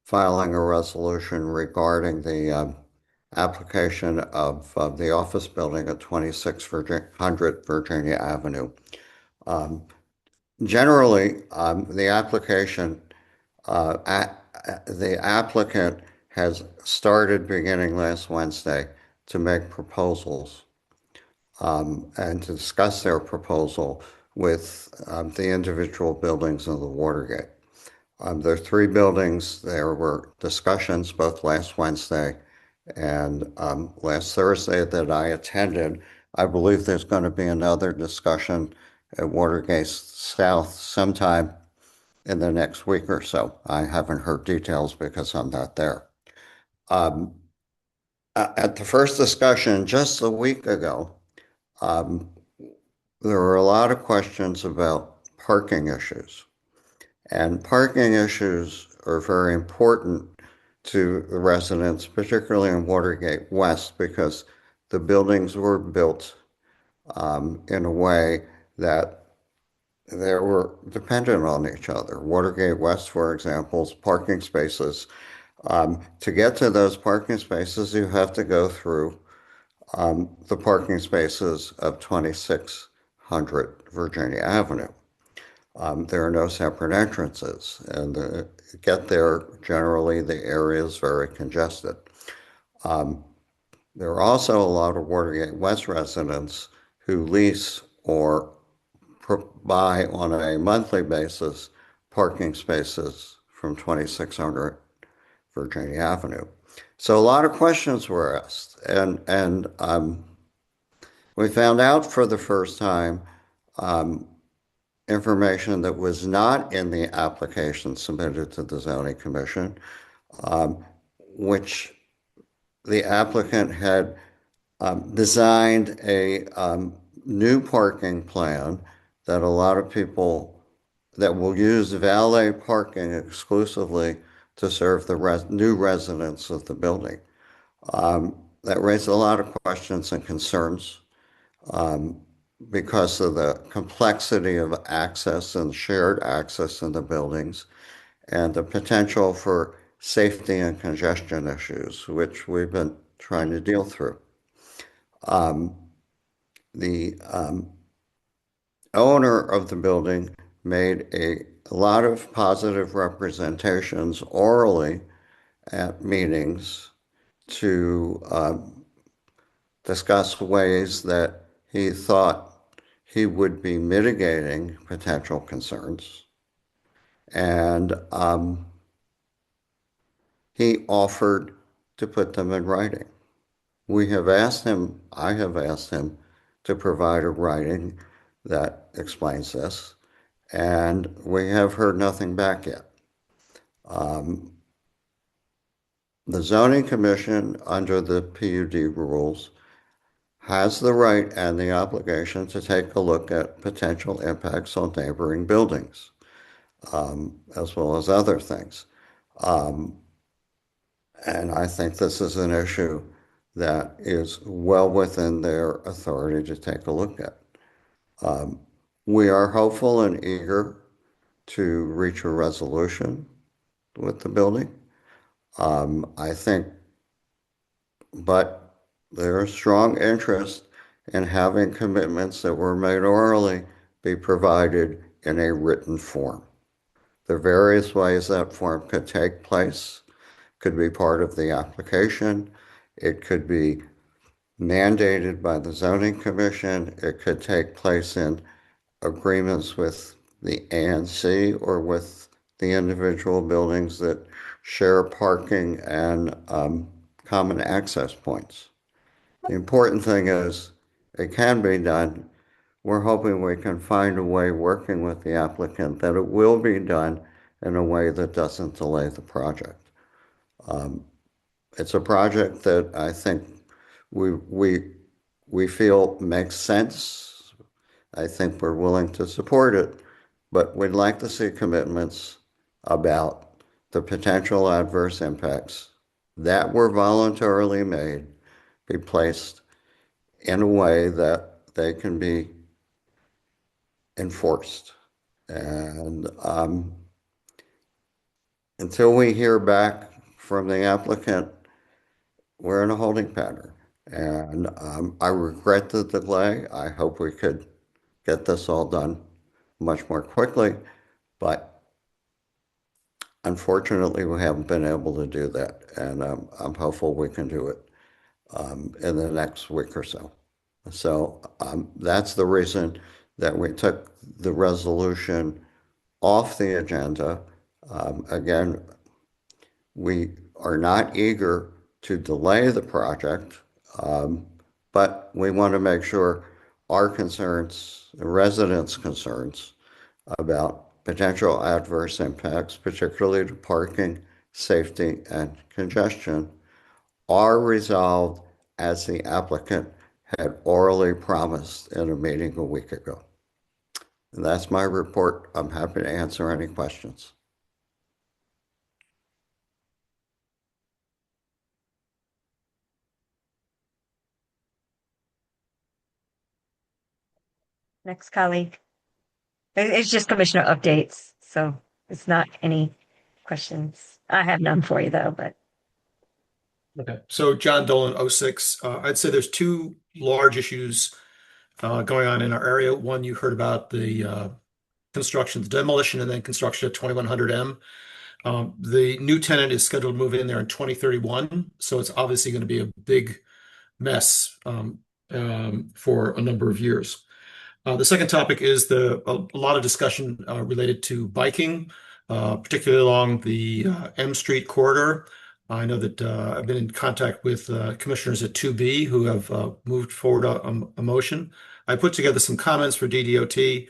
filing a resolution regarding the application of the office building at 2600 Virginia Avenue. Generally, the applicant has started beginning last Wednesday to make proposals and to discuss their proposal with the individual buildings in the Watergate. There are 3 buildings. There were discussions both last Wednesday and last Thursday that I attended. I believe there's going to be another discussion at Watergate South sometime in the next week or so. I haven't heard details because I'm not there. At the first discussion just a week ago, there were a lot of questions about parking issues. And parking issues are very important to the residents, particularly in Watergate West, because the buildings were built in a way that they were dependent on each other. Watergate West, for example, parking spaces. To get to those parking spaces, you have to go through the parking spaces of 2600 Virginia Avenue. There are no separate entrances, and to get there, generally, the area is very congested. There are also a lot of Watergate West residents who lease or buy on a monthly basis parking spaces from 2600 Virginia Avenue. So a lot of questions were asked, and we found out for the first time information that was not in the application submitted to the Zoning Commission, which the applicant had designed a new parking plan that a lot of people that will use valet parking exclusively to serve the new residents of the building. That raised a lot of questions and concerns because of the complexity of access and shared access in the buildings and the potential for safety and congestion issues, which we've been trying to deal through. The owner of the building made a lot of positive representations orally at meetings to discuss ways that he thought he would be mitigating potential concerns. And he offered to put them in writing. I have asked him to provide a writing that explains this, and we have heard nothing back yet. The Zoning Commission, under the PUD rules, has the right and the obligation to take a look at potential impacts on neighboring buildings, as well as other things. And I think this is an issue that is well within their authority to take a look at. We are hopeful and eager to reach a resolution with the building. I think, but there's strong interest in having commitments that were made orally be provided in a written form. There are various ways that form could take place. Could be part of the application. It could be mandated by the Zoning Commission. It could take place in agreements with the ANC or with the individual buildings that share parking and common access points. The important thing is it can be done we're hoping we can find a way, working with the applicant, that it will be done in a way that doesn't delay the project. It's a project that I think we feel makes sense. I think we're willing to support it, but we'd like to see commitments about the potential adverse impacts that were voluntarily made be placed in a way that they can be enforced. And until we hear back from the applicant, we're in a holding pattern. And I regret the delay. I hope we could get this all done much more quickly, but unfortunately, we haven't been able to do that. And I'm hopeful we can do it in the next week or so. So that's the reason that we took the resolution off the agenda. Again, we are not eager to delay the project, but we want to make sure our concerns, the residents' concerns about potential adverse impacts, particularly to parking, safety, and congestion, are resolved as the applicant had orally promised in a meeting a week ago. And that's my report. I'm happy to answer any questions. Next colleague. It's just commissioner updates, so it's not any questions. I have none for you though, but. Okay, so John Dolan, 06. I'd say there's two large issues going on in our area. One, you heard about the construction, the demolition, and then construction at 2100M. The new tenant is scheduled to move in there in 2031, so it's obviously going to be a big mess for a number of years. The second topic is a lot of discussion related to biking, particularly along the M Street corridor. I know that I've been in contact with commissioners at 2B who have moved forward a motion. I put together some comments for DDOT.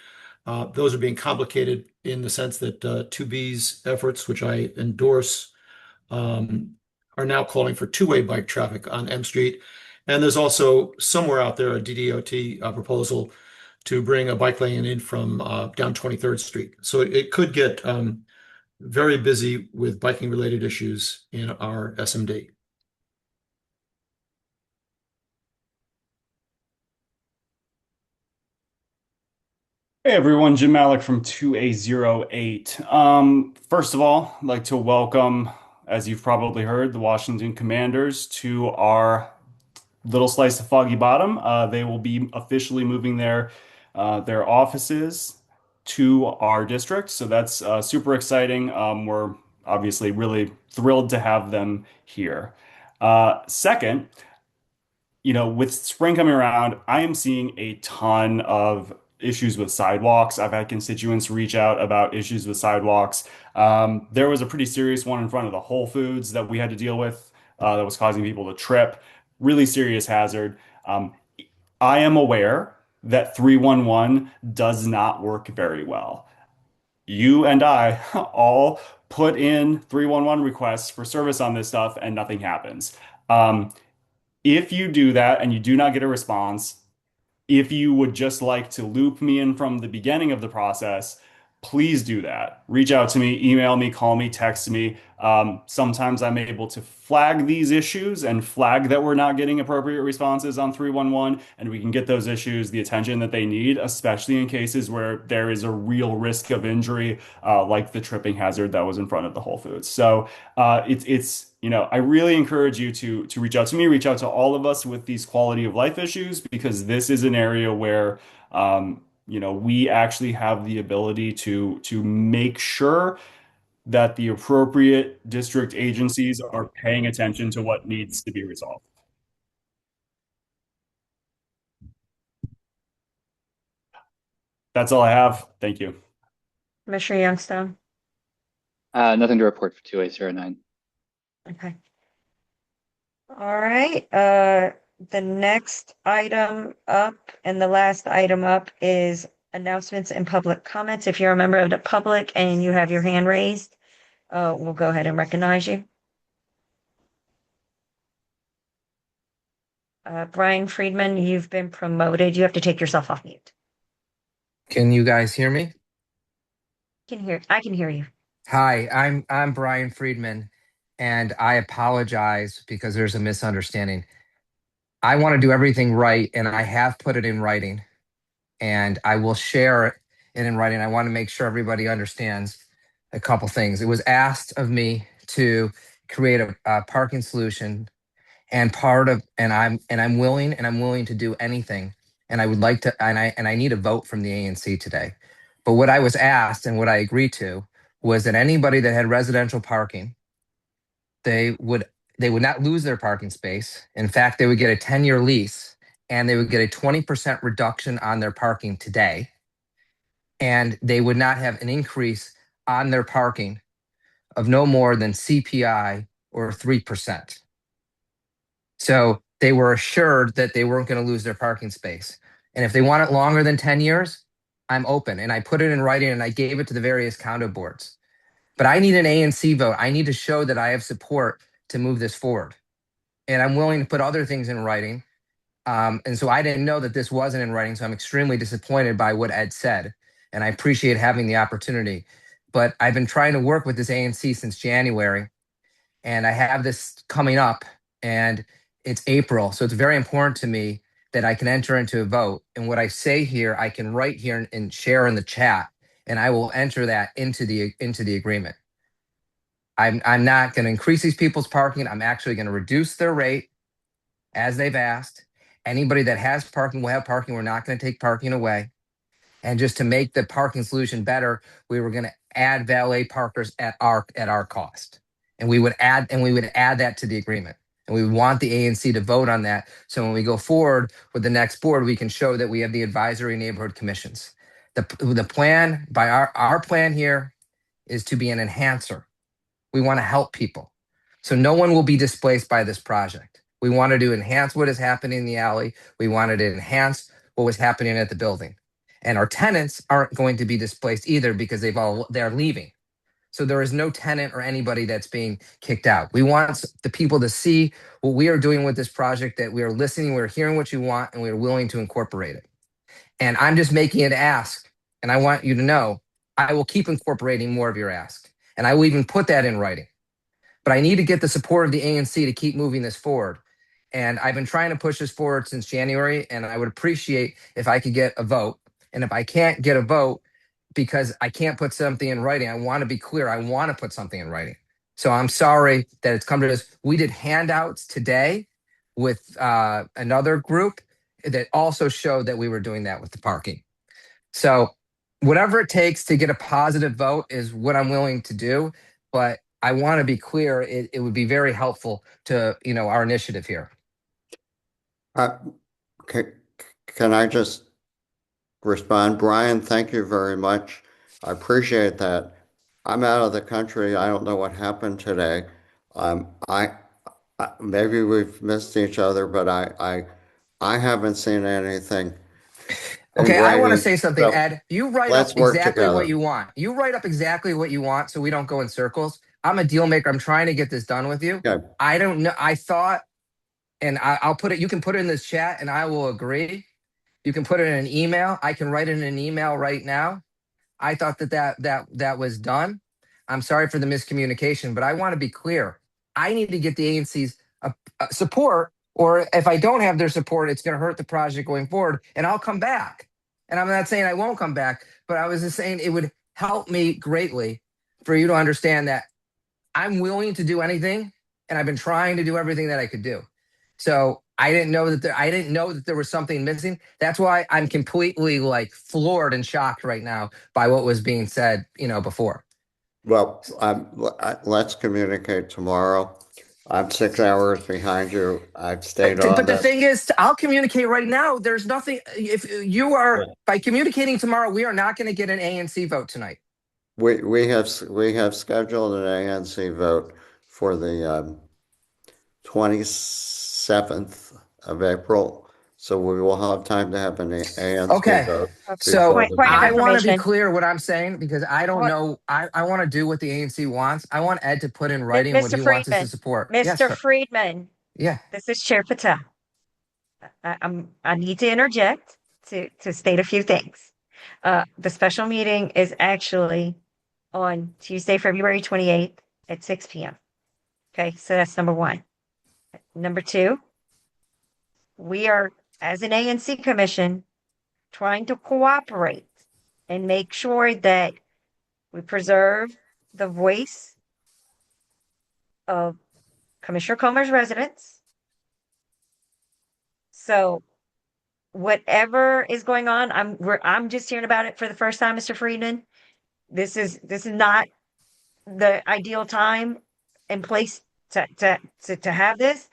Those are being complicated in the sense that 2B's efforts, which I endorse, are now calling for two-way bike traffic on M Street. And there's also somewhere out there a DDOT proposal to bring a bike lane in from down 23rd Street. So it could get very busy with biking related issues in our SMD. Hey everyone, Jim Malik from 2A08. First of all, I'd like to welcome, as you've probably heard, the Washington Commanders to our little slice of Foggy Bottom. They will be officially moving their offices to our district, so that's super exciting. We're obviously really thrilled to have them here. Second, with spring coming around, I am seeing a ton of issues with sidewalks. I've had constituents reach out about issues with sidewalks. There was a pretty serious one in front of the Whole Foods that we had to deal with that was causing people to trip. Really serious hazard. I am aware that 311 does not work very well. You and I all put in 311 requests for service on this stuff and nothing happens. If you do that and you do not get a response, if you would just like to loop me in from the beginning of the process, please do that. Reach out to me, email me, call me, text me. Sometimes I'm able to flag these issues and flag that we're not getting appropriate responses on 311, and we can get those issues the attention that they need, especially in cases where there is a real risk of injury, like the tripping hazard that was in front of the Whole Foods. So I really encourage you to reach out to me, reach out to all of us with these quality of life issues, because this is an area where we actually have the ability to make sure that the appropriate district agencies are paying attention to what needs to be resolved. That's all I have. Thank you. Commissioner Youngstown. Nothing to report for 2A09. Okay. All right. The next item up and the last item up is announcements and public comments. If you're a member of the public and you have your hand raised, we'll go ahead and recognize you. Brian Friedman, you've been promoted. You have to take yourself off mute. Can you guys hear me? I can hear you. Hi, I'm Brian Friedman, and I apologize because there's a misunderstanding. I want to do everything right, and I have put it in writing, and I will share it in writing. I want to make sure everybody understands a couple things. It was asked of me to create a parking solution, and I'm willing to do anything, and I would like to, and I need a vote from the ANC today. But what I was asked and what I agreed to was that anybody that had residential parking, they would not lose their parking space. In fact, they would get a 10-year lease, and they would get a 20% reduction on their parking today, and they would not have an increase on their parking of no more than CPI or 3%. So they were assured that they weren't going to lose their parking space. And if they want it longer than 10 years, I'm open. And I put it in writing and I gave it to the various condo boards. But I need an ANC vote. I need to show that I have support to move this forward. And I'm willing to put other things in writing. And so I didn't know that this wasn't in writing. So I'm extremely disappointed by what Ed said. And I appreciate having the opportunity. But I've been trying to work with this ANC since January. And I have this coming up. And it's April. So it's very important to me that I can enter into a vote. And what I say here, I can write here and share in the chat. And I will enter that into the agreement. I'm not going to increase these people's parking. I'm actually going to reduce their rate as they've asked. Anybody that has parking will have parking. We're not going to take parking away. And just to make the parking solution better, we were going to add valet parkers at our cost. And we would add that to the agreement. And we want the ANC to vote on that. So when we go forward with the next board, we can show that we have the advisory neighborhood commissions. The plan by our plan here is to be an enhancer. We want to help people. So no one will be displaced by this project. We wanted to enhance what is happening in the alley. We wanted to enhance what was happening at the building. And our tenants aren't going to be displaced either because they're leaving. So there is no tenant or anybody that's being kicked out. We want the people to see what we are doing with this project, that we are listening, we're hearing what you want, and we're willing to incorporate it. And I'm just making an ask. And I want you to know, I will keep incorporating more of your ask. And I will even put that in writing. But I need to get the support of the ANC to keep moving this forward. And I've been trying to push this forward since January, and I would appreciate if I could get a vote. And if I can't get a vote because I can't put something in writing, I want to be clear. I want to put something in writing. So I'm sorry that it's come to this. We did handouts today with another group that also showed that we were doing that with the parking. So whatever it takes to get a positive vote is what I'm willing to do. But I want to be clear, it would be very helpful to, our initiative here. Can I just respond? Brian, thank you very much. I appreciate that. I'm out of the country. I don't know what happened today. Maybe we've missed each other, but I haven't seen anything. Okay, I want to say something, So Ed. You write up exactly what you want. You write up exactly what you want so we don't go in circles. I'm a deal maker. I'm trying to get this done with you. Okay. I don't know. I thought, and I'll put it, you can put it in this chat and I will agree. You can put it in an email. I can write it in an email right now. I thought that was done. I'm sorry for the miscommunication, but I want to be clear. I need to get the ANC's support, or if I don't have their support, it's going to hurt the project going forward, and I'll come back. And I'm not saying I won't come back, but I was just saying it would help me greatly for you to understand that I'm willing to do anything, and I've been trying to do everything that I could do. So I didn't know that there was something missing. That's why I'm completely floored and shocked right now by what was being said, before. Well, let's communicate tomorrow. I'm 6 hours behind you. I've stayed on. But the thing is, I'll communicate right now. There's nothing. If you are by communicating tomorrow, we are not going to get an ANC vote tonight. We have scheduled an ANC vote for the 27th of April. So we will have time to have an ANC Okay. vote So before Point, the point of I meeting. want to be information. clear what I'm saying because I don't Hold- know. I want to do what the ANC wants. I want Ed to put in writing what Mr. he wants us to Friedman, support. Yes, Mr. sir. Friedman, Yeah. this is Chair Patel. I need to interject to state a few things. The special meeting is actually on Tuesday, February 28th at 6 p.m. Okay, so that's number one. Number two, we are, as an ANC commission, trying to cooperate and make sure that we preserve the voice of Commissioner Comer's residents. So whatever is going on, I'm just hearing about it for the first time, Mr. Friedman. This is not the ideal time and place to have this.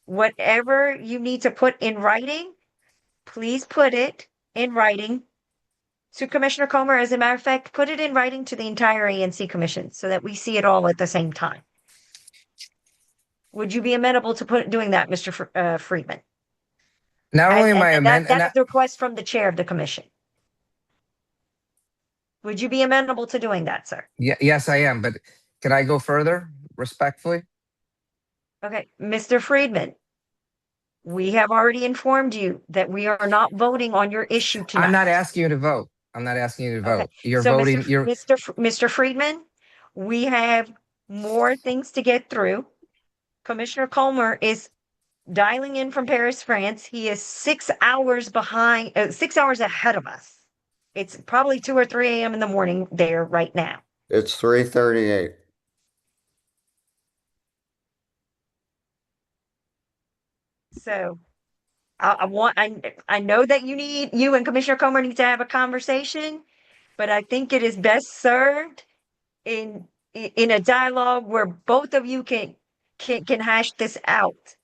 Whatever you need to put in writing, please put it in writing to Commissioner Comer. As a matter of fact, put it in writing to the entire ANC commission so that we see it all at the same time. Would you be amenable to doing that, Mr. Friedman? Not only am I That is the request from the chair of the commission. Would you be amenable to doing that, sir? yes, I am. But can I go further respectfully? Okay, Mr. Friedman, we have already informed you that we are not voting on your issue tonight. I'm not asking you to vote. I'm not asking you to vote. Okay. You're So, voting. Mr. Friedman, we have more things to get through. Commissioner Colmer is dialing in from Paris, France. He is 6 hours behind, 6 hours ahead of us. It's probably 2 or 3 a.m. in the morning there right now. It's 3:38. So I know that you and Commissioner Comer need to have a conversation, but I think it is best served in a dialogue where both of you can hash this out.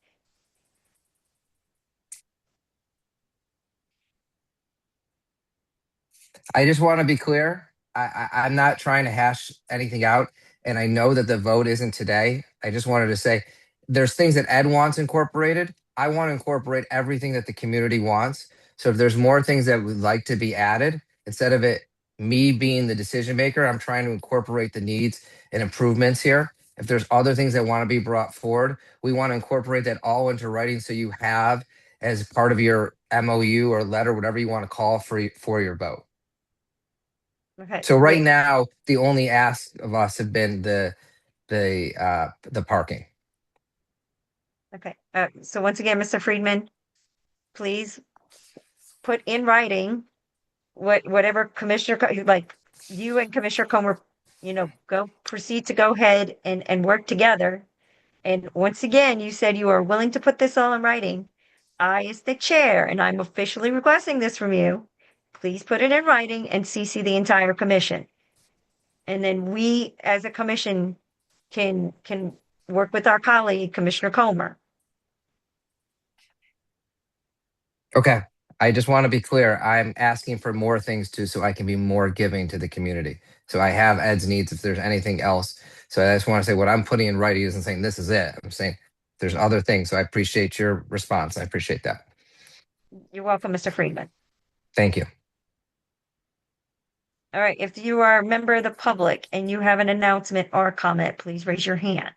I just want to be clear. I'm not trying to hash anything out, and I know that the vote isn't today. I just wanted to say there's things that Ed wants incorporated. I want to incorporate everything that the community wants. So if there's more things that would like to be added, instead of it me being the decision maker, I'm trying to incorporate the needs and improvements here. If there's other things that want to be brought forward, we want to incorporate that all into writing so you have as part of your MOU or letter, whatever you want to call for your vote. Okay. So right now, the only ask of us have been the parking. Okay. So once again, Mr. Friedman, please put in writing whatever Commissioner, like you and Commissioner Comer, go proceed to go ahead and work together. And once again, you said you are willing to put this all in writing. I, as the chair, and I'm officially requesting this from you, please put it in writing and CC the entire commission. And then we, as a commission, can work with our colleague, Commissioner Comer. Okay. I just want to be clear. I'm asking for more things too, so I can be more giving to the community. So I have Ed's needs if there's anything else. So I just want to say what I'm putting in writing isn't saying this is it. I'm saying there's other things. So I appreciate your response. I appreciate that. You're welcome, Mr. Friedman. Thank you. All right. If you are a member of the public and you have an announcement or a comment, please raise your hand.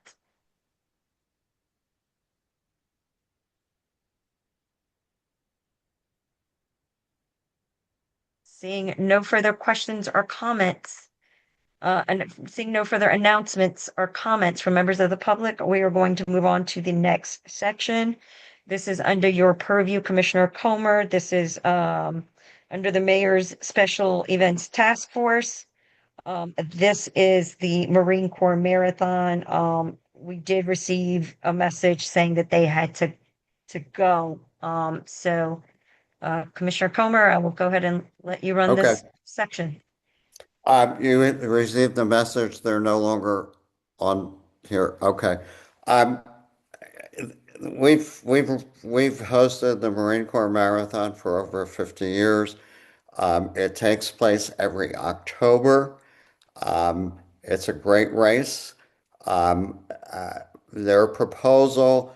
Seeing no further questions or comments, and seeing no further announcements or comments from members of the public, we are going to move on to the next section. This is under your purview, Commissioner Comer. This is under the Mayor's Special Events Task Force. This is the Marine Corps Marathon. We did receive a message saying that they had to go. So Commissioner Comer, I will go ahead and let you run this section. You received the message. They're no longer on here. Okay. We've hosted the Marine Corps Marathon for over 50 years. It takes place every October. It's a great race. Their proposal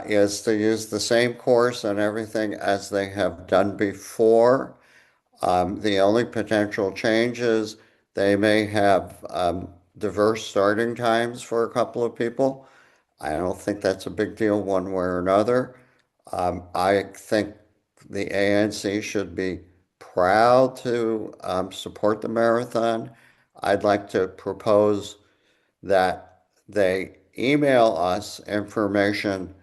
is to use the same course and everything as they have done before. The only potential change is they may have diverse starting times for a couple of people. I don't think that's a big deal one way or another. I think the ANC should be proud to support the marathon. I'd like to propose that they email us information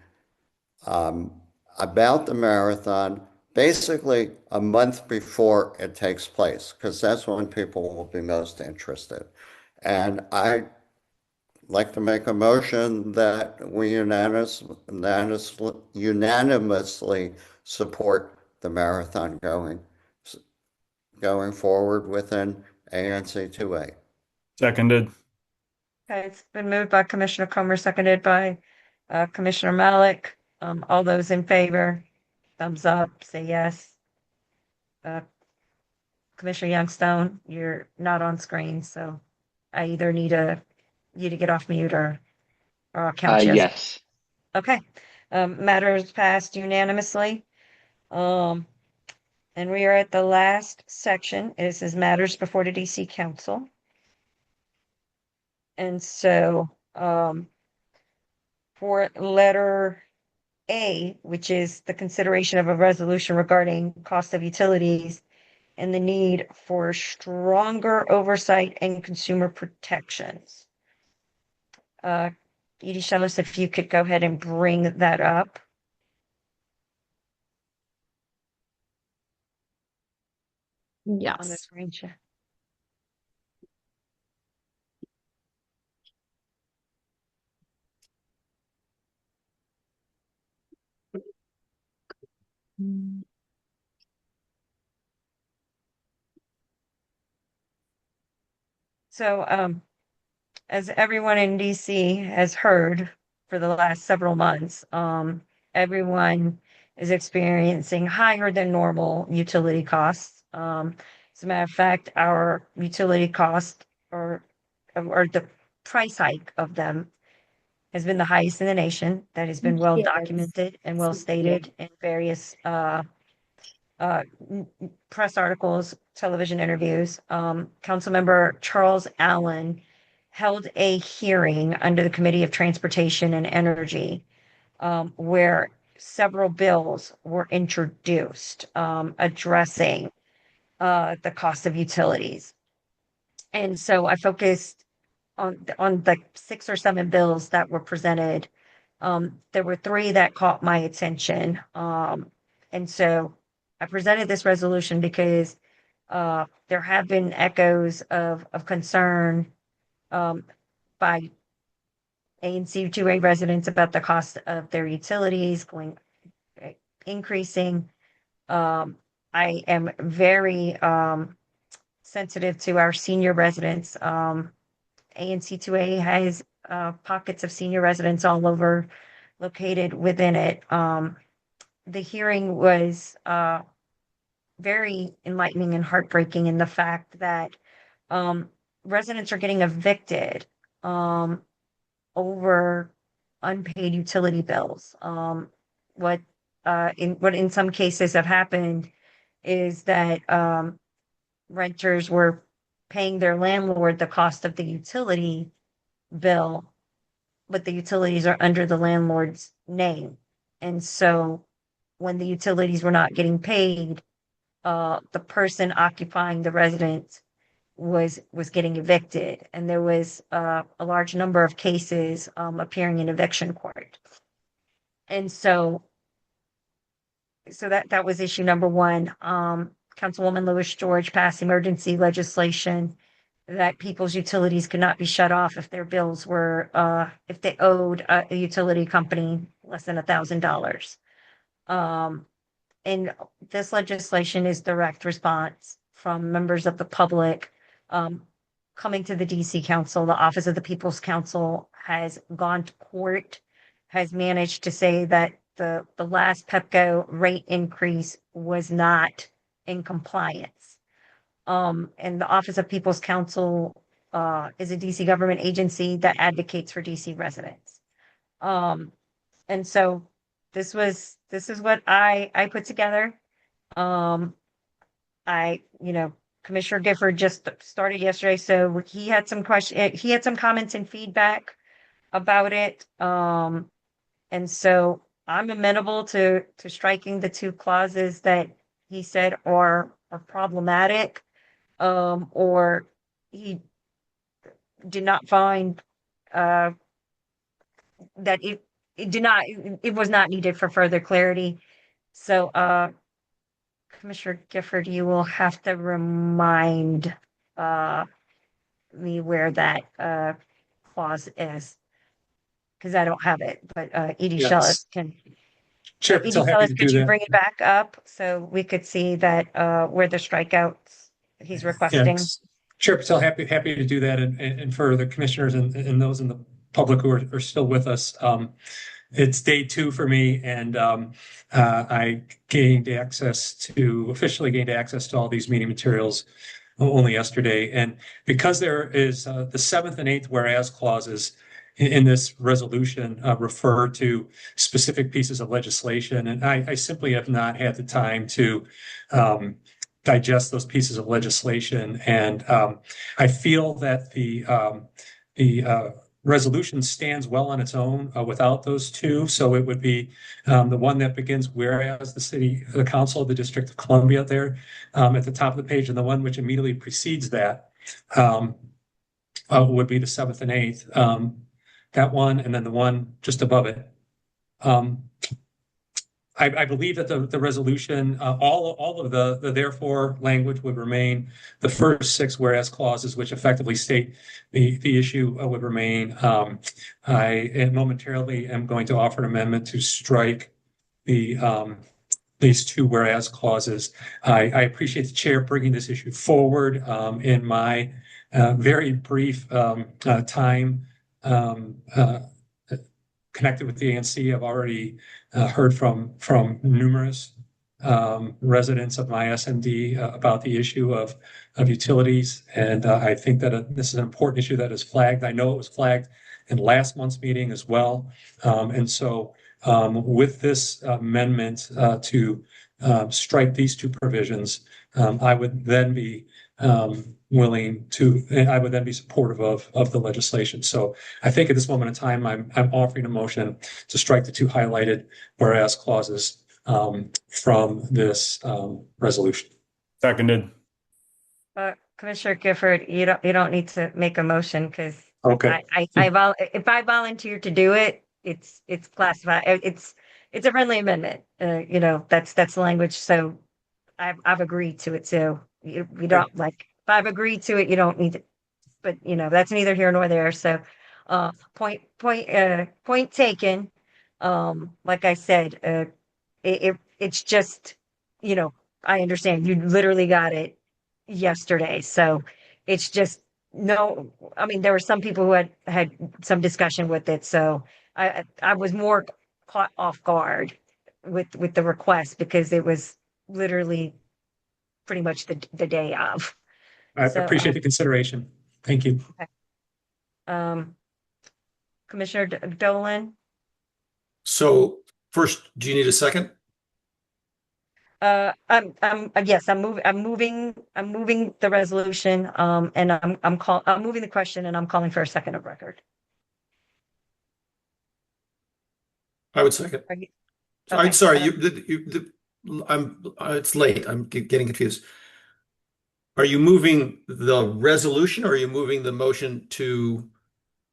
about the marathon basically a month before it takes place, because that's when people will be most interested. And I like to make a motion that we unanimously support the marathon going forward within ANC 2A. Seconded. Okay, it's been moved by Commissioner Comer, seconded by Commissioner Malik. All those in favor, thumbs up, say yes. Commissioner Youngstone, you're not on screen, so I either need you to get off mute or I'll count you as. Yes. Okay. Matters passed unanimously. And we are at the last section. This is matters before the DC Council. And so, for letter A, which is the consideration of a resolution regarding cost of utilities and the need for stronger oversight and consumer protections. Edie Shellis, if you could go ahead and bring that up. On the Yes. screen share. So, as everyone in DC has heard for the last several months, everyone is experiencing higher than normal utility costs. As a matter of fact, our utility cost or the price hike of them has been the highest in the nation. That has been well Yes. documented and well stated in various press articles, television interviews. Councilmember Charles Allen held a hearing under the Committee of Transportation and Energy, where several bills were introduced, addressing the cost of utilities. And so I focused on the 6 or 7 bills that were presented. There were 3 that caught my attention. And so I presented this resolution because there have been echoes of concern by ANC 2A residents about the cost of their utilities increasing. I am very sensitive to our senior residents. ANC 2A has pockets of senior residents all over located within it. The hearing was very enlightening and heartbreaking in the fact that residents are getting evicted over unpaid utility bills. What in some cases have happened is that renters were paying their landlord the cost of the utility bill, but the utilities are under the landlord's name. And so when the utilities were not getting paid, the person occupying the residence was getting evicted. And there was a large number of cases appearing in eviction court. And so that was issue number 1. Councilwoman Lewis George passed emergency legislation that people's utilities could not be shut off if their bills were if they owed a utility company less than $1,000. And this legislation is direct response from members of the public coming to the DC Council. The Office of the People's Council has gone to court, has managed to say that the last PEPCO rate increase was not in compliance. And the Office of People's Council is a DC government agency that advocates for DC residents. And so this is what I put together. Um, Commissioner Gifford just started yesterday, so he had some he had some comments and feedback about it. And so I'm amenable to striking the two clauses that he said are problematic, or he did not find uh that it did not it was not needed for further clarity. So Commissioner Gifford, you will have to remind uh me where that clause is, because I don't have it, but Edie Shellis Yes. can. Chair Edie Patel, happy Shellis, to could do you that. bring it back up so we could see that where the strikeouts he's requesting? Yes. Chair Patel, happy to do that. And for the commissioners and those in the public who are still with us, it's day 2 for me, and I officially gained access to all these meeting materials only yesterday. And because there is the 7th and 8th whereas clauses in this resolution refer to specific pieces of legislation, and I simply have not had the time to digest those pieces of legislation. And I feel that the resolution stands well on its own without those two. So it would be the one that begins, whereas the council of the District of Columbia there at the top of the page, and the one which immediately precedes that would be the 7th and 8th. That one, and then the one just above it. I believe that the resolution, all of the therefore language would remain. The first 6 whereas clauses, which effectively state the issue, would remain. I momentarily am going to offer an amendment to strike these 2 whereas clauses. I appreciate the chair bringing this issue forward. In my very brief time connected with the ANC, I've already heard from numerous residents of my SMD about the issue of utilities, and I think that this is an important issue that is flagged. I know it was flagged in last month's meeting as well, and so with this amendment to strike these 2 provisions, I would then be I would then be supportive of the legislation. So I think at this moment in time, I'm offering a motion to strike the 2 highlighted whereas clauses from this resolution. Seconded. Commissioner Gifford, you don't need to make a motion, because Okay. if I volunteer to do it, it's classified. It's a friendly amendment. That's the language. So I've agreed to it. So you don't like, if I've agreed to it, you don't need to, but that's neither here nor there. So point taken. Like I said, it's just, I understand you literally got it yesterday. So it's just, no, I mean, there were some people who had some discussion with it. So I was more caught off guard with the request, because it was literally pretty much the day of. I So, appreciate the consideration. Thank you. okay. Commissioner Dolan, So first, do you need a second? yes, I'm moving the resolution, and I'm moving the question, and I'm calling for a second of record. I would second. Are you- I'm okay, sorry, it's late. I'm getting confused. Are you moving the resolution, or are you moving the motion to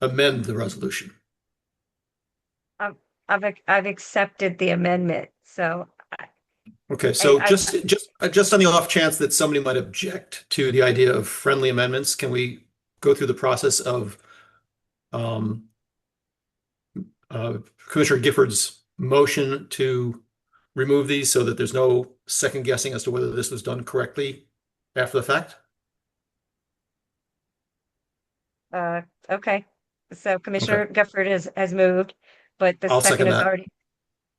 amend the resolution? I've accepted the amendment, so Okay, so I- just on the off chance that somebody might object to the idea of friendly amendments, can we go through the process of Commissioner Gifford's motion to remove these so that there's no second guessing as to whether this was done correctly after the fact? okay. So Commissioner Gifford has moved, but the I'll second second is that. already,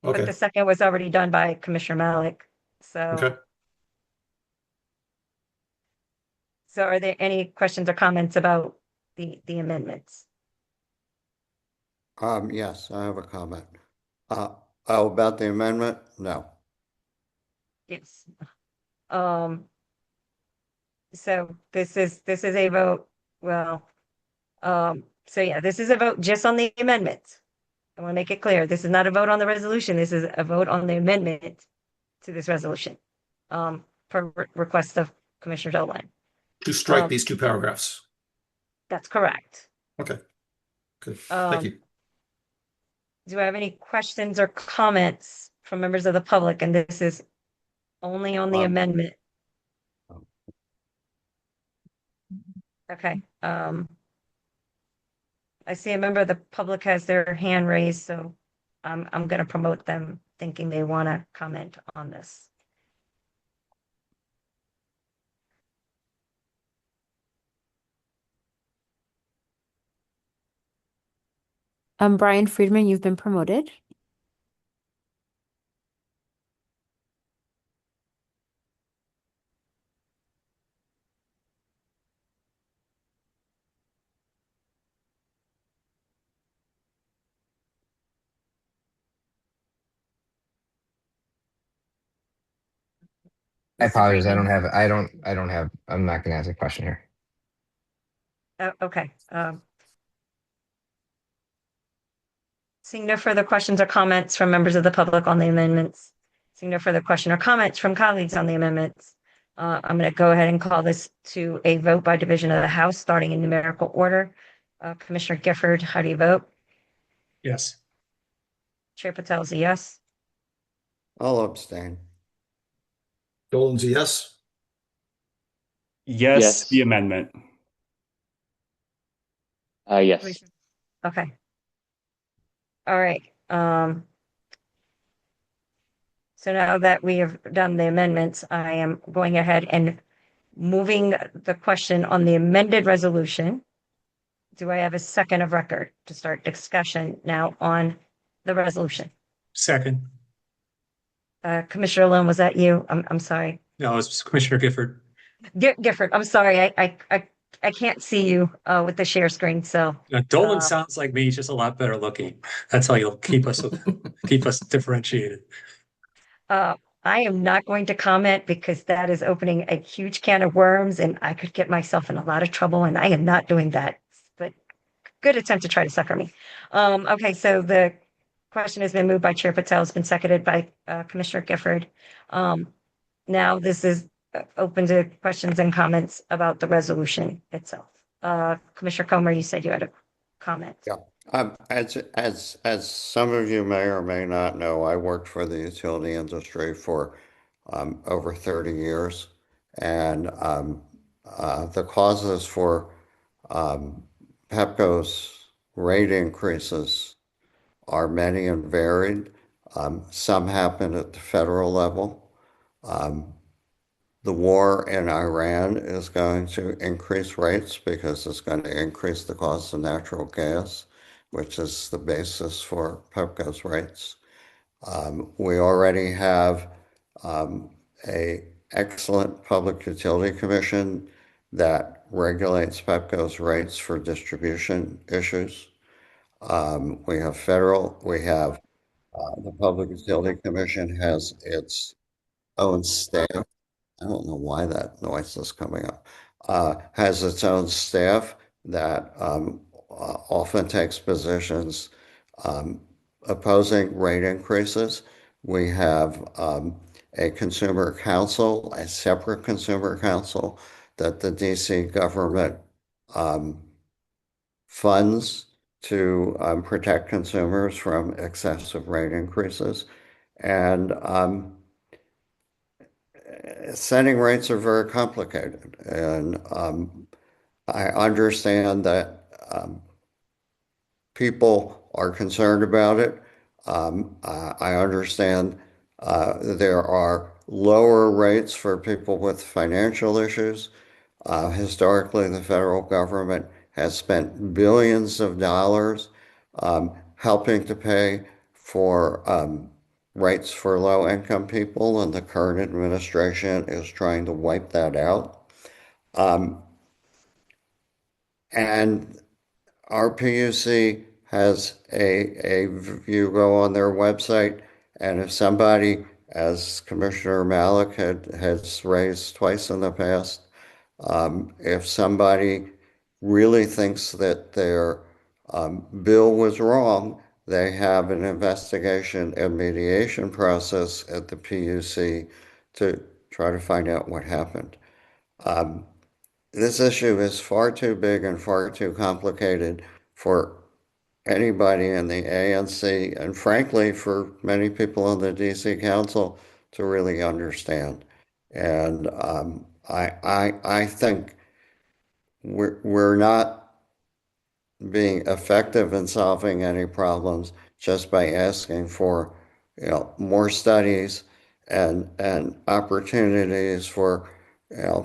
but Okay, the second was already done by Commissioner Malik. okay. So are there any questions or comments about the amendments? Yes, I have a comment. Oh, about the amendment? No. Yes. So this is a vote. Well, so yeah, this is a vote just on the amendments. I want to make it clear. This is not a vote on the resolution. This is a vote on the amendment to this resolution. Per request of Commissioner Dolan. To strike these two paragraphs. That's correct. Okay. Good. Thank you. Do I have any questions or comments from members of the public? And this is only on the amendment. Okay. I see a member of the public has their hand raised, so I'm going to promote them, thinking they want to comment on this. Brian Friedman, you've been promoted. I Mr. apologize. Friedman. I'm not going to ask a question here. Okay. Seeing no further questions or comments from members of the public on the amendments. Seeing no further question or comments from colleagues on the amendments. I'm going to go ahead and call this to a vote by division of the House, starting in numerical order. Commissioner Gifford, how do you vote? Yes. Chair Patel is a yes. I'll abstain. Dolan's a yes. Yes, the amendment. Yes. Okay. All right. So now that we have done the amendments, I am going ahead and moving the question on the amended resolution. Do I have a second of record to start discussion now on the resolution? Second. Commissioner Lone, was that you? I'm sorry. No, it's Commissioner Gifford. Gifford, I'm sorry. I can't see you with the share screen. So Dolan sounds like me. He's just a lot better looking. That's how you'll keep us differentiated. I am not going to comment because that is opening a huge can of worms and I could get myself in a lot of trouble and I am not doing that. But good attempt to try to sucker me. Okay, so the question has been moved by Chair Patel, has been seconded by Commissioner Gifford. Now this is open to questions and comments about the resolution itself. Commissioner Comer, you said you had a comment. Yeah. As some of you may or may not know, I worked for the utility industry for over 30 years, and the causes for PEPCO's rate increases are many and varied. Some happen at the federal level. The war in Iran is going to increase rates because it's going to increase the cost of natural gas, which is the basis for PEPCO's rates. We already have a excellent Public Utility Commission that regulates PEPCO's rates for distribution issues. We have the Public Utility Commission has its own staff. I don't know why that noise is coming up. Has its own staff that often takes positions opposing rate increases. We have a consumer council, a separate consumer council that the DC government funds to protect consumers from excessive rate increases. And setting rates are very complicated. And I understand that people are concerned about it. I understand there are lower rates for people with financial issues. Historically, the federal government has spent billions of dollars helping to pay for rates for low-income people, and the current administration is trying to wipe that out. And our PUC has a you go on their website, and if somebody, as Commissioner Malik has raised twice in the past, if somebody really thinks that their bill was wrong, they have an investigation and mediation process at the PUC to try to find out what happened. This issue is far too big and far too complicated for anybody in the ANC, and frankly, for many people on the DC Council to really understand. And I think we're not being effective in solving any problems just by asking for, more studies and opportunities for,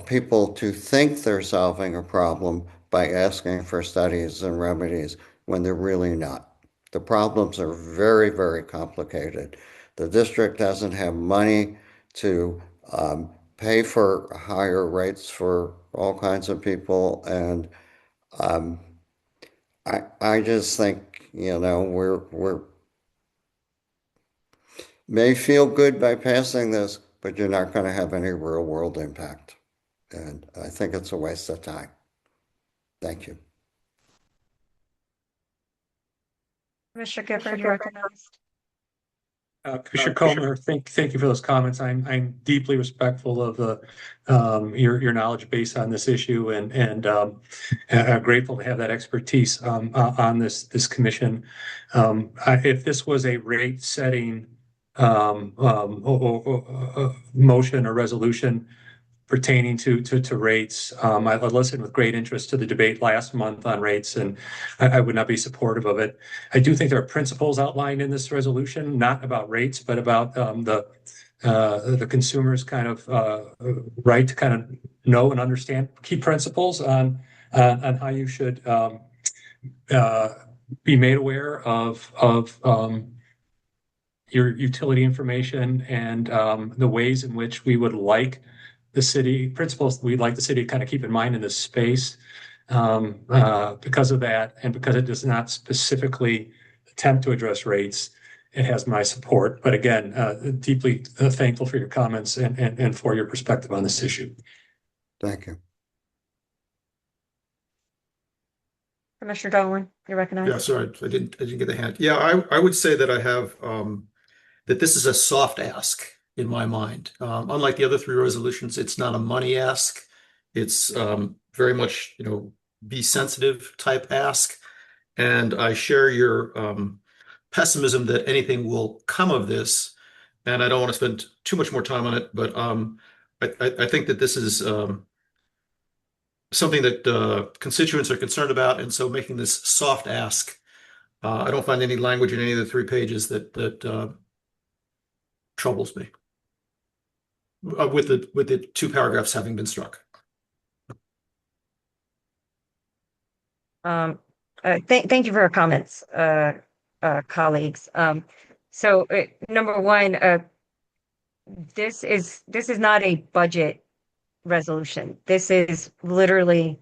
people to think they're solving a problem by asking for studies and remedies when they're really not. The problems are very, very complicated. The district doesn't have money to pay for higher rates for all kinds of people, and um, I just think, we're may feel good by passing this, but you're not going to have any real world impact. And I think it's a waste of time. Thank you. Commissioner Gifford, you're recognized. Commissioner Comer, thank you for those comments. I'm deeply respectful of your knowledge base on this issue, and grateful to have that expertise on this commission. If this was a rate setting motion or resolution pertaining to rates, I listened with great interest to the debate last month on rates, and I would not be supportive of it. I do think there are principles outlined in this resolution, not about rates, but about the consumer's kind of right to kind of know and understand key principles on how you should be made aware of your utility information and the ways in which we would like the city principles we'd like the city to kind of keep in mind in this space. Because of that, and because it does not specifically attempt to address rates, it has my support. But again, deeply thankful for your comments and for your perspective on this issue. Thank you. Commissioner Dolan, you're recognized. Yeah, sorry, I didn't get the hand. Yeah, I would say that I have that this is a soft ask in my mind. Unlike the other three resolutions, it's not a money ask. It's very much, be sensitive type ask. And I share your pessimism that anything will come of this. And I don't want to spend too much more time on it, but I think that this is something that constituents are concerned about. And so making this soft ask, I don't find any language in any of the 3 pages that troubles me. With the 2 paragraphs having been struck. Thank you for your comments, colleagues. So number one, this is not a budget resolution. This is literally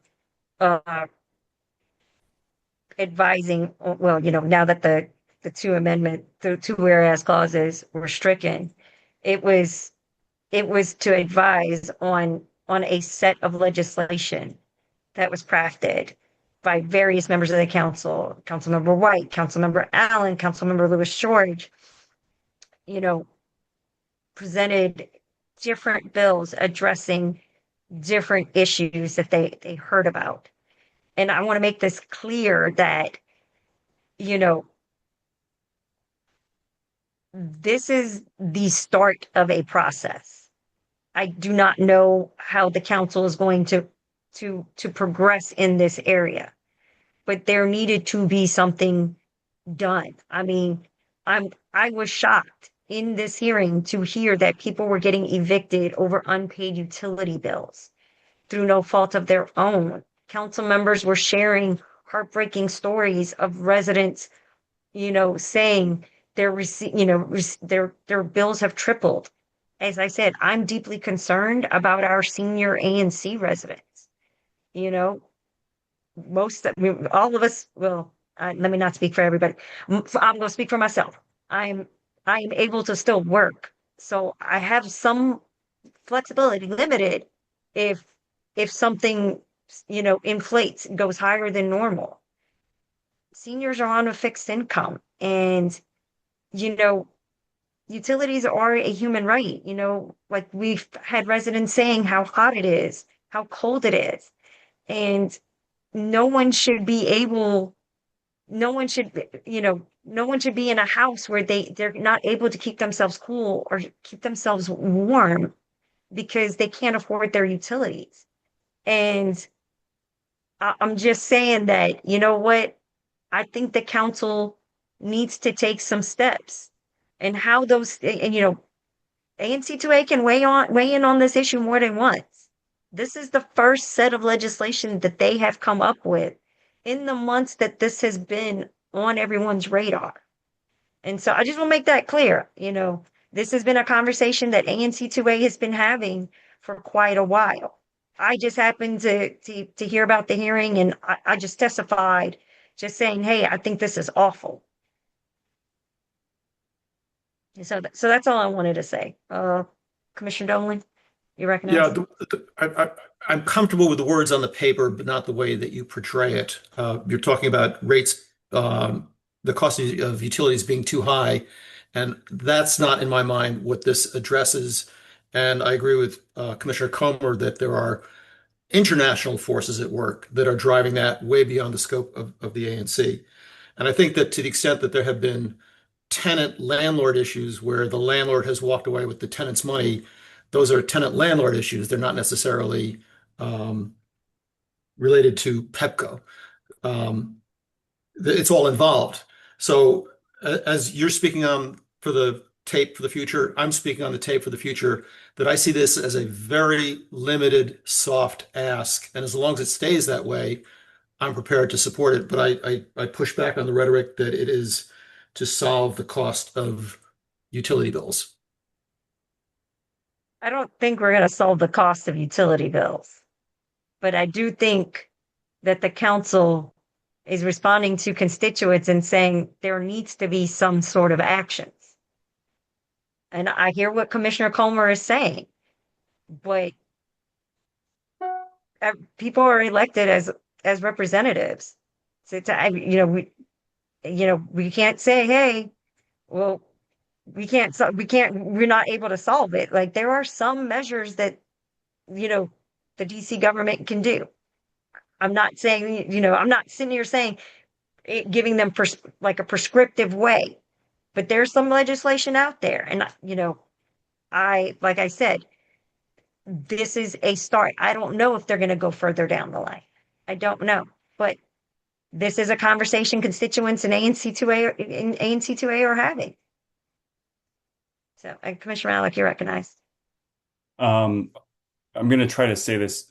advising. Well, now that the two whereas clauses were stricken, it was to advise on a set of legislation that was crafted by various members of the council, Councilmember White, Councilmember Allen, Councilmember Lewis George, presented different bills addressing different issues that they heard about. And I want to make this clear that, this is the start of a process. I do not know how the council is going to progress in this area, but there needed to be something done. I mean, I was shocked in this hearing to hear that people were getting evicted over unpaid utility bills through no fault of their own. Council members were sharing heartbreaking stories of residents, saying their bills have tripled. As I said, I'm deeply concerned about our senior ANC residents. All of us, well, let me not speak for everybody. I'm going to speak for myself. I'm I am able to still work. So I have some flexibility, limited if something, inflates, goes higher than normal. Seniors are on a fixed income, and you know, utilities are a human right. Like we've had residents saying how hot it is, how cold it is, and no one should be able no one should no one should be in a house where they're not able to keep themselves cool or keep themselves warm because they can't afford their utilities. And I'm just saying that, you know what, I think the council needs to take some steps, and how those and ANC2A can weigh in on this issue more than once. This is the first set of legislation that they have come up with in the months that this has been on everyone's radar. And so I just want to make that clear. This has been a conversation that ANC2A has been having for quite a while. I just happened to hear about the hearing, and I just testified, just saying, hey, I think this is awful. So that's all I wanted to say. Commissioner Dolan, you recognize? I'm comfortable with the words on the paper, but not the way that you portray it. You're talking about rates, the cost of utilities being too high, and that's not in my mind what this addresses. And I agree with Commissioner Comer that there are international forces at work that are driving that way beyond the scope of the ANC. And I think that to the extent that there have been tenant landlord issues where the landlord has walked away with the tenant's money, those are tenant landlord issues. They're not necessarily related to Pepco. It's all involved. So as you're speaking on for the tape for the future, I'm speaking on the tape for the future, that I see this as a very limited, soft ask. And as long as it stays that way, I'm prepared to support it. But I push back on the rhetoric that it is to solve the cost of utility bills. I don't think we're going to solve the cost of utility bills, but I do think that the council is responding to constituents and saying there needs to be some sort of actions. And I hear what Commissioner Comer is saying, but people are elected as representatives. So we can't say, hey, well, we're not able to solve it. Like there are some measures that the DC government can do. I'm not saying, I'm not sitting here saying giving them like a prescriptive way, but there's some legislation out there. And, like I said, this is a start. I don't know if they're going to go further down the line. I don't know, but this is a conversation constituents in ANC2A are having. So, Commissioner Malik, you're recognized. I'm going to try to say this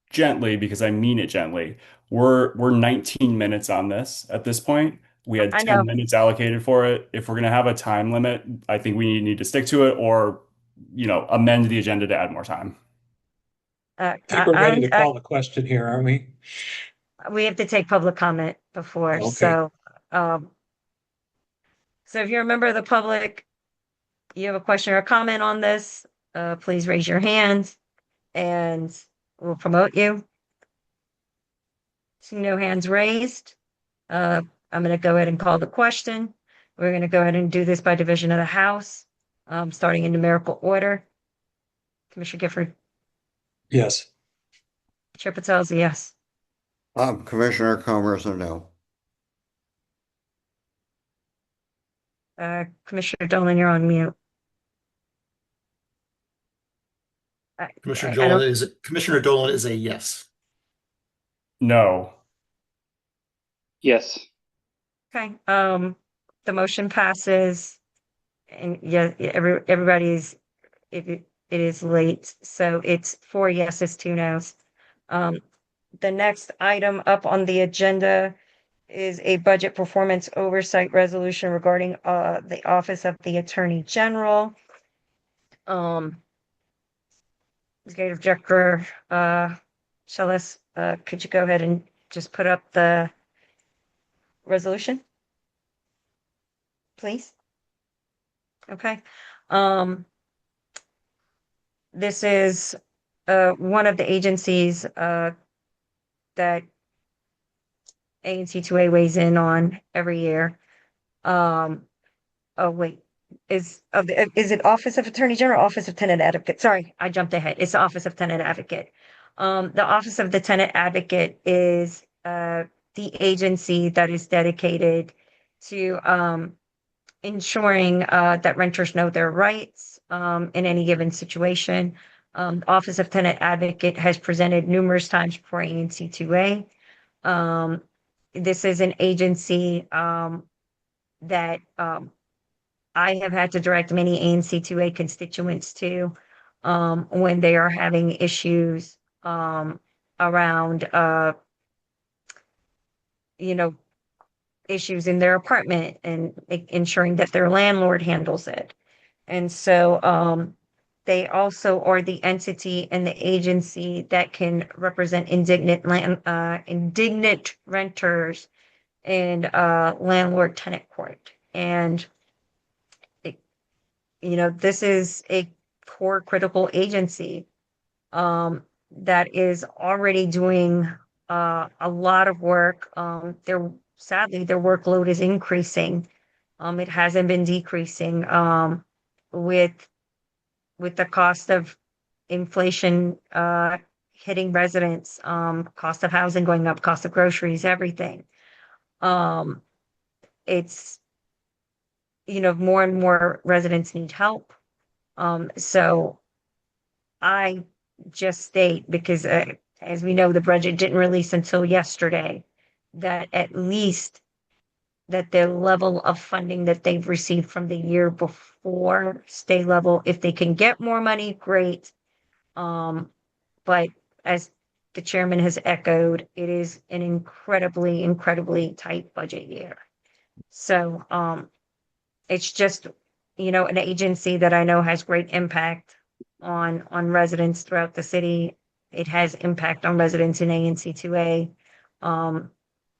gently because I mean it gently. We're 19 minutes on this at this point. We had 10 minutes allocated for it. If we're going to have a time limit, I think we need to stick to it, or amend the agenda to add more time. I think we're ready to call the question here, aren't we? We have to take public comment before. Okay. So if you're a member of the public, you have a question or a comment on this, please raise your hand and we'll promote you. See no hands raised. I'm going to go ahead and call the question. We're going to go ahead and do this by division of the House, starting in numerical order. Commissioner Gifford. Yes. Chair Patel is a yes. Commissioner Comer is a no. Commissioner Dolan, you're on mute. Commissioner Dolan is a yes. No. Yes. Okay. The motion passes, and yeah, everybody's it is late, so it's 4 yeses, 2 nos. The next item up on the agenda is a budget performance oversight resolution regarding the Office of the Attorney General. Executive Director Shellis, could you go ahead and just put up the resolution? Please. Okay. Um, this is one of the agencies that ANC 2A weighs in on every year. Oh wait, is it Office of Attorney General, or Office of Tenant Advocate? Sorry, I jumped ahead. It's the Office of Tenant Advocate. The Office of the Tenant Advocate is the agency that is dedicated to ensuring that renters know their rights in any given situation. Office of Tenant Advocate has presented numerous times before ANC 2A. This is an agency that I have had to direct many ANC 2A constituents to when they are having issues around, you know, issues in their apartment and ensuring that their landlord handles it. And so they also are the entity and the agency that can represent indignant renters in landlord tenant court. And this is a core critical agency that is already doing a lot of work. Sadly, their workload is increasing. It hasn't been decreasing with the cost of inflation hitting residents, cost of housing going up, cost of groceries, everything. It's more and more residents need help. So I just state, because as we know, the budget didn't release until yesterday, that at least that the level of funding that they've received from the year before stay level. If they can get more money, great. But as the chairman has echoed, it is an incredibly, incredibly tight budget year. So it's just, an agency that I know has great impact on residents throughout the city. It has impact on residents in ANC 2A.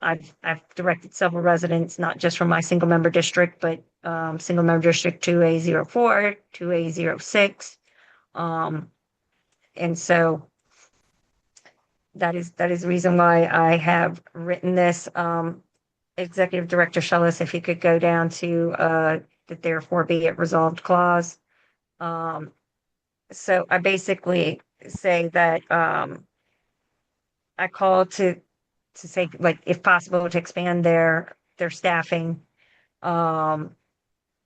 I've directed several residents, not just from my single member district, but single member district 2A04, 2A06. And so that is the reason why I have written this. Executive Director Shellis, if you could go down to the therefore be it resolved clause. So I basically say that I call to say, like, if possible, to expand their staffing, and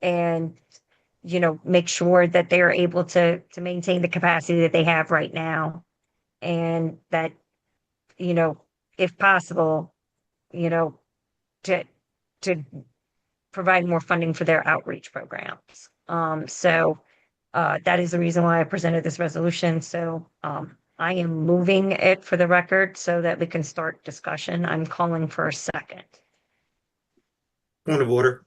make sure that they are able to maintain the capacity that they have right now, and that if possible, to to provide more funding for their outreach programs. So that is the reason why I presented this resolution. So I am moving it for the record so that we can start discussion. I'm calling for a second. Point of order.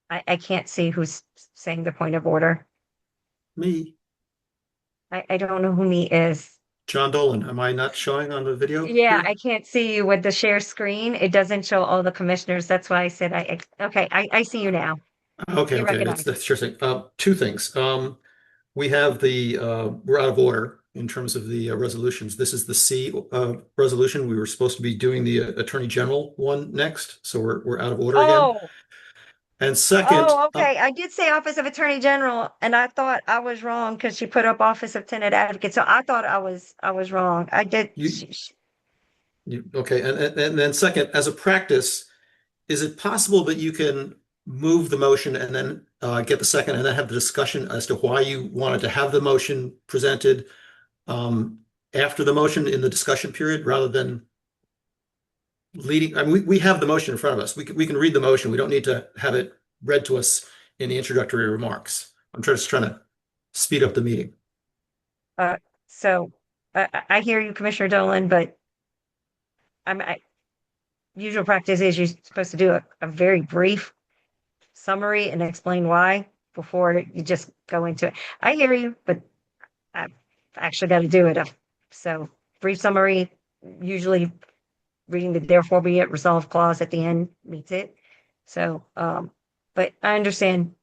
I can't see who's saying the point of order. Me, I don't know who me is. John Dolan. Am I not showing on the video? Yeah, here? I can't see you with the share screen. It doesn't show all the commissioners. That's why I said I see you now. Okay, You okay, recognize. that's sure thing. Two things. We have we're out of order in terms of the resolutions. This is the C resolution. We were supposed to be doing the Attorney General one next, so we're out of order again. Oh, And second, okay. I did say Office of Attorney General, and I thought I was wrong because she put up Office of Tenant Advocate. So I thought I was wrong. I did. Okay, and then second, as a practice, is it possible that you can move the motion and then get the second and then have the discussion as to why you wanted to have the motion presented after the motion in the discussion period rather than leading? I mean, we have the motion in front of us. We can read the motion. We don't need to have it read to us in the introductory remarks. I'm just trying to speed up the meeting. So I hear you, Commissioner Dolan, but usual practice is you're supposed to do a very brief summary and explain why before you just go into it. I hear you, but I've actually got to do it. So brief summary, usually reading the therefore be it resolved clause at the end meets it. So, but I understand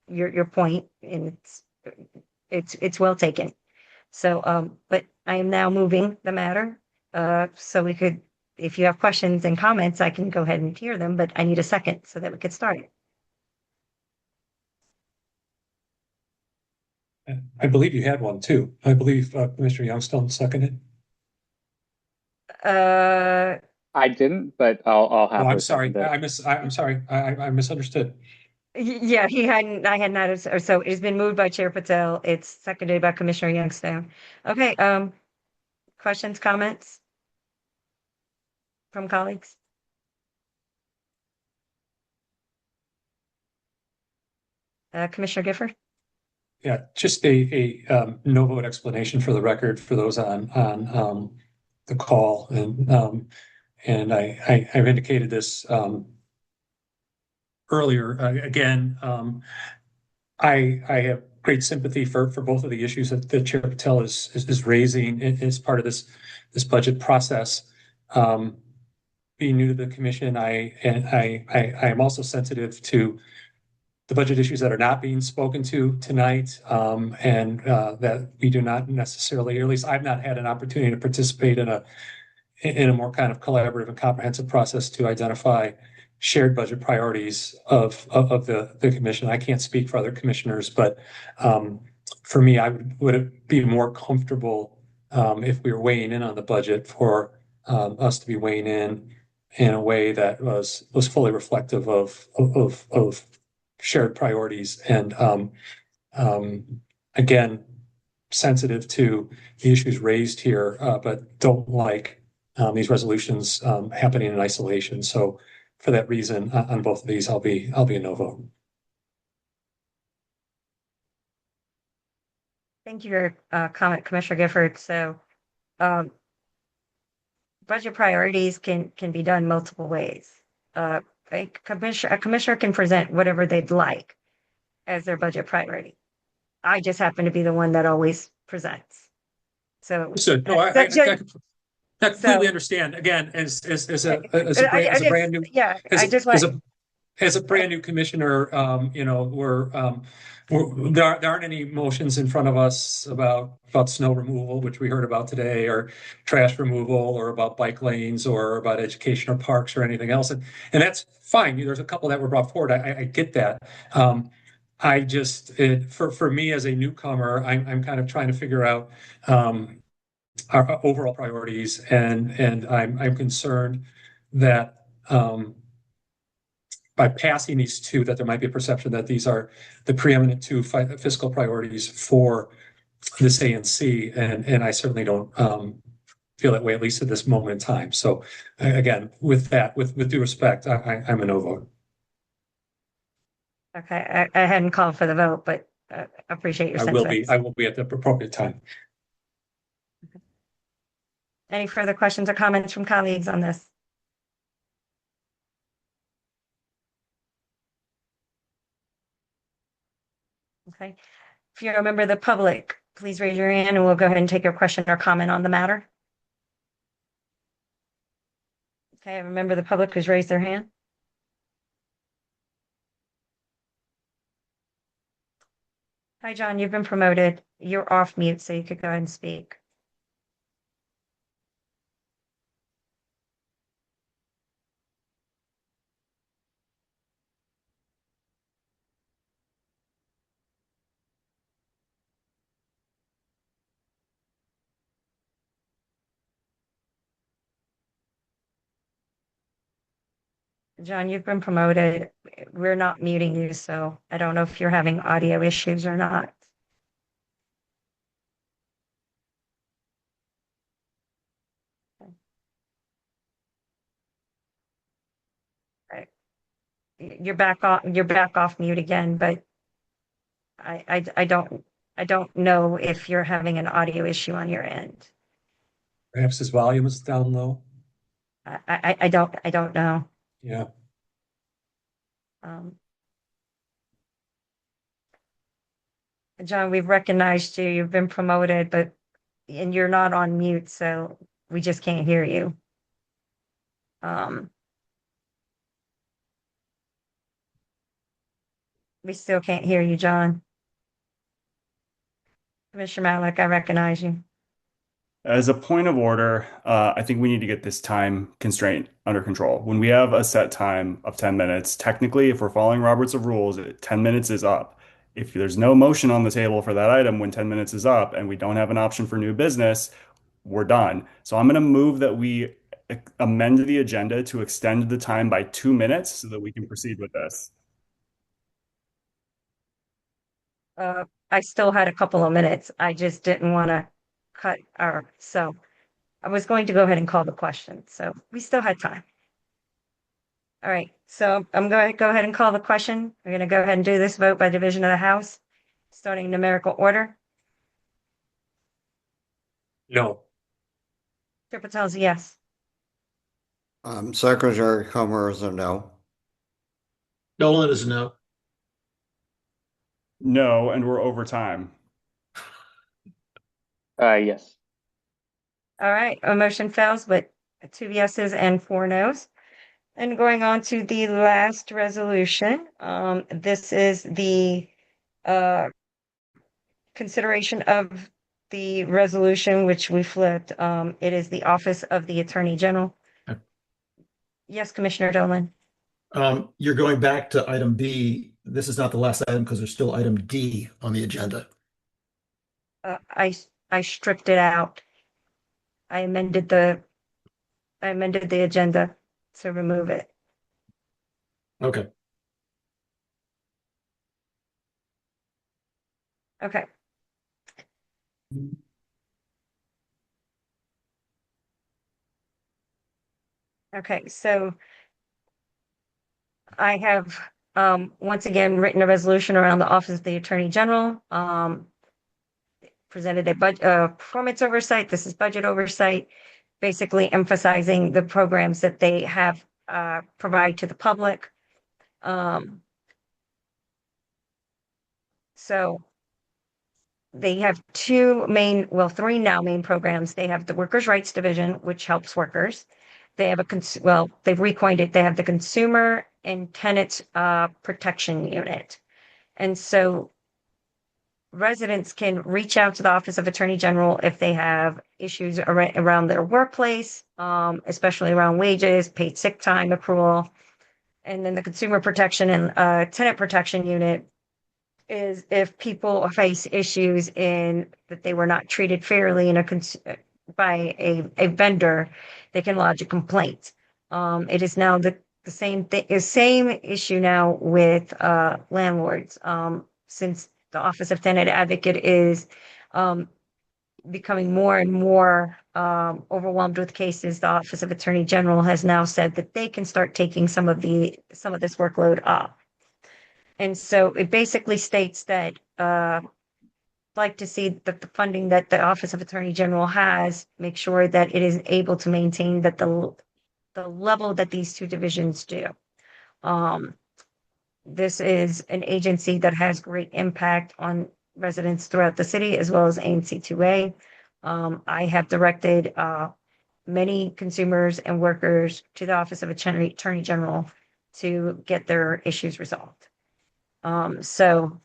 your point, and it's well taken. So, but I am now moving the matter. So we could, if you have questions and comments, I can go ahead and hear them, but I need a second so that we could start it. I believe you had one too. I believe Commissioner Youngstone seconded. I didn't, but I'll Oh, happily I'm sorry. second it. I'm sorry. I misunderstood. Yeah, he hadn't, I had not, or so it's been moved by Chair Patel. It's seconded by Commissioner Youngstown. Okay, questions, comments from colleagues? Commissioner Gifford? Yeah, just a no vote explanation for the record for those on the call, and I've indicated this earlier. Again, I have great sympathy for both of the issues that Chair Patel is raising as part of this budget process. Being new to the commission, I am also sensitive to the budget issues that are not being spoken to tonight, and that we do not necessarily, or at least I've not had an opportunity to participate in a more kind of collaborative and comprehensive process to identify shared budget priorities of the commission. I can't speak for other commissioners, but for me, I would be more comfortable if we were weighing in on the budget for us to be weighing in a way that was fully reflective of shared priorities, and again, sensitive to the issues raised here, but don't like these resolutions happening in isolation. So for that reason, on both of these, I'll be a no vote. Thank you for your comment, Commissioner Gifford. So, budget priorities can be done multiple ways. A commissioner can present whatever they'd like as their budget priority. I just happen to be the one that always presents. So, So no, I completely understand. Again, as a brand new, yeah, as a brand new commissioner, there aren't any motions in front of us about snow removal, which we heard about today, or trash removal, or about bike lanes, or about education or parks, or anything else, and that's fine. There's a couple that were brought forward. I get that. I just, for me as a newcomer, I'm kind of trying to figure out our overall priorities, and I'm concerned that by passing these two, that there might be a perception that these are the preeminent two fiscal priorities for this ANC, and I certainly don't feel that way, at least at this moment in time. So again, with that, with due respect, I'm a no vote. Okay, I hadn't called for the vote, but appreciate your sentiments. I will be at the appropriate time. Any further questions or comments from colleagues on this? Okay. If you're a member of the public, please raise your hand and we'll go ahead and take your question or comment on the matter. Okay, I have a member of the public who's raised their hand. Hi, John, you've been promoted. You're off mute, so you could go ahead and speak. John, you've been promoted. We're not muting you, so I don't know if you're having audio issues or not. Right. You're back off mute again, but I don't know if you're having an audio issue on your end. Perhaps his volume is down low. I don't know. Yeah. John, we've recognized you. You've been promoted, and you're not on mute, so we just can't hear you. We still can't hear you, John. Commissioner Malik, I recognize you. As a point of order, I think we need to get this time constraint under control. When we have a set time of 10 minutes, technically, if we're following Robert's of rules, 10 minutes is up. If there's no motion on the table for that item when 10 minutes is up and we don't have an option for new business, we're done. So I'm going to move that we amend the agenda to extend the time by 2 minutes so that we can proceed with this. I still had a couple of minutes. I just didn't want to cut so I was going to go ahead and call the question. So we still had time. All right, so I'm going to go ahead and call the question. We're going to go ahead and do this vote by division of the House, starting numerical order. No. Chair Patel's a yes. Secretary Comer is a no. Dolan is a no. No, and we're over time. Yes. All right, a motion fails with 2 yeses and 4 nos. And going on to the last resolution, this is the consideration of the resolution which we flipped. It is the Office of the Attorney General. Yes, Commissioner Dolan. You're going back to item B. This is not the last item because there's still item D on the agenda. I stripped it out. I amended the agenda to remove it. Okay. Okay. Okay, so I have once again written a resolution around the Office of the Attorney General. Presented a budget performance oversight. This is budget oversight, basically emphasizing the programs that they have provide to the public. So they have three now main programs. They have the Workers' Rights Division, which helps workers. They have they've recoined it. They have the Consumer and Tenants Protection Unit. And so residents can reach out to the Office of Attorney General if they have issues around their workplace, especially around wages, paid sick time accrual. And then the Consumer Protection and Tenant Protection Unit is if people face issues in that they were not treated fairly by a vendor, they can lodge a complaint. It is now the same issue now with landlords, since the Office of Tenant Advocate is becoming more and more overwhelmed with cases. The Office of Attorney General has now said that they can start taking some of this workload up. And so it basically states that like to see that the funding that the Office of Attorney General has, make sure that it is able to maintain that the level that these two divisions do. This is an agency that has great impact on residents throughout the city as well as ANC 2A. I have directed many consumers and workers to the Office of Attorney General to get their issues resolved. So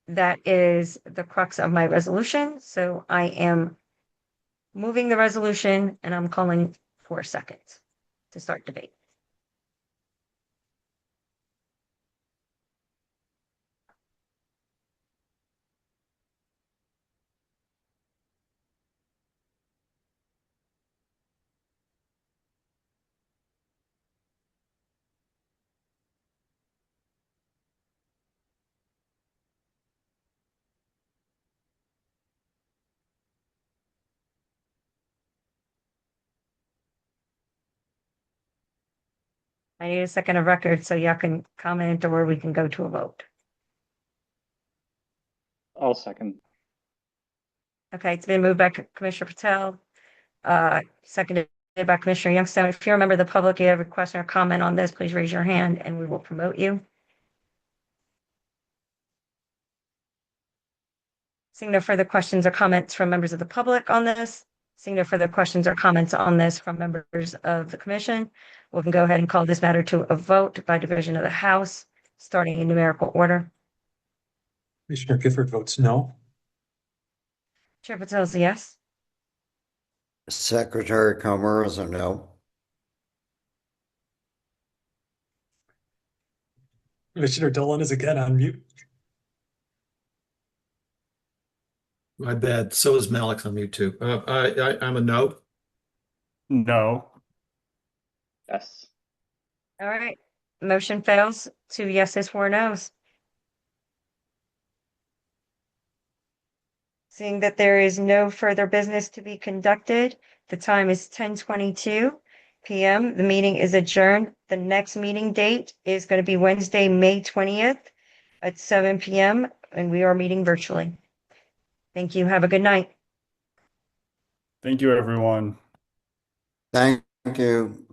that is the crux of my resolution. So I am moving the resolution and I'm calling for a second to start debate. I need a second of record so y'all can comment or we can go to a vote. I'll second. Okay, it's been moved by Commissioner Patel, seconded by Commissioner Youngstown. If you're a member of the public, you have a question or comment on this, please raise your hand and we will promote you. Seeing no further questions or comments from members of the public on this, Seeing no further questions or comments on this from members of the commission, we can go ahead and call this matter to a vote by division of the House, starting in numerical order. Commissioner Gifford votes no. Chair Patel is a yes. Secretary Comer is a no. Commissioner Dolan is again on mute. My bad. So is Malik on mute too. I'm a no. No. Yes. All right. Motion fails. 2 yeses, 4 nos. Seeing that there is no further business to be conducted, the time is 10:22 p.m. The meeting is adjourned. The next meeting date is going to be Wednesday, May 20th at 7 p.m. and we are meeting virtually. Thank you. Have a good night. Thank you, everyone. Thank you.